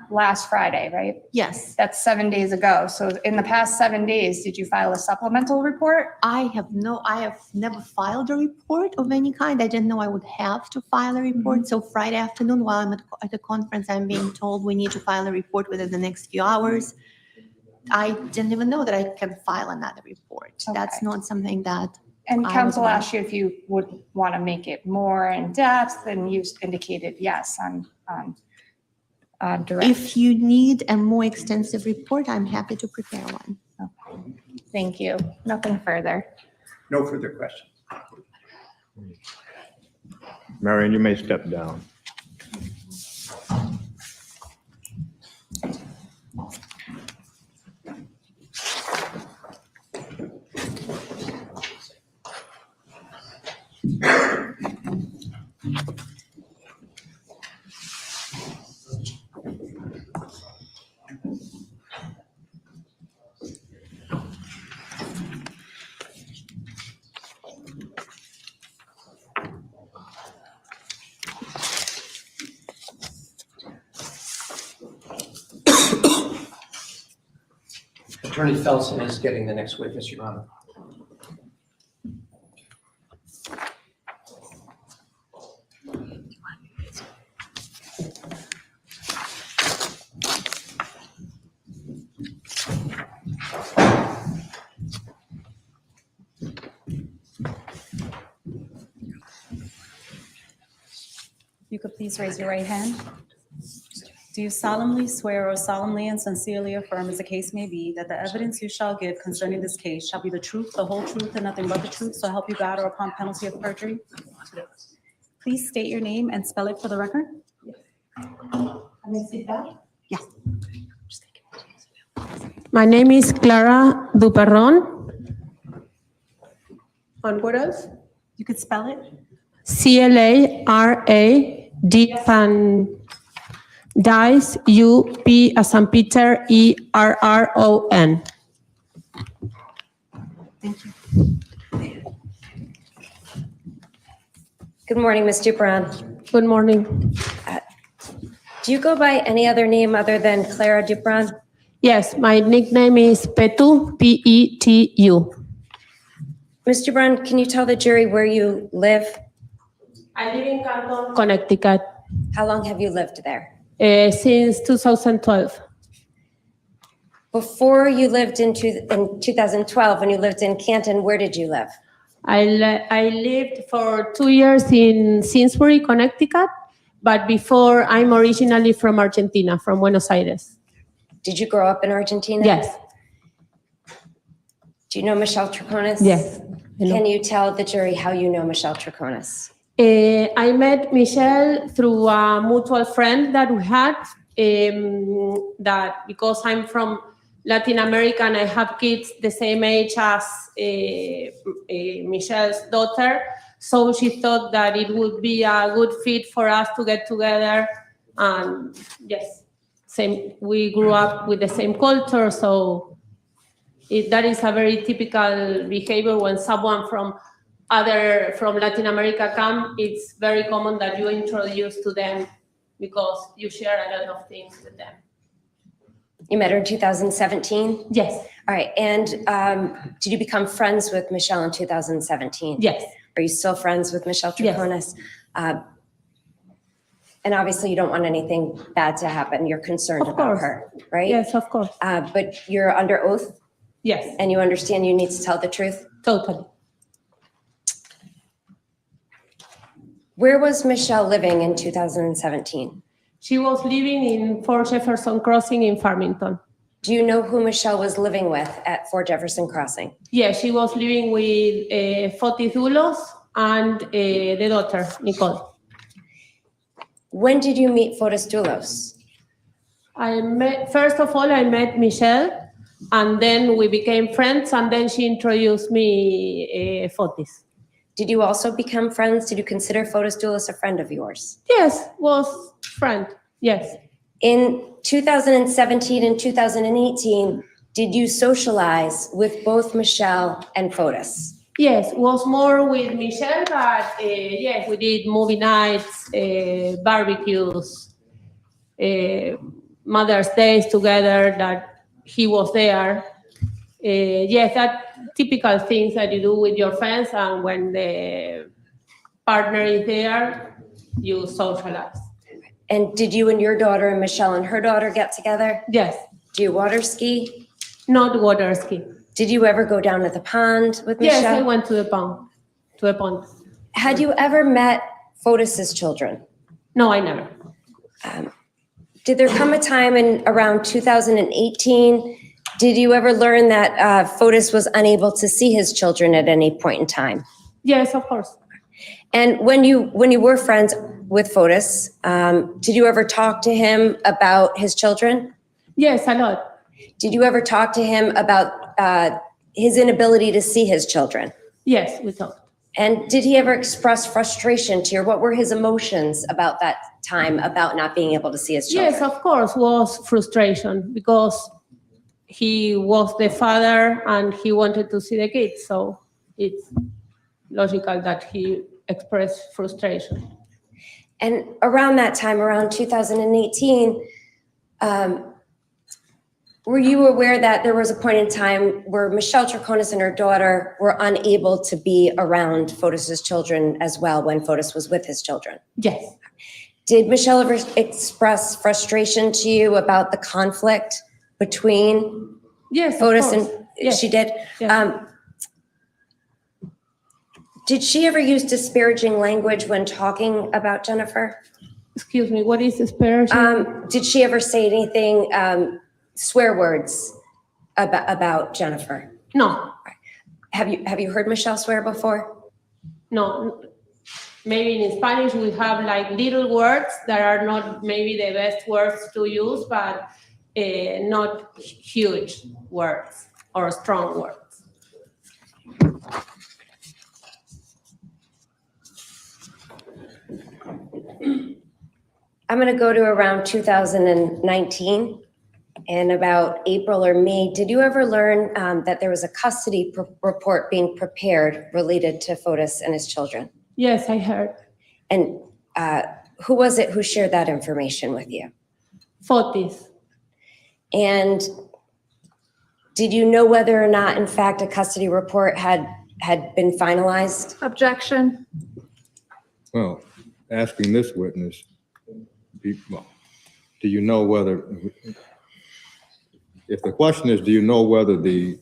last Friday, right? yes. That's 7 days ago. So in the past 7 days, did you file a supplemental report? I have never filed a report of any kind. I didn't know I would have to file a report. So Friday afternoon, while I'm at the conference, I'm being told we need to file a report within the next few hours. I didn't even know that I can file another report. That's Okay. not something that, And I counsel would- asked you if you would want to make it more in depth, and you indicated yes on direct. if you need a more extensive report, I'm happy to prepare one. Thank you. Nothing further. No further questions. Marion, you may step down. Attorney Felsen is getting the next witness, Your Honor. could please raise your right hand. Do you solemnly swear or solemnly and sincerely affirm, as the case may be, that the evidence you shall give concerning this case shall be the truth, the whole truth, and nothing but the truth, so help you God, or upon penalty of perjury? Please state your name and spell it for the record. Yeah. My name is Clara Duperron. And what else? You could spell it. CLARA, D as in dice, UP as in Peter, ERRON. Good morning, Ms. Dupron. Good morning. Do you go by any other name other than Clara Dupron? Yes, my nickname is Petu, Petu. Ms. Dupron, can you tell the jury where you live? I live in Canton, Connecticut, How long have you lived there? since 2012. Before you lived in 2012, when you lived in Canton, where did you live? I lived for 2 years in Simsbury, Connecticut, but before I'm originally from Argentina, from Buenos Aires. Did you grow up in Argentina? Yes, Do you know Michelle Troconis? yes. I know. Can you tell the jury how you know Michelle Troconis? I met Michelle through a mutual friend that we had, that because I'm from Latin America and I have kids the same age as Michelle's daughter, so she thought that it would be a good fit for us to get together. And yes, we grew up with the same culture, so that is a very typical behavior when someone from Latin America come. It's very common that you introduce to them because you share a lot of things with them. You met her in 2017? Yes, All right, and did you become friends with Michelle in 2017? yes, Are you still friends with Michelle Yes. Troconis? And obviously, you don't want anything bad to happen. You're concerned Of about course. her, right? yes, of course. But you're under oath Yes, and you understand you need to tell the truth? totally. Where was Michelle living in 2017? She was living in Fort Jefferson Crossing in Farmington. Do you know who Michelle was living with at Fort Jefferson Crossing? Yeah, she was living with Fotis Dulos and the daughter, Nicole. When did you meet Fotis Dulos? First of all, I met Michelle, and then we became friends, and then she introduced me Fotis. Did you also become friends? Did you consider Fotis Dulos a friend of yours? Yes, was friend, yes. In 2017 and 2018, did you socialize with both Michelle and Fotis? Yes, was more with Michelle, but yes, we did movie nights, barbecues, Mother's Days together that he was there. Yes, that typical things that you do with your friends, and when the partner is there, you socialize. And did you and your daughter and Michelle and her daughter get together? Yes, Do you water ski? not water ski. Did you ever go down to the pond with Yes, I Michelle? went to the pond. Had you ever met Fotis's children? No, I never. Did there come a time in around 2018, did you ever learn that Fotis was unable to see his children at any point in time? Yes, of course. And when you were friends with Fotis, did you ever talk to him about his children? Yes, a lot. Did you ever talk to him about his inability to see his children? Yes, we talked. And did he ever express frustration to you? What were his emotions about that time, about not being able to see his children? Yes, of course, was frustration because he was the father and he wanted to see the kids. So it's logical that he expressed frustration. And around that time, around 2018, were you aware that there was a point in time where Michelle Troconis and her daughter were unable to be around Fotis's children as well when Fotis was with his children? Yes, Did Michelle ever express frustration to you about the conflict between yes, of Fotis course. and, Yes. she did? Yes. Did she ever use disparaging language when talking about Jennifer? Excuse me, what is disparaging? Did she ever say anything, swear words about Jennifer? No, Have you heard Michelle swear before? no. Maybe in Spanish we have like little words that are not maybe the best words to use, but not huge words or strong words. I'm going to go to around 2019. In about April or May, did you ever learn that there was a custody report being prepared related to Fotis and his children? Yes, I heard. And who was it who shared that information with you? Fotis. And did you know whether or not, in fact, a custody report had been finalized? Objection. Well, asking this witness, well, do you know whether, if the question is, do you know whether the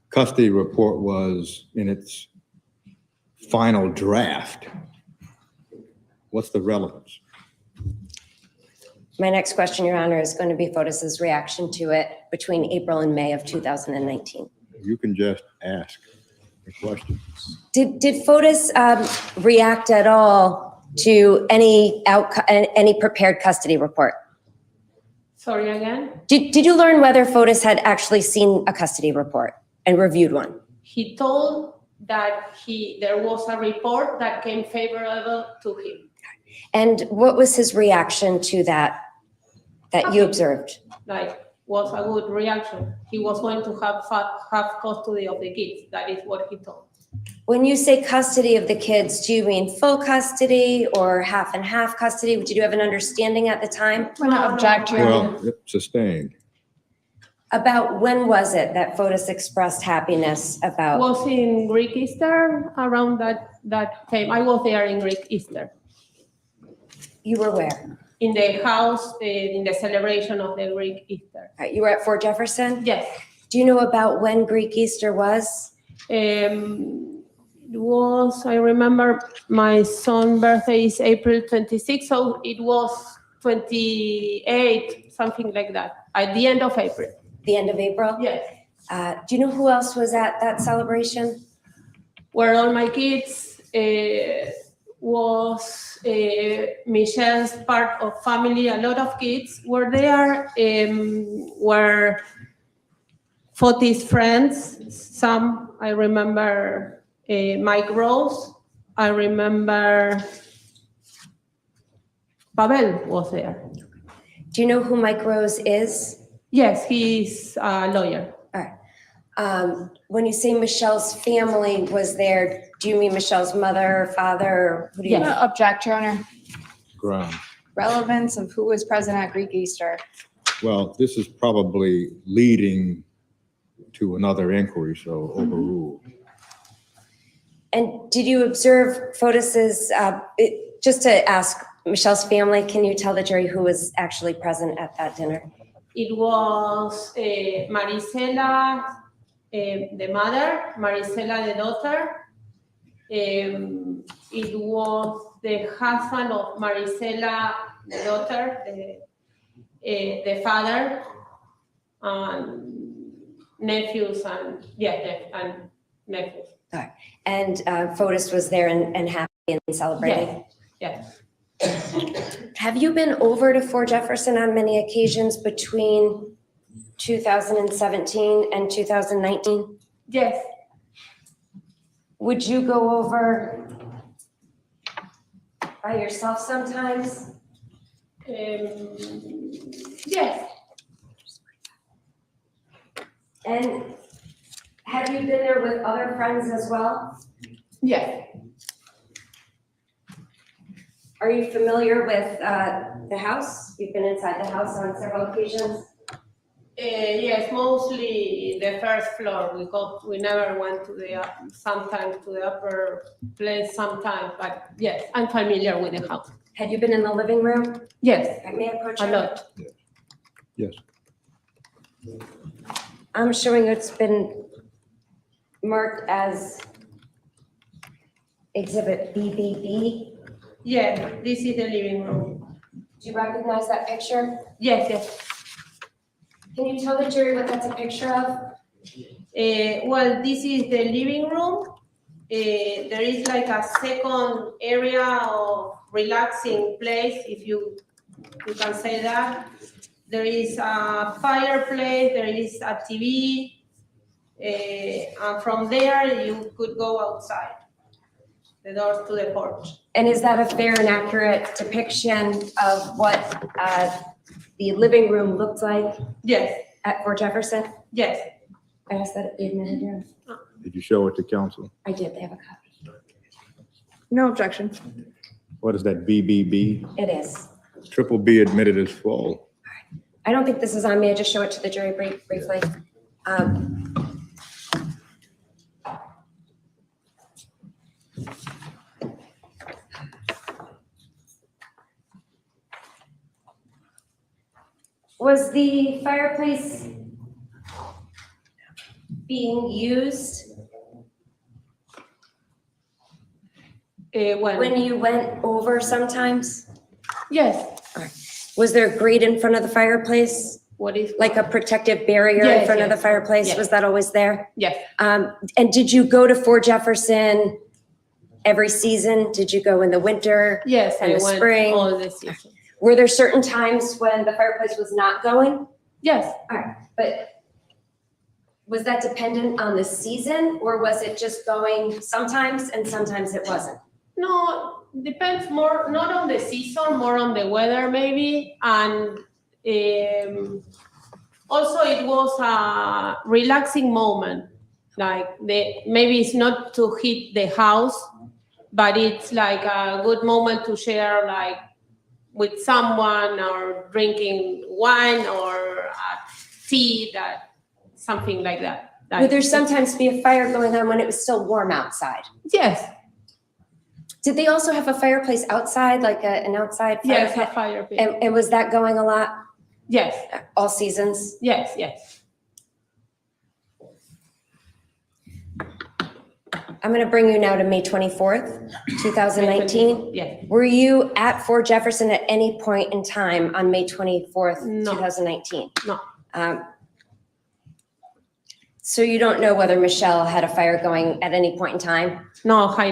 custody report was in its final draft, what's the relevance? My next question, Your Honor, is going to be Fotis's reaction to it between April and May of 2019. You can just ask the question. Did Fotis react at all to any prepared custody report? Sorry again? Did you learn whether Fotis had actually seen a custody report and reviewed one? He told that there was a report that came favorable to him. And what was his reaction to that you observed? Like, was a good reaction. He was going to have custody of the kids. That is what he told. When you say custody of the kids, do you mean full custody or half and half custody? Did you have an understanding at the time? I'm going to object, Your Honor. Well, sustained. About when was it that Fotis expressed happiness about? Was in Greek Easter around that time. I was there in Greek Easter. You were where? In the house, in the celebration of the Greek Easter. You were at Fort Jefferson? Yes. Do you know about when Greek Easter was? It was, I remember my son's birthday is April 26, so it was 28, something like that, at the end of April. The end of April? Yes. Do you know who else was at that celebration? Where all my kids was Michelle's part of family. A lot of kids were there, were Fotis friends. Some, I remember Mike Rose. I remember Pavel was there. Do you know who Mike Rose is? Yes, he's a lawyer. All right. When you say Michelle's family was there, do you mean Michelle's mother, father, or who do you I'm mean? going to object, Your Honor. Ground. Relevance of who was present at Greek Easter. Well, this is probably leading to another inquiry, so overruled. And did you observe Fotis's, just to ask Michelle's family, can you tell the jury who was actually present at that dinner? It was Marisela, the mother, Marisela, the daughter. It was the husband of Marisela, the daughter, the father, and nephews, and nephews. All right. And Fotis was there and happy and celebrating? Yes. Have you been over to Fort Jefferson on many occasions between 2017 and 2019? Yes. Would you go over by yourself sometimes? Yes. And have you been there with other friends as well? Yes. Are you familiar with the house? You've been inside the house on several occasions? Yes, mostly the first floor. We never went to sometimes to the upper place sometimes, but yes, I'm familiar with the house. Have you been in the living room? Yes, May I approach a you? lot. Yes. I'm showing it's been marked as Exhibit BBB. Yeah, this is the living room. Do you recognize that picture? Yes, yes. Can you tell the jury what that's a picture of? Well, this is the living room. There is like a second area of relaxing place, if you can say that. There is a fireplace, there is a TV, and from there you could go outside, the doors to the porch. And is that a fair and accurate depiction of what the living room looked like Yes, at Fort Jefferson? yes. I asked that it be admitted, Your Honor. Did you show it to counsel? I did, they have a copy. No objection. What is that, BBB? It is. Triple B admitted as full. I don't think this is on me, I just show it to the jury briefly. Was the fireplace being used when you went over sometimes? Yes. Was there a grate in front of the fireplace? What is? Like a protective barrier in Yes, front of the yes. fireplace? Yes. Was that always there? Yes. And did you go to Fort Jefferson every season? Did you go in the winter? Yes, And I the went spring? all the seasons. Were there certain times when the fireplace was not going? Yes. But was that dependent on the season, or was it just going sometimes and sometimes it wasn't? No, depends more, not on the season, more on the weather maybe. And also it was a relaxing moment. Like maybe it's not to hit the house, but it's like a good moment to share like with someone or drinking wine or tea, something like that. Would there sometimes be a fire going on when it was still warm outside? Yes. Did they also have a fireplace outside, like an outside fire Yes, a pit? fire pit. And was that going a lot, Yes, all seasons? yes, yes. I'm going to bring you now to May 24th, 2019. Yes. Were you at Fort Jefferson at any point in time on May 24th, No. 2019? No. So you don't know whether Michelle had a fire going at any point in time? No, I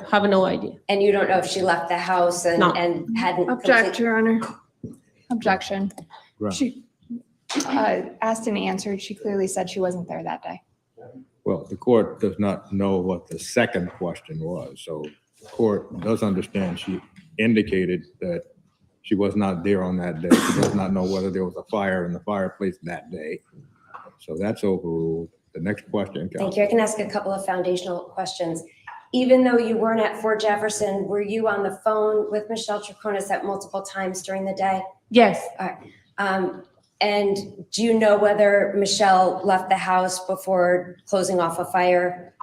have no idea. And you don't know if she left the house and, No. and hadn't? Object, Your Honor. Objection. Right. She asked and answered. She clearly said she wasn't there that day. Well, the court does not know what the second question was, so the court does understand she indicated that she was not there on that day. She does not know whether there was a fire in the fireplace that day. So that's overruled. The next question, Thank counsel. you. I can ask a couple of foundational questions. Even though you weren't at Fort Jefferson, were you on the phone with Michelle Troconis at multiple times during the day? Yes. All right. And do you know whether Michelle left the house before closing off a fire?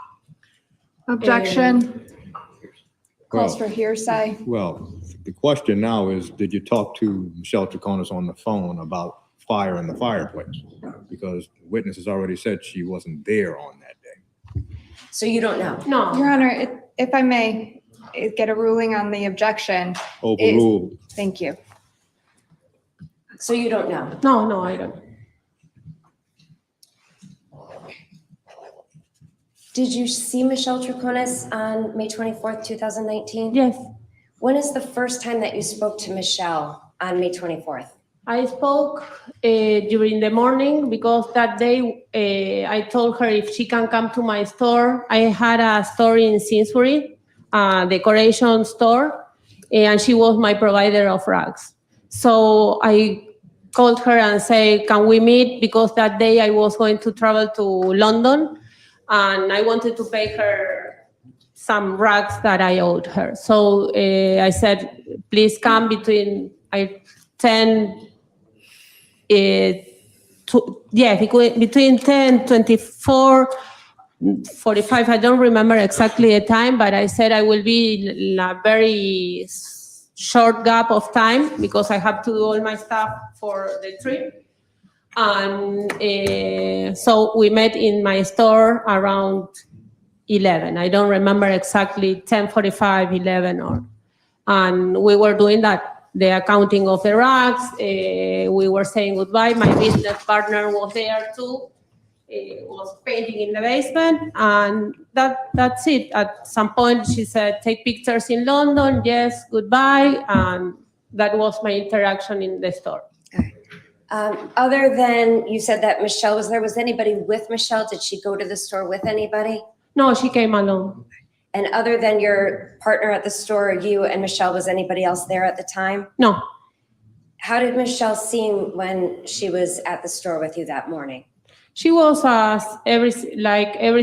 Objection. Calls Well, for hearsay. well, the question now is, did you talk to Michelle Troconis on the phone about fire in the fireplace? Because the witness has already said she wasn't there on that day. So you don't know? No. Your Honor, if I may get a ruling on the objection. Overruled. Thank you. So you don't know? No, I don't. Did you see Michelle Troconis on May 24th, 2019? Yes. When is the first time that you spoke to Michelle on May 24th? I spoke during the morning because that day I told her if she can come to my store. I had a store in Simsbury, a decoration store, and she was my provider of rugs. So I called her and said, can we meet? Because that day I was going to travel to London and I wanted to pay her some rugs that I owed her. So I said, please come between 10, between 10, 24, 45, I don't remember exactly the time, but I said I will be in a very short gap of time because I have to do all my stuff for the trip. And so we met in my store around 11. I don't remember exactly 10:45, 11, and we were doing that the accounting of the rugs. We were saying goodbye. My business partner was there too. Was painting in the basement, and that's it. At some point, she said, "Take pictures in London." Yes, goodbye, and that was my interaction in the store. Other than, you said that Michelle was there, was anybody with Michelle? Did she go to the store with anybody? No, she came alone. And other than your partner at the store, you and Michelle, was anybody else there at the time? No, How did Michelle seem when she was at the store with you that morning? she was every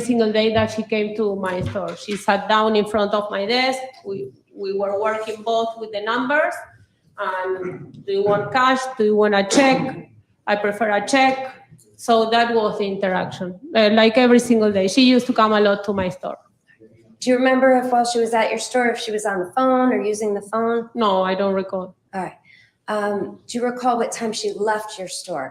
single day that she came to my store. She sat down in front of my desk. We were working both with the numbers. Do you want cash? Do you want a check? I prefer a check. So that was the interaction, like every single day. She used to come a lot to my store. Do you remember if while she was at your store, if she was on the phone or using the phone? No, I don't recall. All right. Do you recall what time she left your store?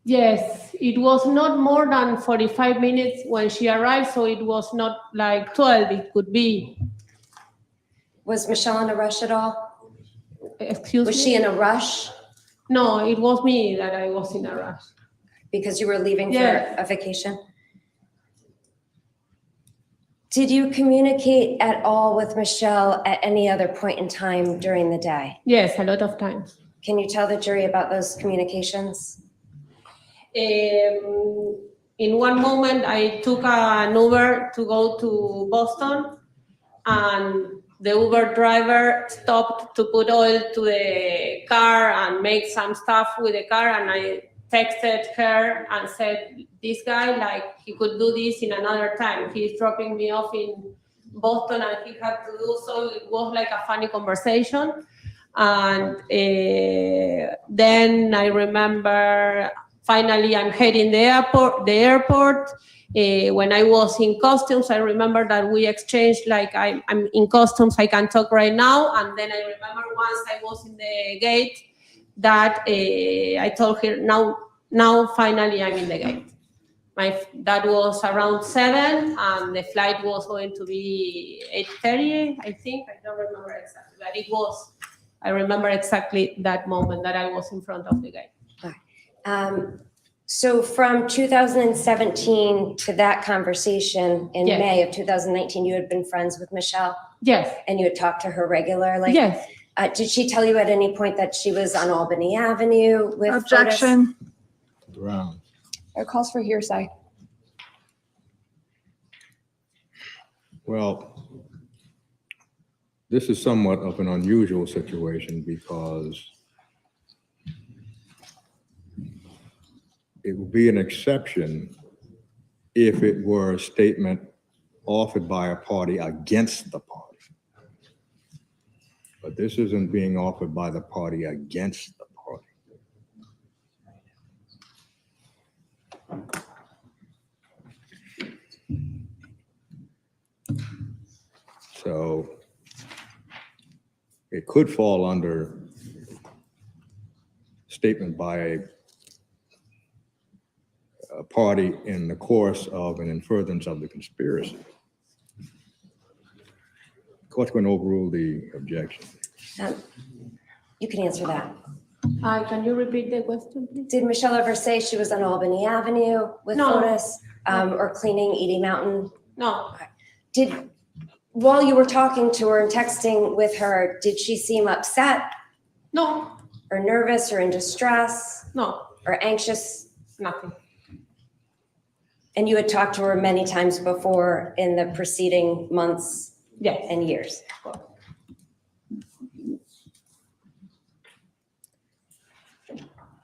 Yes, it was not more than 45 minutes when she arrived, so it was not like 12, it could be. Was Michelle in a rush at all? Excuse me? Was she in a rush No, it was me that I was in a rush. because you were leaving for Yes. a vacation? Did you communicate at all with Michelle at any other point in time during the day? Yes, a lot of times. Can you tell the jury about those communications? In one moment, I took an Uber to go to Boston, and the Uber driver stopped to put oil to the car and make some stuff with the car, and I texted her and said, this guy, like, he could do this in another time. He's dropping me off in Boston and he had to do so. It was like a funny conversation. And then I remember finally I'm heading the airport. When I was in customs, I remember that we exchanged, like, I'm in customs, I can talk right now. And then I remember once I was in the gate that I told her, now finally I'm in the gate. That was around 7, and the flight was going to be 8:30, I think. I don't remember exactly, but I remember exactly that moment that I was in front of the gate. So from 2017 to that conversation in Yes. May of 2019, you had been friends with Michelle Yes, and you had talked to her regularly? yes. Did she tell you at any point that she was on Albany Avenue with Fotis? Objection. Grounds. It calls for hearsay. Well, this is somewhat of an unusual situation because it would be an exception if it were a statement offered by a party against the party. But this isn't being offered by the party against the party. So it could fall under statement by a party in the course of an in furtherance of the conspiracy. Court's going to overrule the objection. You can answer that. Can you repeat the question, please? Did Michelle ever say she was on Albany Avenue with No. Fotis or cleaning Edie Mountain? No, While you were talking to her and texting with her, did she seem upset no, or nervous or in distress no, or anxious? nothing. And you had talked to her many times before in the preceding months Yes. and years.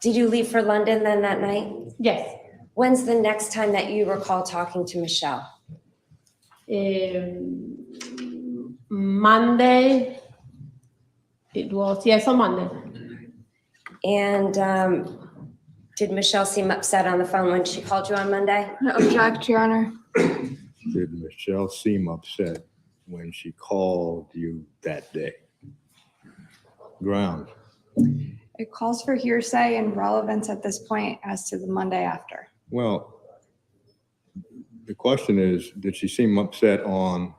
Did you leave for London then that night? Yes. When's the next time that you recall talking to Michelle? Monday. It was, yes, on Monday. And did Michelle seem upset on the phone when she called you on Monday? Object, Your Honor. Did Michelle seem upset when she called you that day? Grounds. It calls for hearsay and relevance at this point as to the Monday after. Well, the question is, did she seem upset on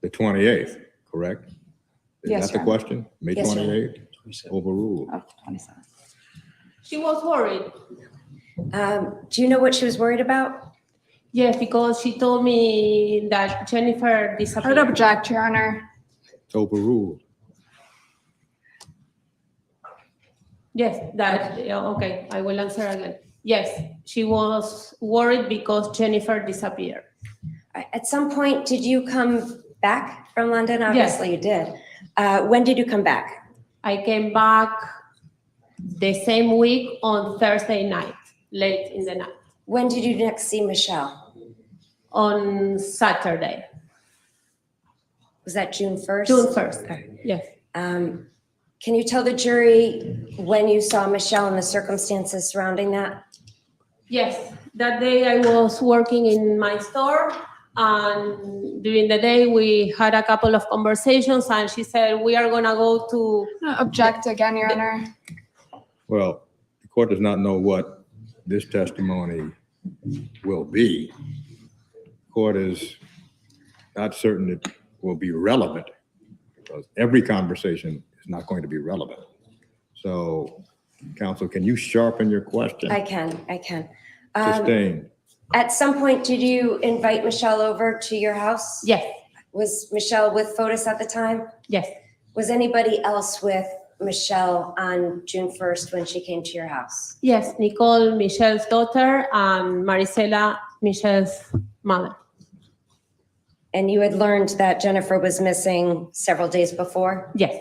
the 28th, correct? Is Yes, that the Your Honor. question? May Yes, Your Honor. 28th? Overruled. Oh, 27. She was worried. Do you know what she was worried about? Yes, because she told me that Jennifer I would disappeared. object, Your Honor. It's overruled. Yes, that, yeah, okay, I will answer again. Yes, she was worried because Jennifer disappeared. At some point, did you come back from London? Yes. Obviously you did. When did you come back? I came back the same week on Thursday night, late in the night, When did you next see Michelle? on Saturday, Was that June 1st? June 1st. Yes. Can you tell the jury when you saw Michelle and the circumstances surrounding that? Yes, that day I was working in my store, and during the day we had a couple of conversations, and she said, we are gonna go to, Object again, Your Honor. Well, the court does not know what this testimony will be. Court is not certain it will be relevant because every conversation is not going to be relevant. So, counsel, can you sharpen your question? I can. Sustained. At some point, did you invite Michelle over to your house? yes, Was Michelle with Fotis at the time? yes, Was anybody else with Michelle on June 1st when she came to your house? yes, Nicole, Michelle's daughter, and Marisela, Michelle's mother. And you had learned that Jennifer was missing several days before? Yes,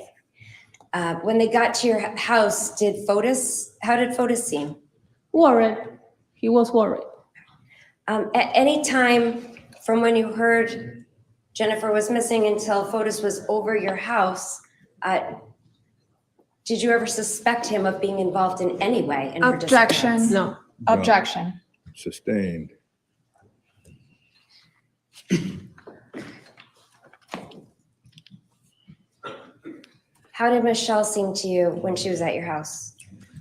When they got to your house, how did Fotis seem? worried, he was worried. At any time from when you heard Jennifer was missing until Fotis was over your house, did you ever suspect him of being involved in any way in her disappearance? Objection. No, Objection. Sustained. How did Michelle seem to you when she was at your house?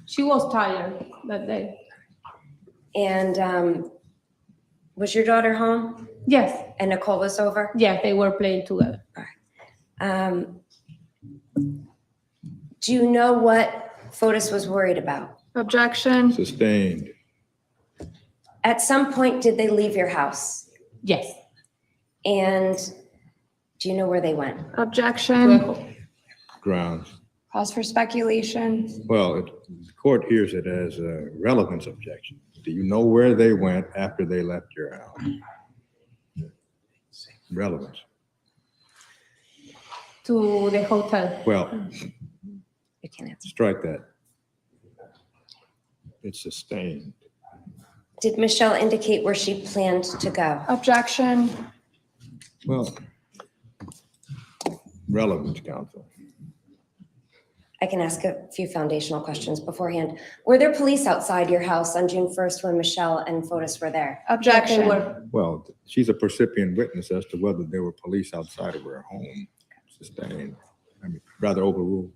she was tired that day. And was your daughter home Yes, and Nicole was over? yes, they were playing together. Um, Do you know what Fotis was worried about? Objection. Sustained. At some point, did they leave your house? Yes, And do you know where they went? Objection. Grounds. Cause for speculation. Well, the court hears it as a relevance objection. Do you know where they went after they left your house? Relevance. to the hotel. Well, You can't answer. strike that. It's sustained. Did Michelle indicate where she planned to go? Objection. Well, relevance, counsel. I can ask a few foundational questions beforehand. Were there police outside your house on June 1st when Michelle and Fotis were there? They Objection. were, Well, she's a percipient witness as to whether there were police outside of her home. Sustained. I mean, rather overruled.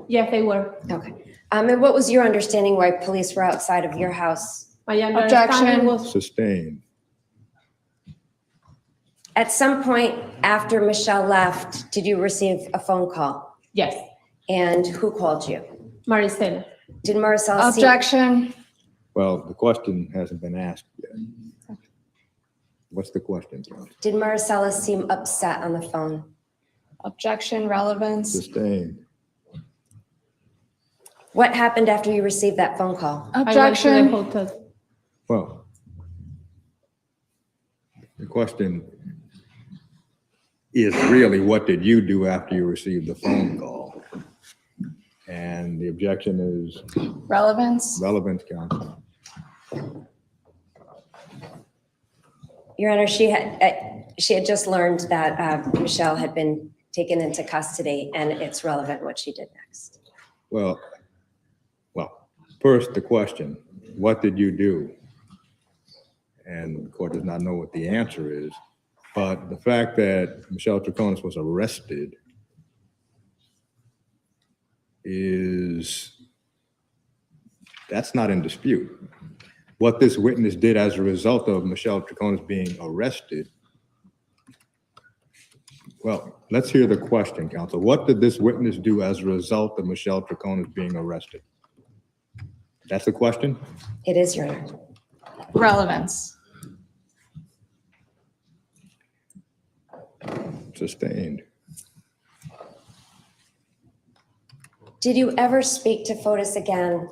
yes, they were. Okay. And what was your understanding why police were outside of your house? My understanding Objection. was, Sustained. At some point after Michelle left, did you receive a phone call? yes, And who called you? Marisela. Did Maricela see? Objection. Well, the question hasn't been asked yet. What's the question, counsel? Did Maricela seem upset on the phone? Objection. Relevance. Sustained. What happened after you received that phone call? I went to the Objection. hotel. Well, the question is really, what did you do after you received the phone call? And the objection is Relevance. relevance, counsel. Your Honor, she had just learned that Michelle had been taken into custody, and it's relevant what she did next. Well, first the question, what did you do? And the court does not know what the answer is, but the fact that Michelle Troconis was arrested that's not in dispute. What this witness did as a result of Michelle Troconis being arrested Well, let's hear the question, counsel. What did this witness do as a result of Michelle Troconis being arrested? That's the question? It is, Your Honor. Relevance. Sustained. Did you ever speak to Fotis again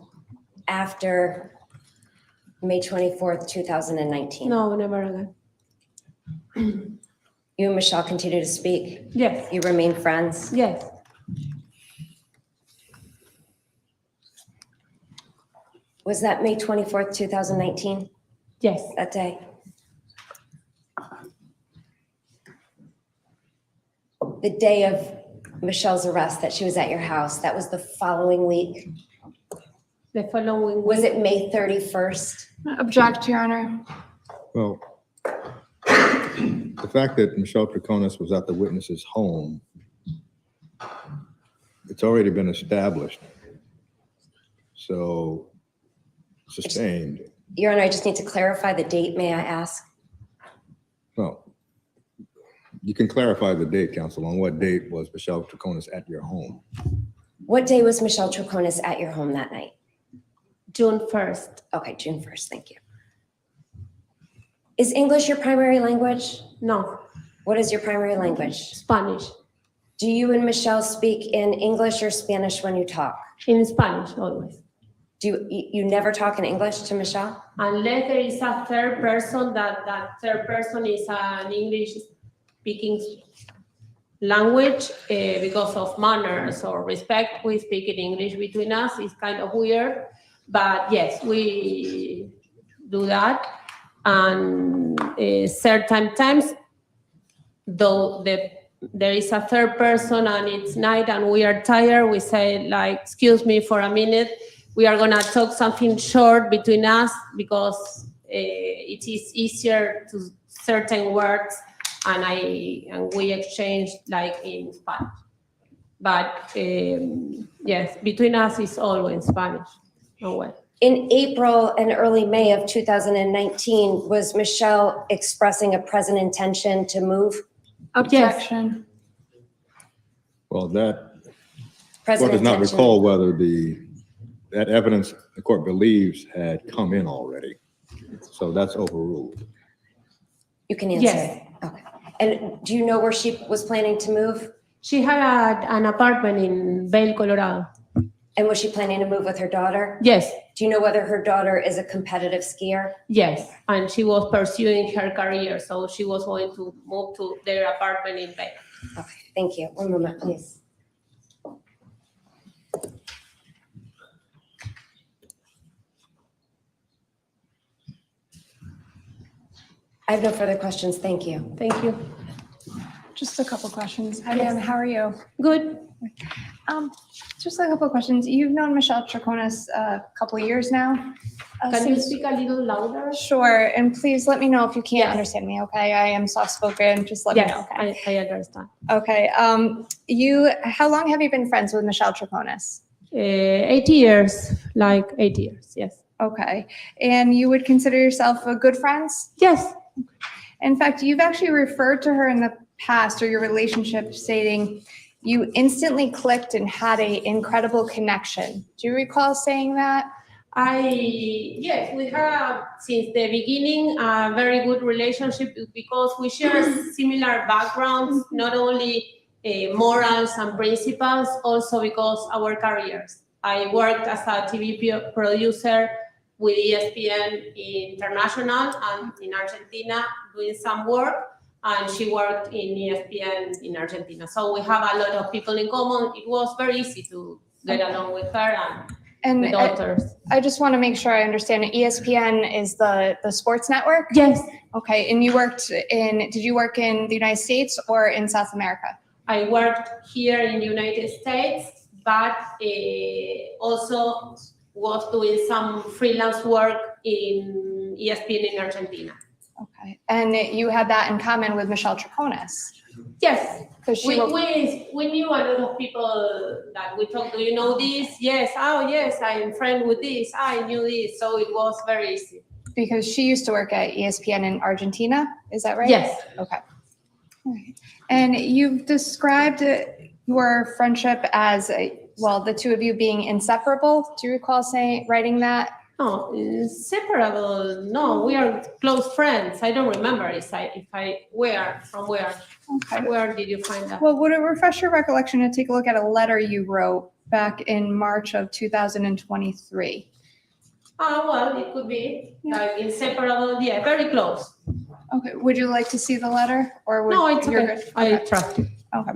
after May 24th, 2019? No, never again. You and Michelle continue to speak? Yes, You remain friends? yes. Was that May 24th, 2019, Yes, that day? The day of Michelle's arrest, that she was at your house, that was the following week? the following Was week. it May 31st? Object, Your Honor. Well, the fact that Michelle Troconis was at the witness's home, it's already been established. So, sustained. Your Honor, I just need to clarify the date, may I ask? Well, you can clarify the date, counsel. On what date was Michelle Troconis at your home? What day was Michelle Troconis at your home that night? June 1st. Okay, June 1st, thank you. Is English your primary language? No, What is your primary language? Spanish. Do you and Michelle speak in English or Spanish when you talk? In Spanish always. You never talk in English to Michelle? Unless there is a third person, that third person is an English speaking language, because of manners or respect, we speak in English between us. It's kind of weird, but yes, we do that. And certain times, though there is a third person and it's night and we are tired, we say like, excuse me for a minute, we are gonna talk something short between us because it is easier to certain words and we exchange like in Spanish. But yes, between us is always Spanish. No way. In April and early May of 2019, was Michelle expressing a present intention to move? Objection. Well, that Present court does not intention. recall whether that evidence the court believes had come in already. So that's overruled. You can answer Yes. it. Okay. And do you know where she was planning to move? She had an apartment in Vail, Colorado. And was she planning to move with her daughter? Yes, Do you know whether her daughter is a competitive skier? yes. And she was pursuing her career, so she was going to move to their apartment in Vail. Okay, thank you. One moment, please. I have no further questions. Thank you. Thank you. Just a couple questions. Hi, ma'am. How are you? Good. Just a couple questions. You've known Michelle Troconis a couple of years now. Can you speak a little louder? Sure, and please let me know if you can't Yes. understand me, okay? I am soft-spoken, just let me know, Yes, okay? I understand. Okay, how long have you been friends with Michelle Troconis? 8 years, like 8 years, yes. Okay, and you would consider yourself a good friends? Yes, In fact, you've actually referred to her in the past or your relationship stating you instantly clicked and had an incredible connection. Do you recall saying that? yes, we have since the beginning a very good relationship because we share similar backgrounds, not only morals and principles, also because our careers. I worked as a TV producer with ESPN International and in Argentina doing some work, and she worked in ESPN in Argentina. So we have a lot of people in common. It was very easy to get along with her and the daughters. I just want to make sure I understand. ESPN is the sports network? Yes, Okay, and did you work in the United States or in South America? I worked here in the United States, but also was doing some freelance work in ESPN in Argentina. Okay, and you had that in common with Michelle Troconis? Yes, Because she we knew a lot of people that we talked. Do you know this? Yes. Oh, yes. I am friend with this. I knew this. So it was very easy. because she used to work at ESPN in Argentina, is that right? Yes. Okay. And you've described your friendship as, well, the two of you being inseparable. Do you recall writing that? No, inseparable. No, we are close friends. I don't remember if I where, from where. Okay. Where did you find that? Well, would it refresh your recollection to take a look at a letter you wrote back in March of 2023? Well, it could be like inseparable. Yeah, very close. Okay, would you like to see the letter or would? No, it's you're okay. good? I trust you. Okay.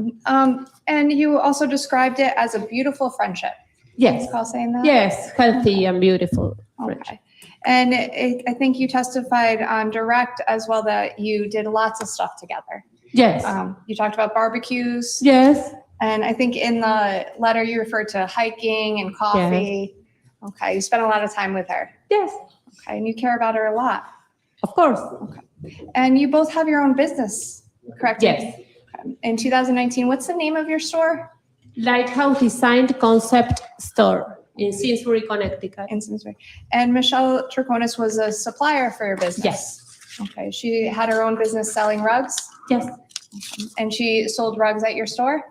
And you also described it as a beautiful friendship. Do you Yes. recall saying that? Yes, healthy and beautiful. Okay. And I think you testified on direct as well that you did lots of stuff together. Yes. You talked about barbecues. Yes. And I think in the letter you referred to hiking and coffee. Okay, you spent a lot of time with her. Yes. Okay, and you care about her a lot. Of course. And you both have your own business, correct? Yes. Okay. In 2019, what's the name of your store? Lighthouse Designed Concept Store in Simsbury, Connecticut. In Simsbury. And Michelle Troconis was a supplier for your business? Yes. Okay, she had her own business selling rugs? Yes. And she sold rugs at your store?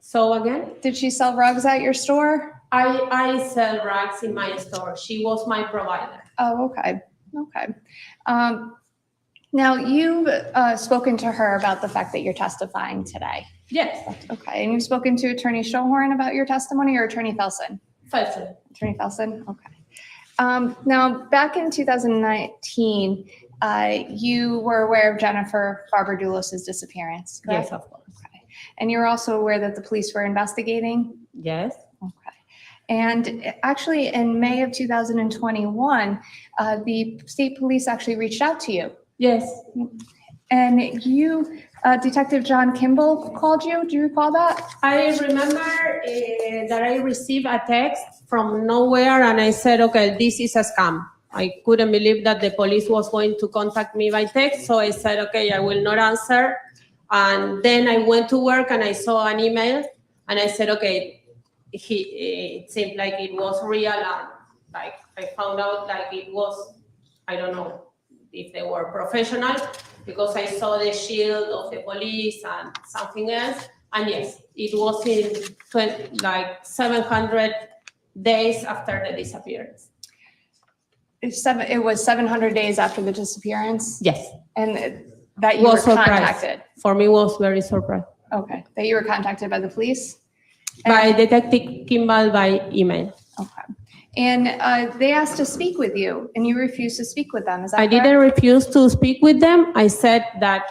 So again? Did she sell rugs at your store? I sell rugs in my store. She was my provider. Oh, okay. Okay. Now, you've spoken to her about the fact that you're testifying today. Yes. Okay. And you've spoken to Attorney Schoenhorn about your testimony or Attorney Felsen? Felsen. Attorney Felsen? Okay. Now, back in 2019, you were aware of Jennifer Farber Dulos' disappearance, correct? Yes, of course. Okay. And you're also aware that the police were investigating? Yes. Okay. And actually, in May of 2021, the state police actually reached out to you. Yes. And you, Detective John Kimball called you. Do you recall that? I remember that I received a text from nowhere and I said, okay, this is a scam. I couldn't believe that the police was going to contact me by text. So I said, okay, I will not answer. And then I went to work and I saw an email and I said, okay, it seemed like it was real. And like I found out like it was, I don't know if they were professional because I saw the shield of the police and something else. And yes, it was in 700 days after the disappearance. It was 700 days after the disappearance? Yes. And that you were Was surprised. contacted? For me, was very surprised. Okay, that you were contacted by the police? By Detective Kimball by email. Okay. And they asked to speak with you, and you refused to speak with them, is that I correct? didn't refuse to speak with them. I said that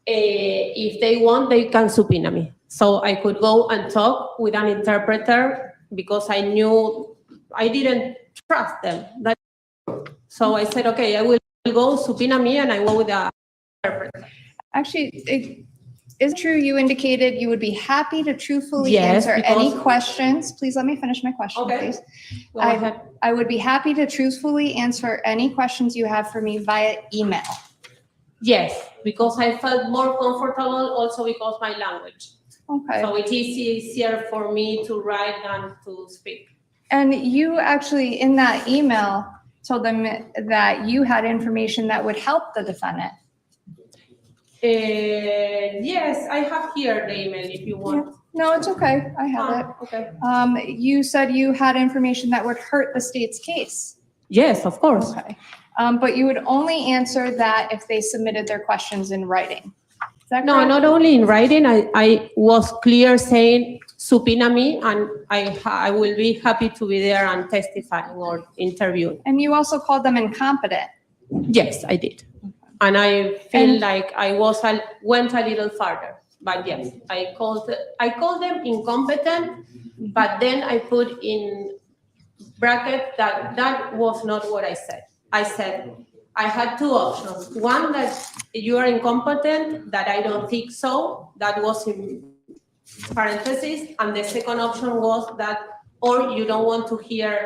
if they want, they can subpoena me. So I could go and talk with an interpreter because I knew I didn't trust them. So I said, okay, I will go subpoena me and I go with the interpreter. Actually, is it true you indicated you would be happy to truthfully Yes, answer any because- questions? Please let me finish my question, Okay. please. Go ahead. I would be happy to truthfully answer any questions you have for me via email. Yes, because I felt more comfortable also because my language. Okay. So it is easier for me to write than to speak. And you actually, in that email, told them that you had information that would help the defendant. Yes, I have here the email if you want. No, it's okay. I have it. Okay. You said you had information that would hurt the state's case. Yes, of course. Okay. But you would only answer that if they submitted their questions in writing. Is that No, correct? not only in writing, I was clear saying subpoena me and I will be happy to be there and testifying or interviewing. And you also called them incompetent. Yes, I did. And I feel And- like I went a little farther. But yes, I called them incompetent, but then I put in bracket that was not what I said. I said I had two options. One, that you are incompetent, that I don't think so. That was in parentheses. And the second option was that, or you don't want to hear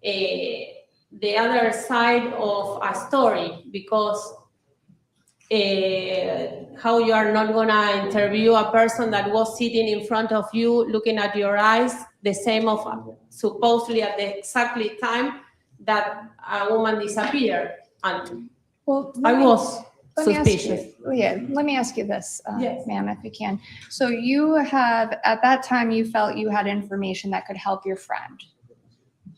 the other side of a story because how you are not gonna interview a person that was sitting in front of you, looking at your eyes, the same of supposedly at the exactly time that a woman disappeared. And Well, I was let me ask suspicious. you, yeah, let me ask you this, Yes. ma'am, if you can. So you have, at that time, you felt you had information that could help your friend.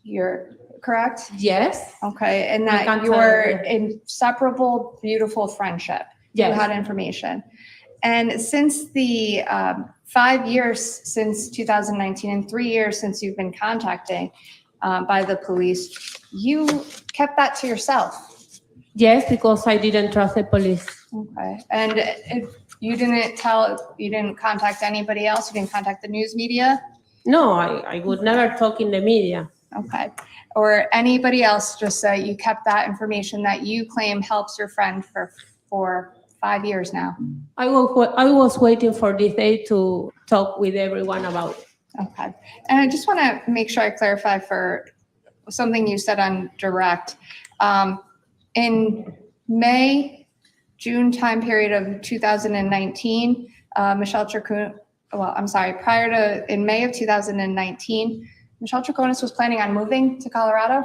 You're correct? Yes, Okay, and I that can't your tell you. inseparable, beautiful friendship. You Yes. had information. And since the 5 years since 2019 and 3 years since you've been contacting by the police, you kept that to yourself. yes, because I didn't trust the police. Okay, and if you didn't contact anybody else, you didn't contact the news media? No, I would never talk in the media. Okay, or anybody else, just you kept that information that you claim helps your friend for 5 years now? I was waiting for this day to talk with everyone about it. Okay, and I just want to make sure I clarify for something you said on direct. In May, June time period of 2019, Michelle Troconis, in May of 2019, Michelle Troconis was planning on moving to Colorado?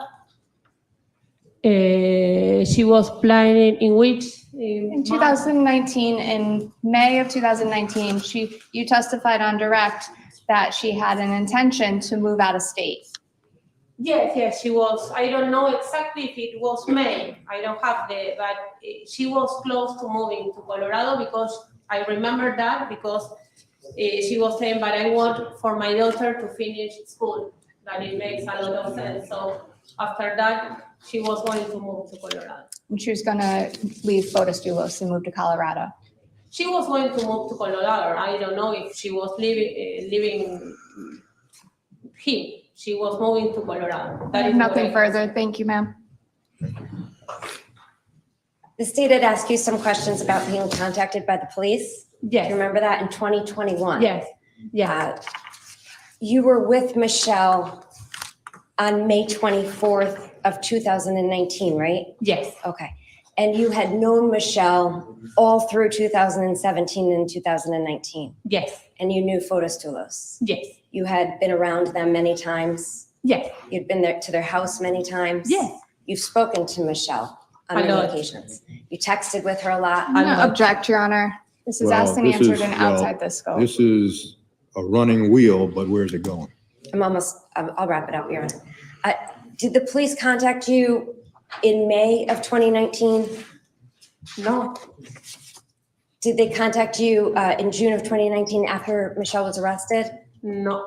She was planning in which? In 2019, in May of 2019, you testified on direct that she had an intention to move out of state. Yes, she was. I don't know exactly if it was May. I don't have but she was close to moving to Colorado because I remember that because she was saying, but I want for my daughter to finish school. That it makes a lot of sense. So after that, she was going to move to Colorado. And she was going to leave Fotis Dulos and move to Colorado. She was going to move to Colorado. I don't know if she was leaving him. She was moving to Colorado. That is Nothing what I- further. Thank you, ma'am. The state had asked you some questions about being contacted by the police. Do Yes. you remember that in 2021? Yes. Yeah. You were with Michelle on May 24th of 2019, right? Yes. Okay. And you had known Michelle all through 2017 and 2019, Yes. and you knew Fotis Dulos. Yes. You had been around them many times. Yes. You'd been there to their house many times. Yes. You've spoken to Michelle on A many lot. occasions. You texted with her a lot. I'm going to object, Your Honor. This is Well, asked and this answered is- and well, outside the scope. This is a running wheel, but where's it going? I'll wrap it up, Your Honor. Did the police contact you in May of 2019? No. Did they contact you in June of 2019 after Michelle was arrested? No.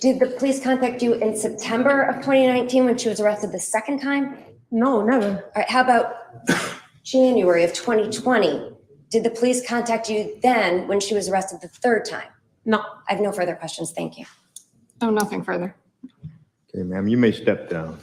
Did the police contact you in September of 2019 when she was arrested the second time? No, never. All right, how about January of 2020? Did the police contact you then when she was arrested the third time? No. I have no further questions. Thank you. Oh, nothing further. Okay, ma'am, you may step down.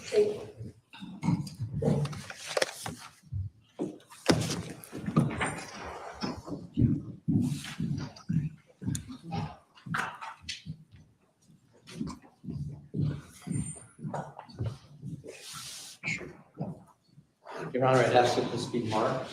Your Honor, I'd ask that this be marked.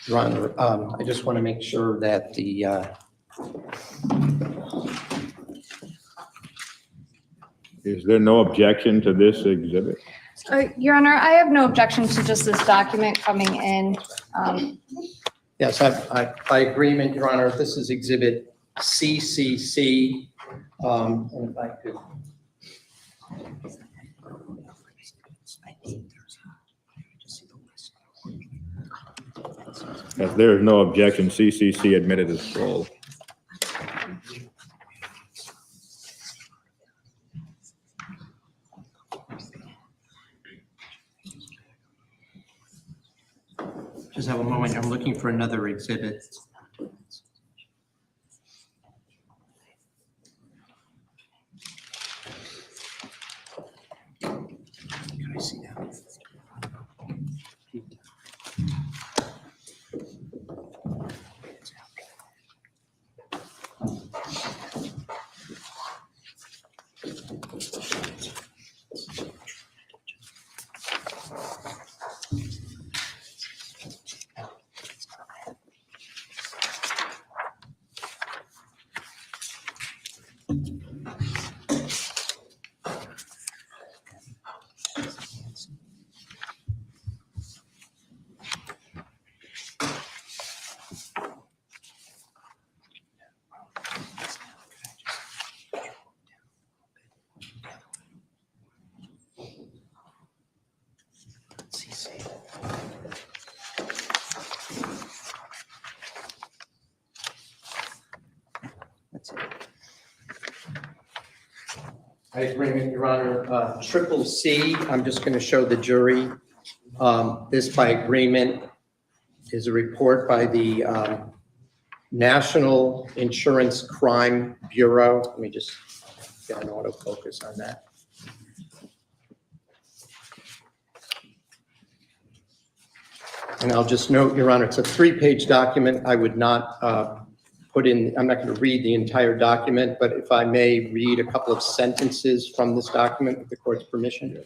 Your Honor, I just want to make sure that the Is there no objection to this exhibit? Your Honor, I have no objection to just this document coming in. Yes, by agreement, Your Honor, this is Exhibit CCC. And if I could. If there is no objection, CCC admitted as full. Just have a moment. I'm looking for another exhibit. Can I see that? I agree, Your Honor. Triple C, I'm just going to show the jury. This by agreement is a report by the National Insurance Crime Bureau. Let me just get an autofocus on that. And I'll just note, Your Honor, it's a 3-page document. I would not I'm not going to read the entire document, but if I may read a couple of sentences from this document with the court's permission.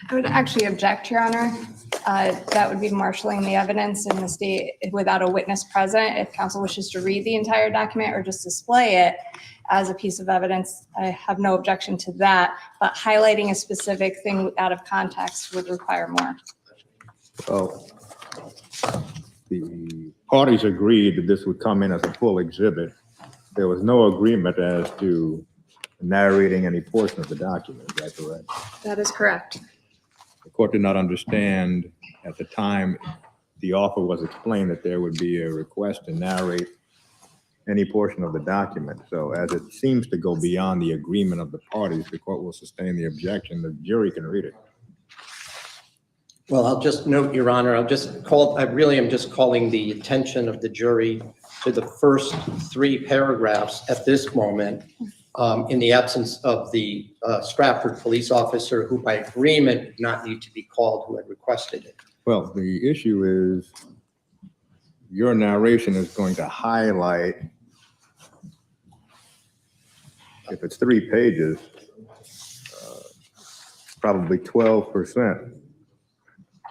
I would actually object, Your Honor. That would be marshaling the evidence in the state without a witness present. If counsel wishes to read the entire document or just display it as a piece of evidence, I have no objection to that. But highlighting a specific thing out of context would require more. Well, the parties agreed that this would come in as a full exhibit. There was no agreement as to narrating any portion of the document. Is that correct? That is correct. The court did not understand at the time the offer was explained that there would be a request to narrate any portion of the document. So as it seems to go beyond the agreement of the parties, the court will sustain the objection. The jury can read it. Well, I'll just note, Your Honor, I really am just calling the attention of the jury to the first 3 paragraphs at this moment, in the absence of the Stratford police officer who by agreement did not need to be called, who had requested it. Well, the issue is your narration is going to highlight, if it's 3 pages, probably 12%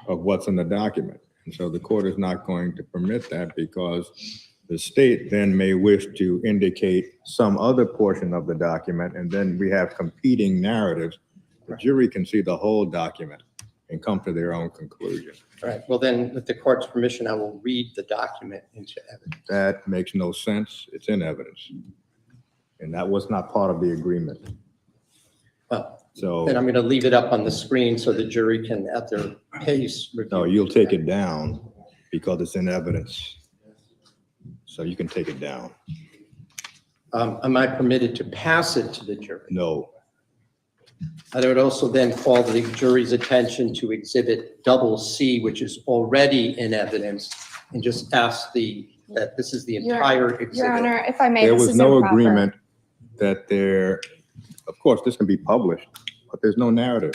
of what's in the document. And so the court is not going to permit that because the state then may wish to indicate some other portion of the document, and then we have competing narratives. The jury can see the whole document and come to their own conclusion. All right, well then, with the court's permission, I will read the document into evidence. That makes no sense. It's in evidence. And that was not part of the agreement. Well, So, then I'm going to leave it up on the screen so the jury can, at their pace, review. no, you'll take it down because it's in evidence. So you can take it down. Am I permitted to pass it to the jury? No. I would also then call the jury's attention to Exhibit C, which is already in evidence, and just ask that this is the entire exhibit. Your Honor, if I may, There this was is no improper. agreement that of course, this can be published, but there's no narrative.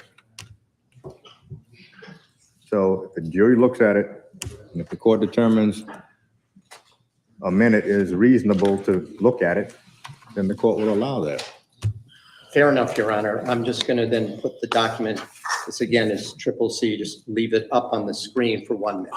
So if the jury looks at it, and if the court determines a minute is reasonable to look at it, then the court will allow that. Fair enough, Your Honor. I'm just going to then put the document, this again is C, just leave it up on the screen for 1 minute.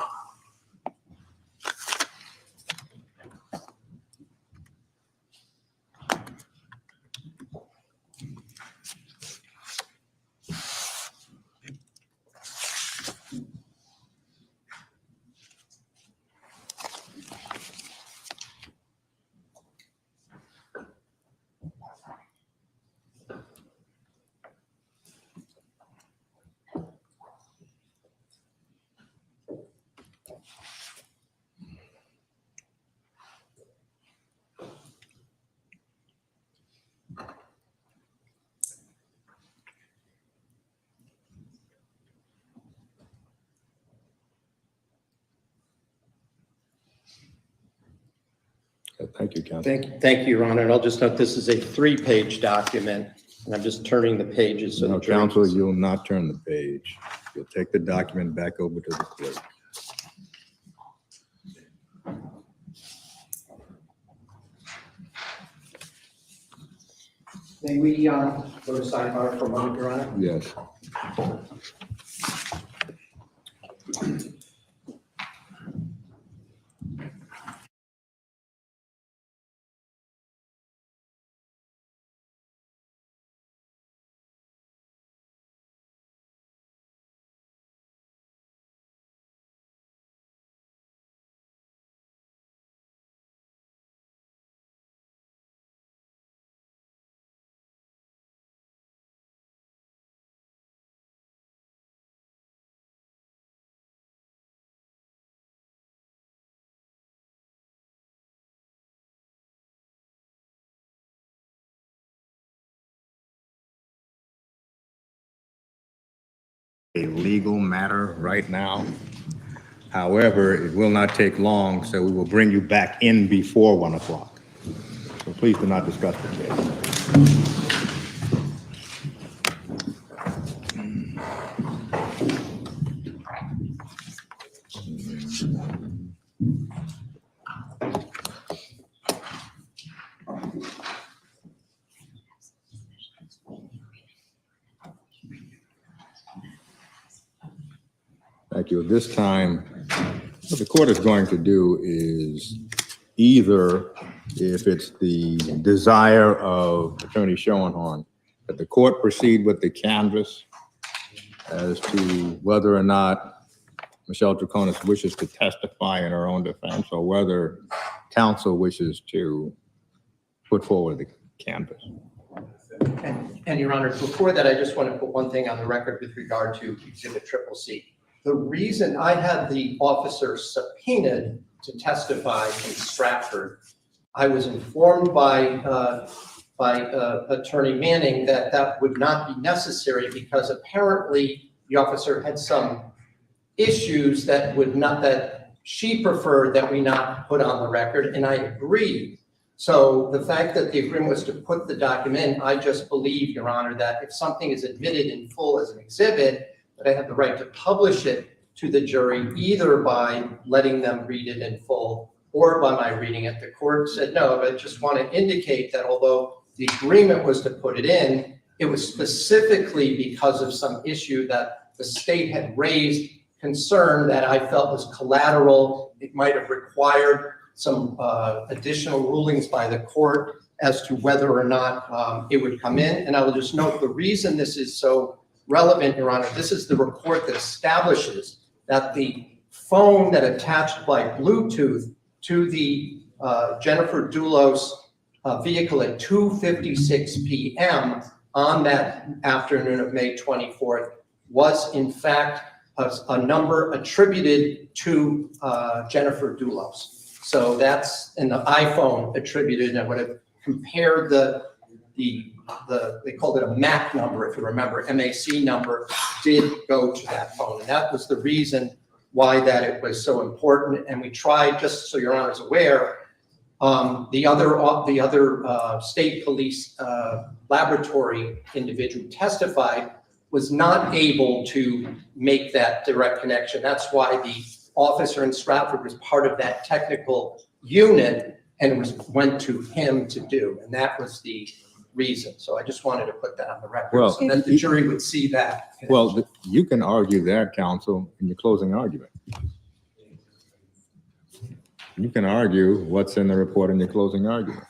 Thank you, counsel. Thank you, Your Honor. And I'll just note this is a 3-page document, and I'm just turning the pages. So No, the jury can counsel, see. you'll not turn the page. You'll take the document back over to the clerk. May we go to sidebar for a moment, Your Honor? Yes. a legal matter right now. However, it will not take long, so we will bring you back in before 1 o'clock. So please do not discuss the case. Thank you. At this time, what the court is going to do is either, if it's the desire of Attorney Schoenhorn, that the court proceed with the canvass as to whether or not Michelle Troconis wishes to testify in her own defense, or whether counsel wishes to put forward the canvass. And Your Honor, before that, I just want to put one thing on the record with regard to Exhibit C. The reason I had the officer subpoenaed to testify in Stratford, I was informed by Attorney Manning that that would not be necessary because apparently the officer had some issues that she preferred that we not put on the record, and I agreed. So the fact that the agreement was to put the document in, I just believe, Your Honor, that if something is admitted in full as an exhibit, that I have the right to publish it to the jury, either by letting them read it in full or by my reading it. The court said no, but I just want to indicate that although the agreement was to put it in, it was specifically because of some issue that the state had raised, concern that I felt was collateral. It might have required some additional rulings by the court as to whether or not it would come in. And I will just note the reason this is so relevant, Your Honor, this is the report that establishes that the phone that attached by Bluetooth to the Jennifer Dulos vehicle at 2:56 p.m. on that afternoon of May 24th was in fact a number attributed to Jennifer Dulos. So that's in the iPhone attributed, and I would have compared they called it a MAC number, if you remember, MAC number did go to that phone. And that was the reason why that it was so important. And we tried, just so Your Honor is aware, the other state police laboratory individual testified was not able to make that direct connection. That's why the officer in Stratford was part of that technical unit and went to him to do. And that was the reason. So I just wanted to put that on the record, Well, so that the jury would see that. Well, you can argue that, counsel, in your closing argument. You can argue what's in the report in your closing argument.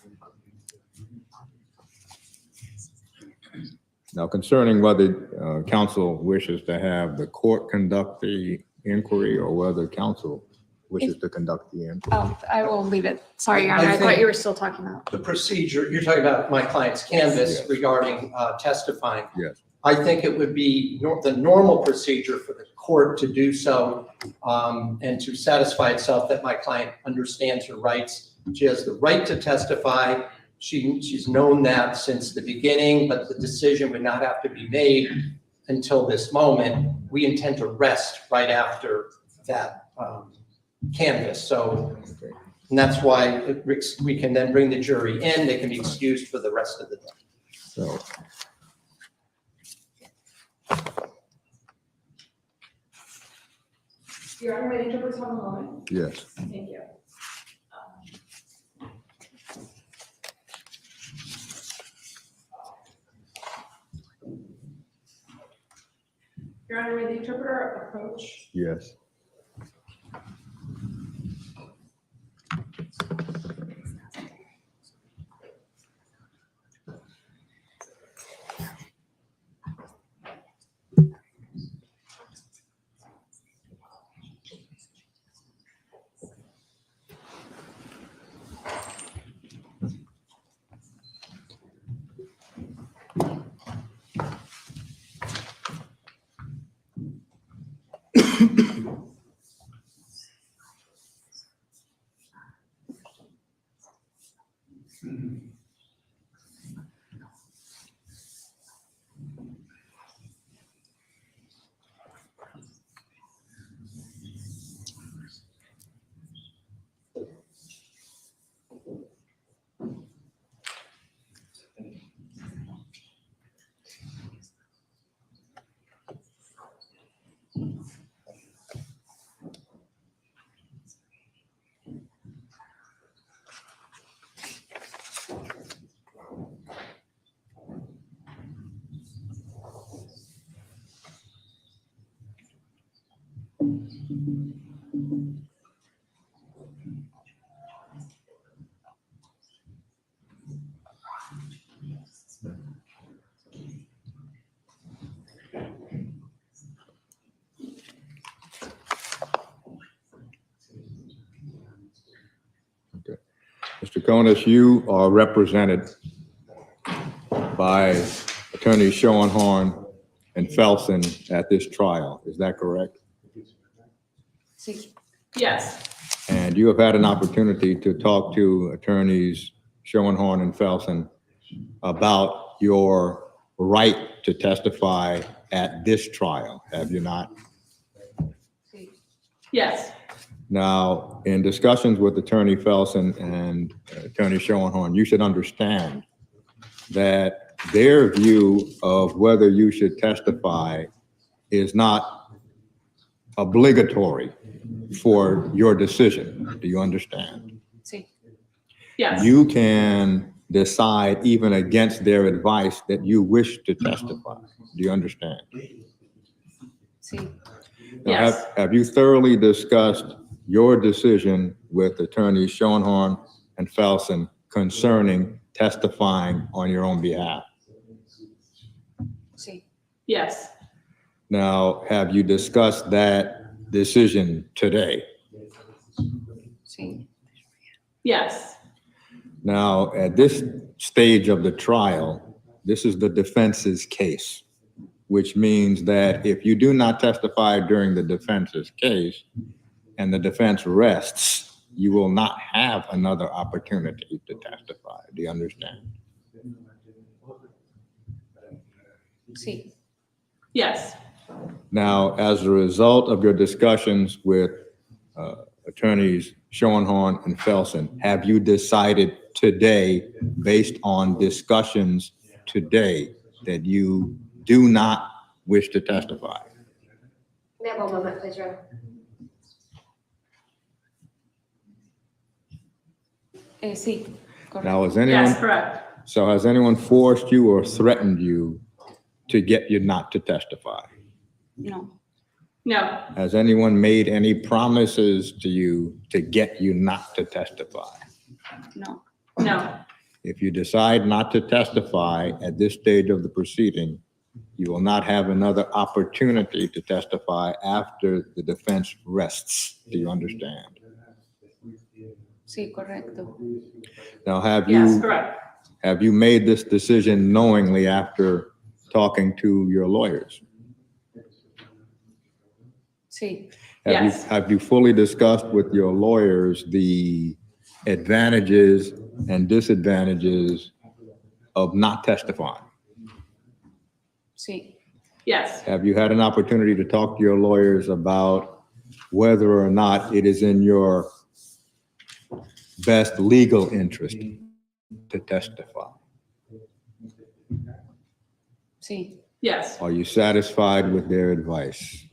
Now, concerning whether counsel wishes to have the court conduct the inquiry or whether counsel wishes to conduct the inquiry. Oh, I will leave it. Sorry, Your Honor, I thought you were still talking about. The procedure, you're talking about my client's canvas regarding testifying. Yes. I think it would be the normal procedure for the court to do so and to satisfy itself that my client understands her rights. She has the right to testify. She's known that since the beginning, but the decision would not have to be made until this moment. We intend to rest right after that canvas. So, and that's why we can then bring the jury in. They can be excused for the rest of the day. So, Your Honor, may I interpret for a moment? yes. Thank you. Your Honor, may the interpreter approach? Yes. Mr. Troconis, you are represented by attorneys Schoenhorn and Felsen at this trial. Is that correct? Yes. And you have had an opportunity to talk to attorneys Schoenhorn and Felsen about your right to testify at this trial, have you not? Yes. Now, in discussions with Attorney Felsen and Attorney Schoenhorn, you should understand that their view of whether you should testify is not obligatory for your decision. Do you understand? Yes. You can decide even against their advice that you wish to testify. Do you understand? Now, Yes. have you thoroughly discussed your decision with attorneys Schoenhorn and Felsen concerning testifying on your own behalf? Yes. Now, have you discussed that decision today? Yes. Now, at this stage of the trial, this is the defense's case, which means that if you do not testify during the defense's case and the defense rests, you will not have another opportunity to testify. Do you understand? Yes. Now, as a result of your discussions with attorneys Schoenhorn and Felsen, have you decided today, based on discussions today, that you do not wish to testify? May I have 1 moment, please, Your Honor? Now, has anyone, Yes, correct. so has anyone forced you or threatened you to get you not to testify? No. No. Has anyone made any promises to you to get you not to testify? No. No. If you decide not to testify at this stage of the proceeding, you will not have another opportunity to testify after the defense rests. Do you understand? Sí, correcto. Now, Yes, correct. have you made this decision knowingly after talking to your lawyers? Sí. Yes. Have you fully discussed with your lawyers the advantages and disadvantages of not testifying? Sí. Yes. Have you had an opportunity to talk to your lawyers about whether or not it is in your best legal interest to testify? Sí. Yes. Are you satisfied with their advice?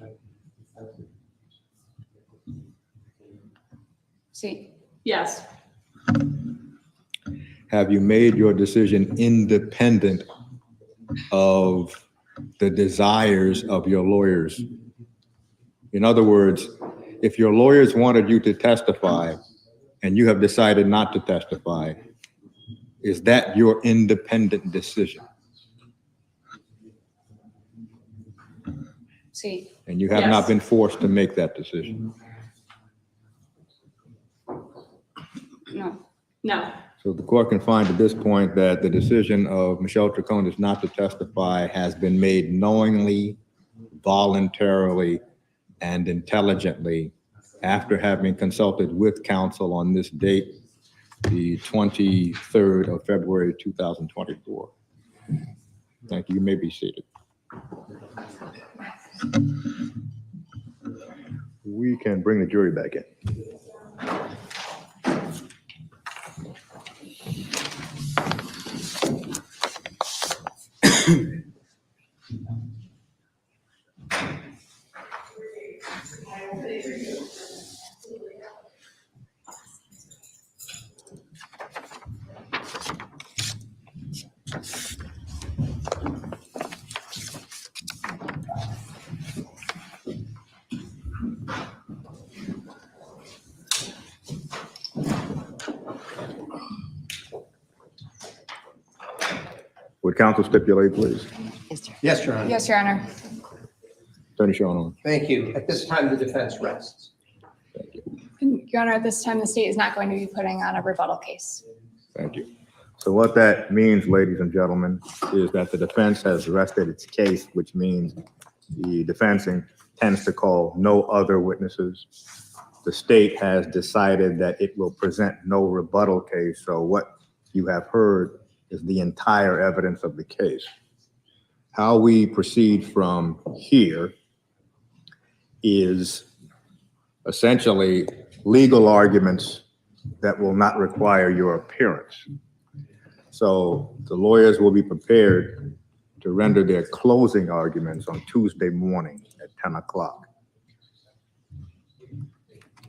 Sí. Yes. Have you made your decision independent of the desires of your lawyers? In other words, if your lawyers wanted you to testify and you have decided not to testify, is that your independent decision? Sí. And you have not Yes. been forced to make that decision. No. No. So the court can find at this point that the decision of Michelle Troconis not to testify has been made knowingly, voluntarily, and intelligently after having consulted with counsel on this date, the 23rd of February, 2024. Thank you. You may be seated. We can bring the jury back in. counsel stipulate, please? Yes, Your Honor. Yes, Your Honor. Attorney Sean. Thank you. At this time, the defense rests. Thank you. Your Honor, at this time, the state is not going to be putting on a rebuttal case. Thank you. So what that means, ladies and gentlemen, is that the defense has rested its case, which means the defense intends to call no other witnesses. The state has decided that it will present no rebuttal case. So what you have heard is the entire evidence of the case. How we proceed from here is essentially legal arguments that will not require your appearance. So the lawyers will be prepared to render their closing arguments on Tuesday morning at 10 o'clock.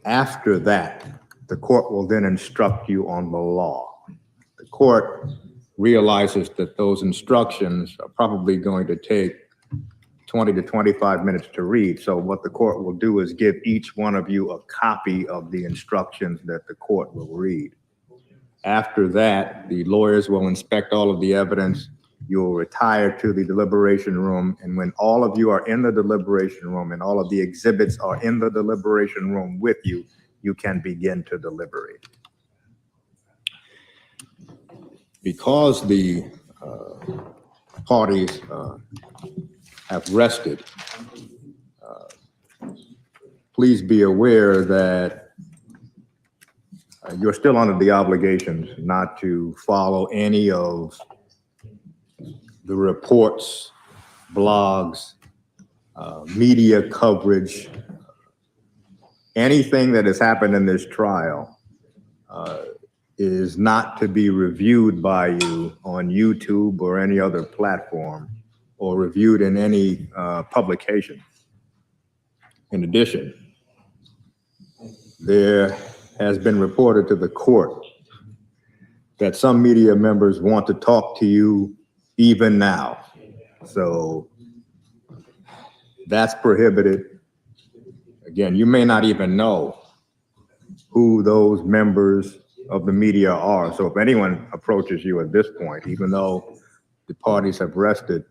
After that, the court will then instruct you on the law. The court realizes that those instructions are probably going to take 20 to 25 minutes to read. So what the court will do is give each one of you a copy of the instructions that the court will read. After that, the lawyers will inspect all of the evidence. You'll retire to the deliberation room. And when all of you are in the deliberation room and all of the exhibits are in the deliberation room with you, you can begin to deliberate. Because the parties have rested, please be aware that you're still under the obligations not to follow any of the reports, blogs, media coverage, anything that has happened in this trial is not to be reviewed by you on YouTube or any other platform or reviewed in any publication. In addition, there has been reported to the court that some media members want to talk to you even now. So that's prohibited. Again, you may not even know who those members of the media are. So if anyone approaches you at this point, even though the parties have rested,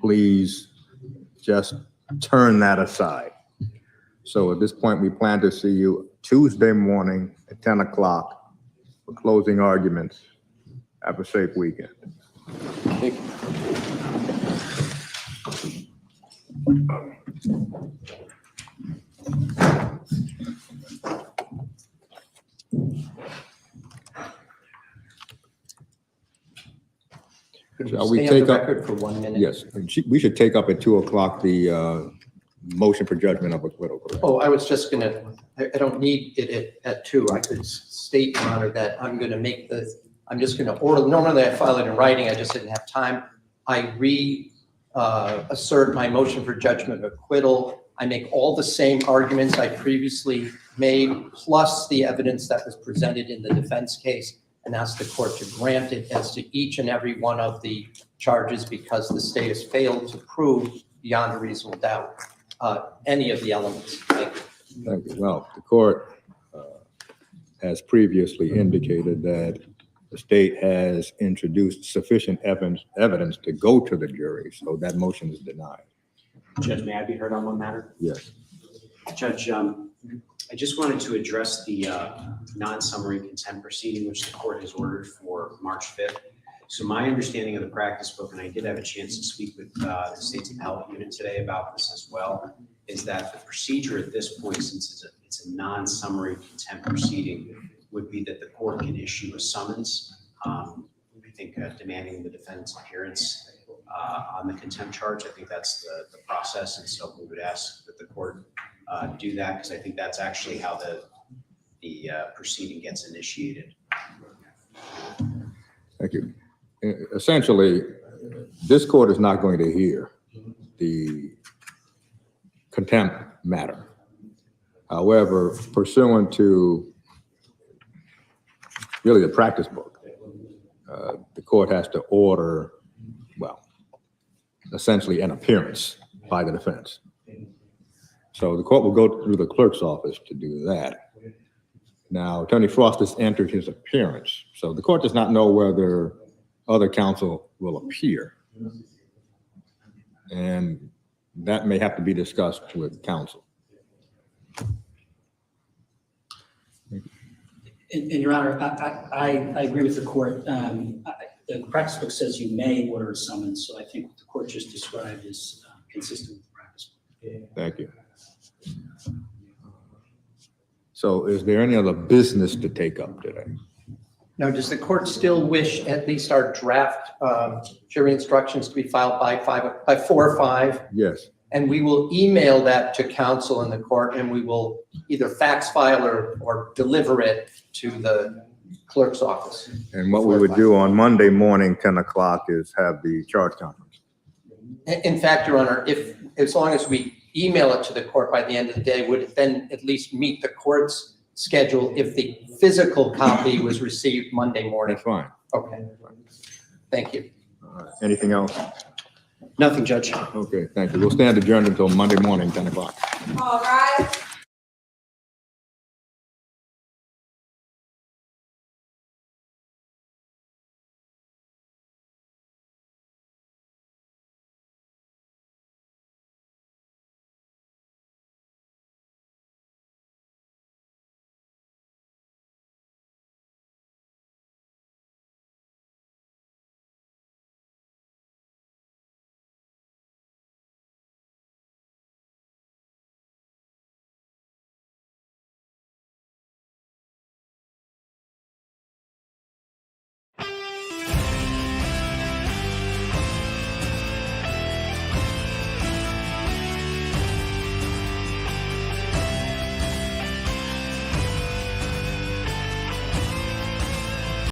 please just turn that aside. So at this point, we plan to see you Tuesday morning at 10 o'clock for closing arguments. Have a safe weekend. Thank you. Shall we Stay on take the up- record for 1 minute? Yes, we should take up at 2 o'clock the motion for judgment of acquittal, correct? Oh, I was just gonna, I don't need it at 2. I could state, Your Honor, that I'm just gonna order, normally I file it in writing, I just didn't have time. I assert my motion for judgment of acquittal. I make all the same arguments I previously made, plus the evidence that was presented in the defense case, and ask the court to grant it as to each and every one of the charges because the state has failed to prove beyond a reasonable doubt any of the elements. Thank you. Thank you. Well, the court has previously indicated that the state has introduced sufficient evidence to go to the jury, so that motion is denied. Judge, may I be heard on one matter? Yes. Judge, I just wanted to address the non-summary contempt proceeding, which the court has ordered for March 5th. So my understanding of the practice book, and I did have a chance to speak with the state's appellate unit today about this as well, is that the procedure at this point, since it's a non-summary contempt proceeding, would be that the court can issue a summons, I think demanding the defendant's appearance on the contempt charge. I think that's the process, and so we would ask that the court do that, because I think that's actually how the proceeding gets initiated. Thank you. Essentially, this court is not going to hear the contempt matter. However, pursuant to really the practice book, the court has to order, well, essentially an appearance by the defense. So the court will go through the clerk's office to do that. Now, Attorney Frost has entered his appearance. So the court does not know whether other counsel will appear. And that may have to be discussed with counsel. And Your Honor, I agree with the court. The practice book says you may order a summons, so I think what the court just described is consistent with the practice book. Thank you. So is there any other business to take up today? Now, does the court still wish at least our draft jury instructions to be filed by 4 or 5? Yes. And we will email that to counsel in the court, and we will either fax file or deliver it to the clerk's office. And what we would do on Monday morning, 10 o'clock, is have the charge conference. In fact, Your Honor, as long as we email it to the court by the end of the day, would it then at least meet the court's schedule if the physical copy was received Monday morning? That's fine. Okay. Thank you. Anything else? Nothing, Judge. Okay, thank you. We'll stand adjourned until Monday morning, 10 o'clock. All rise.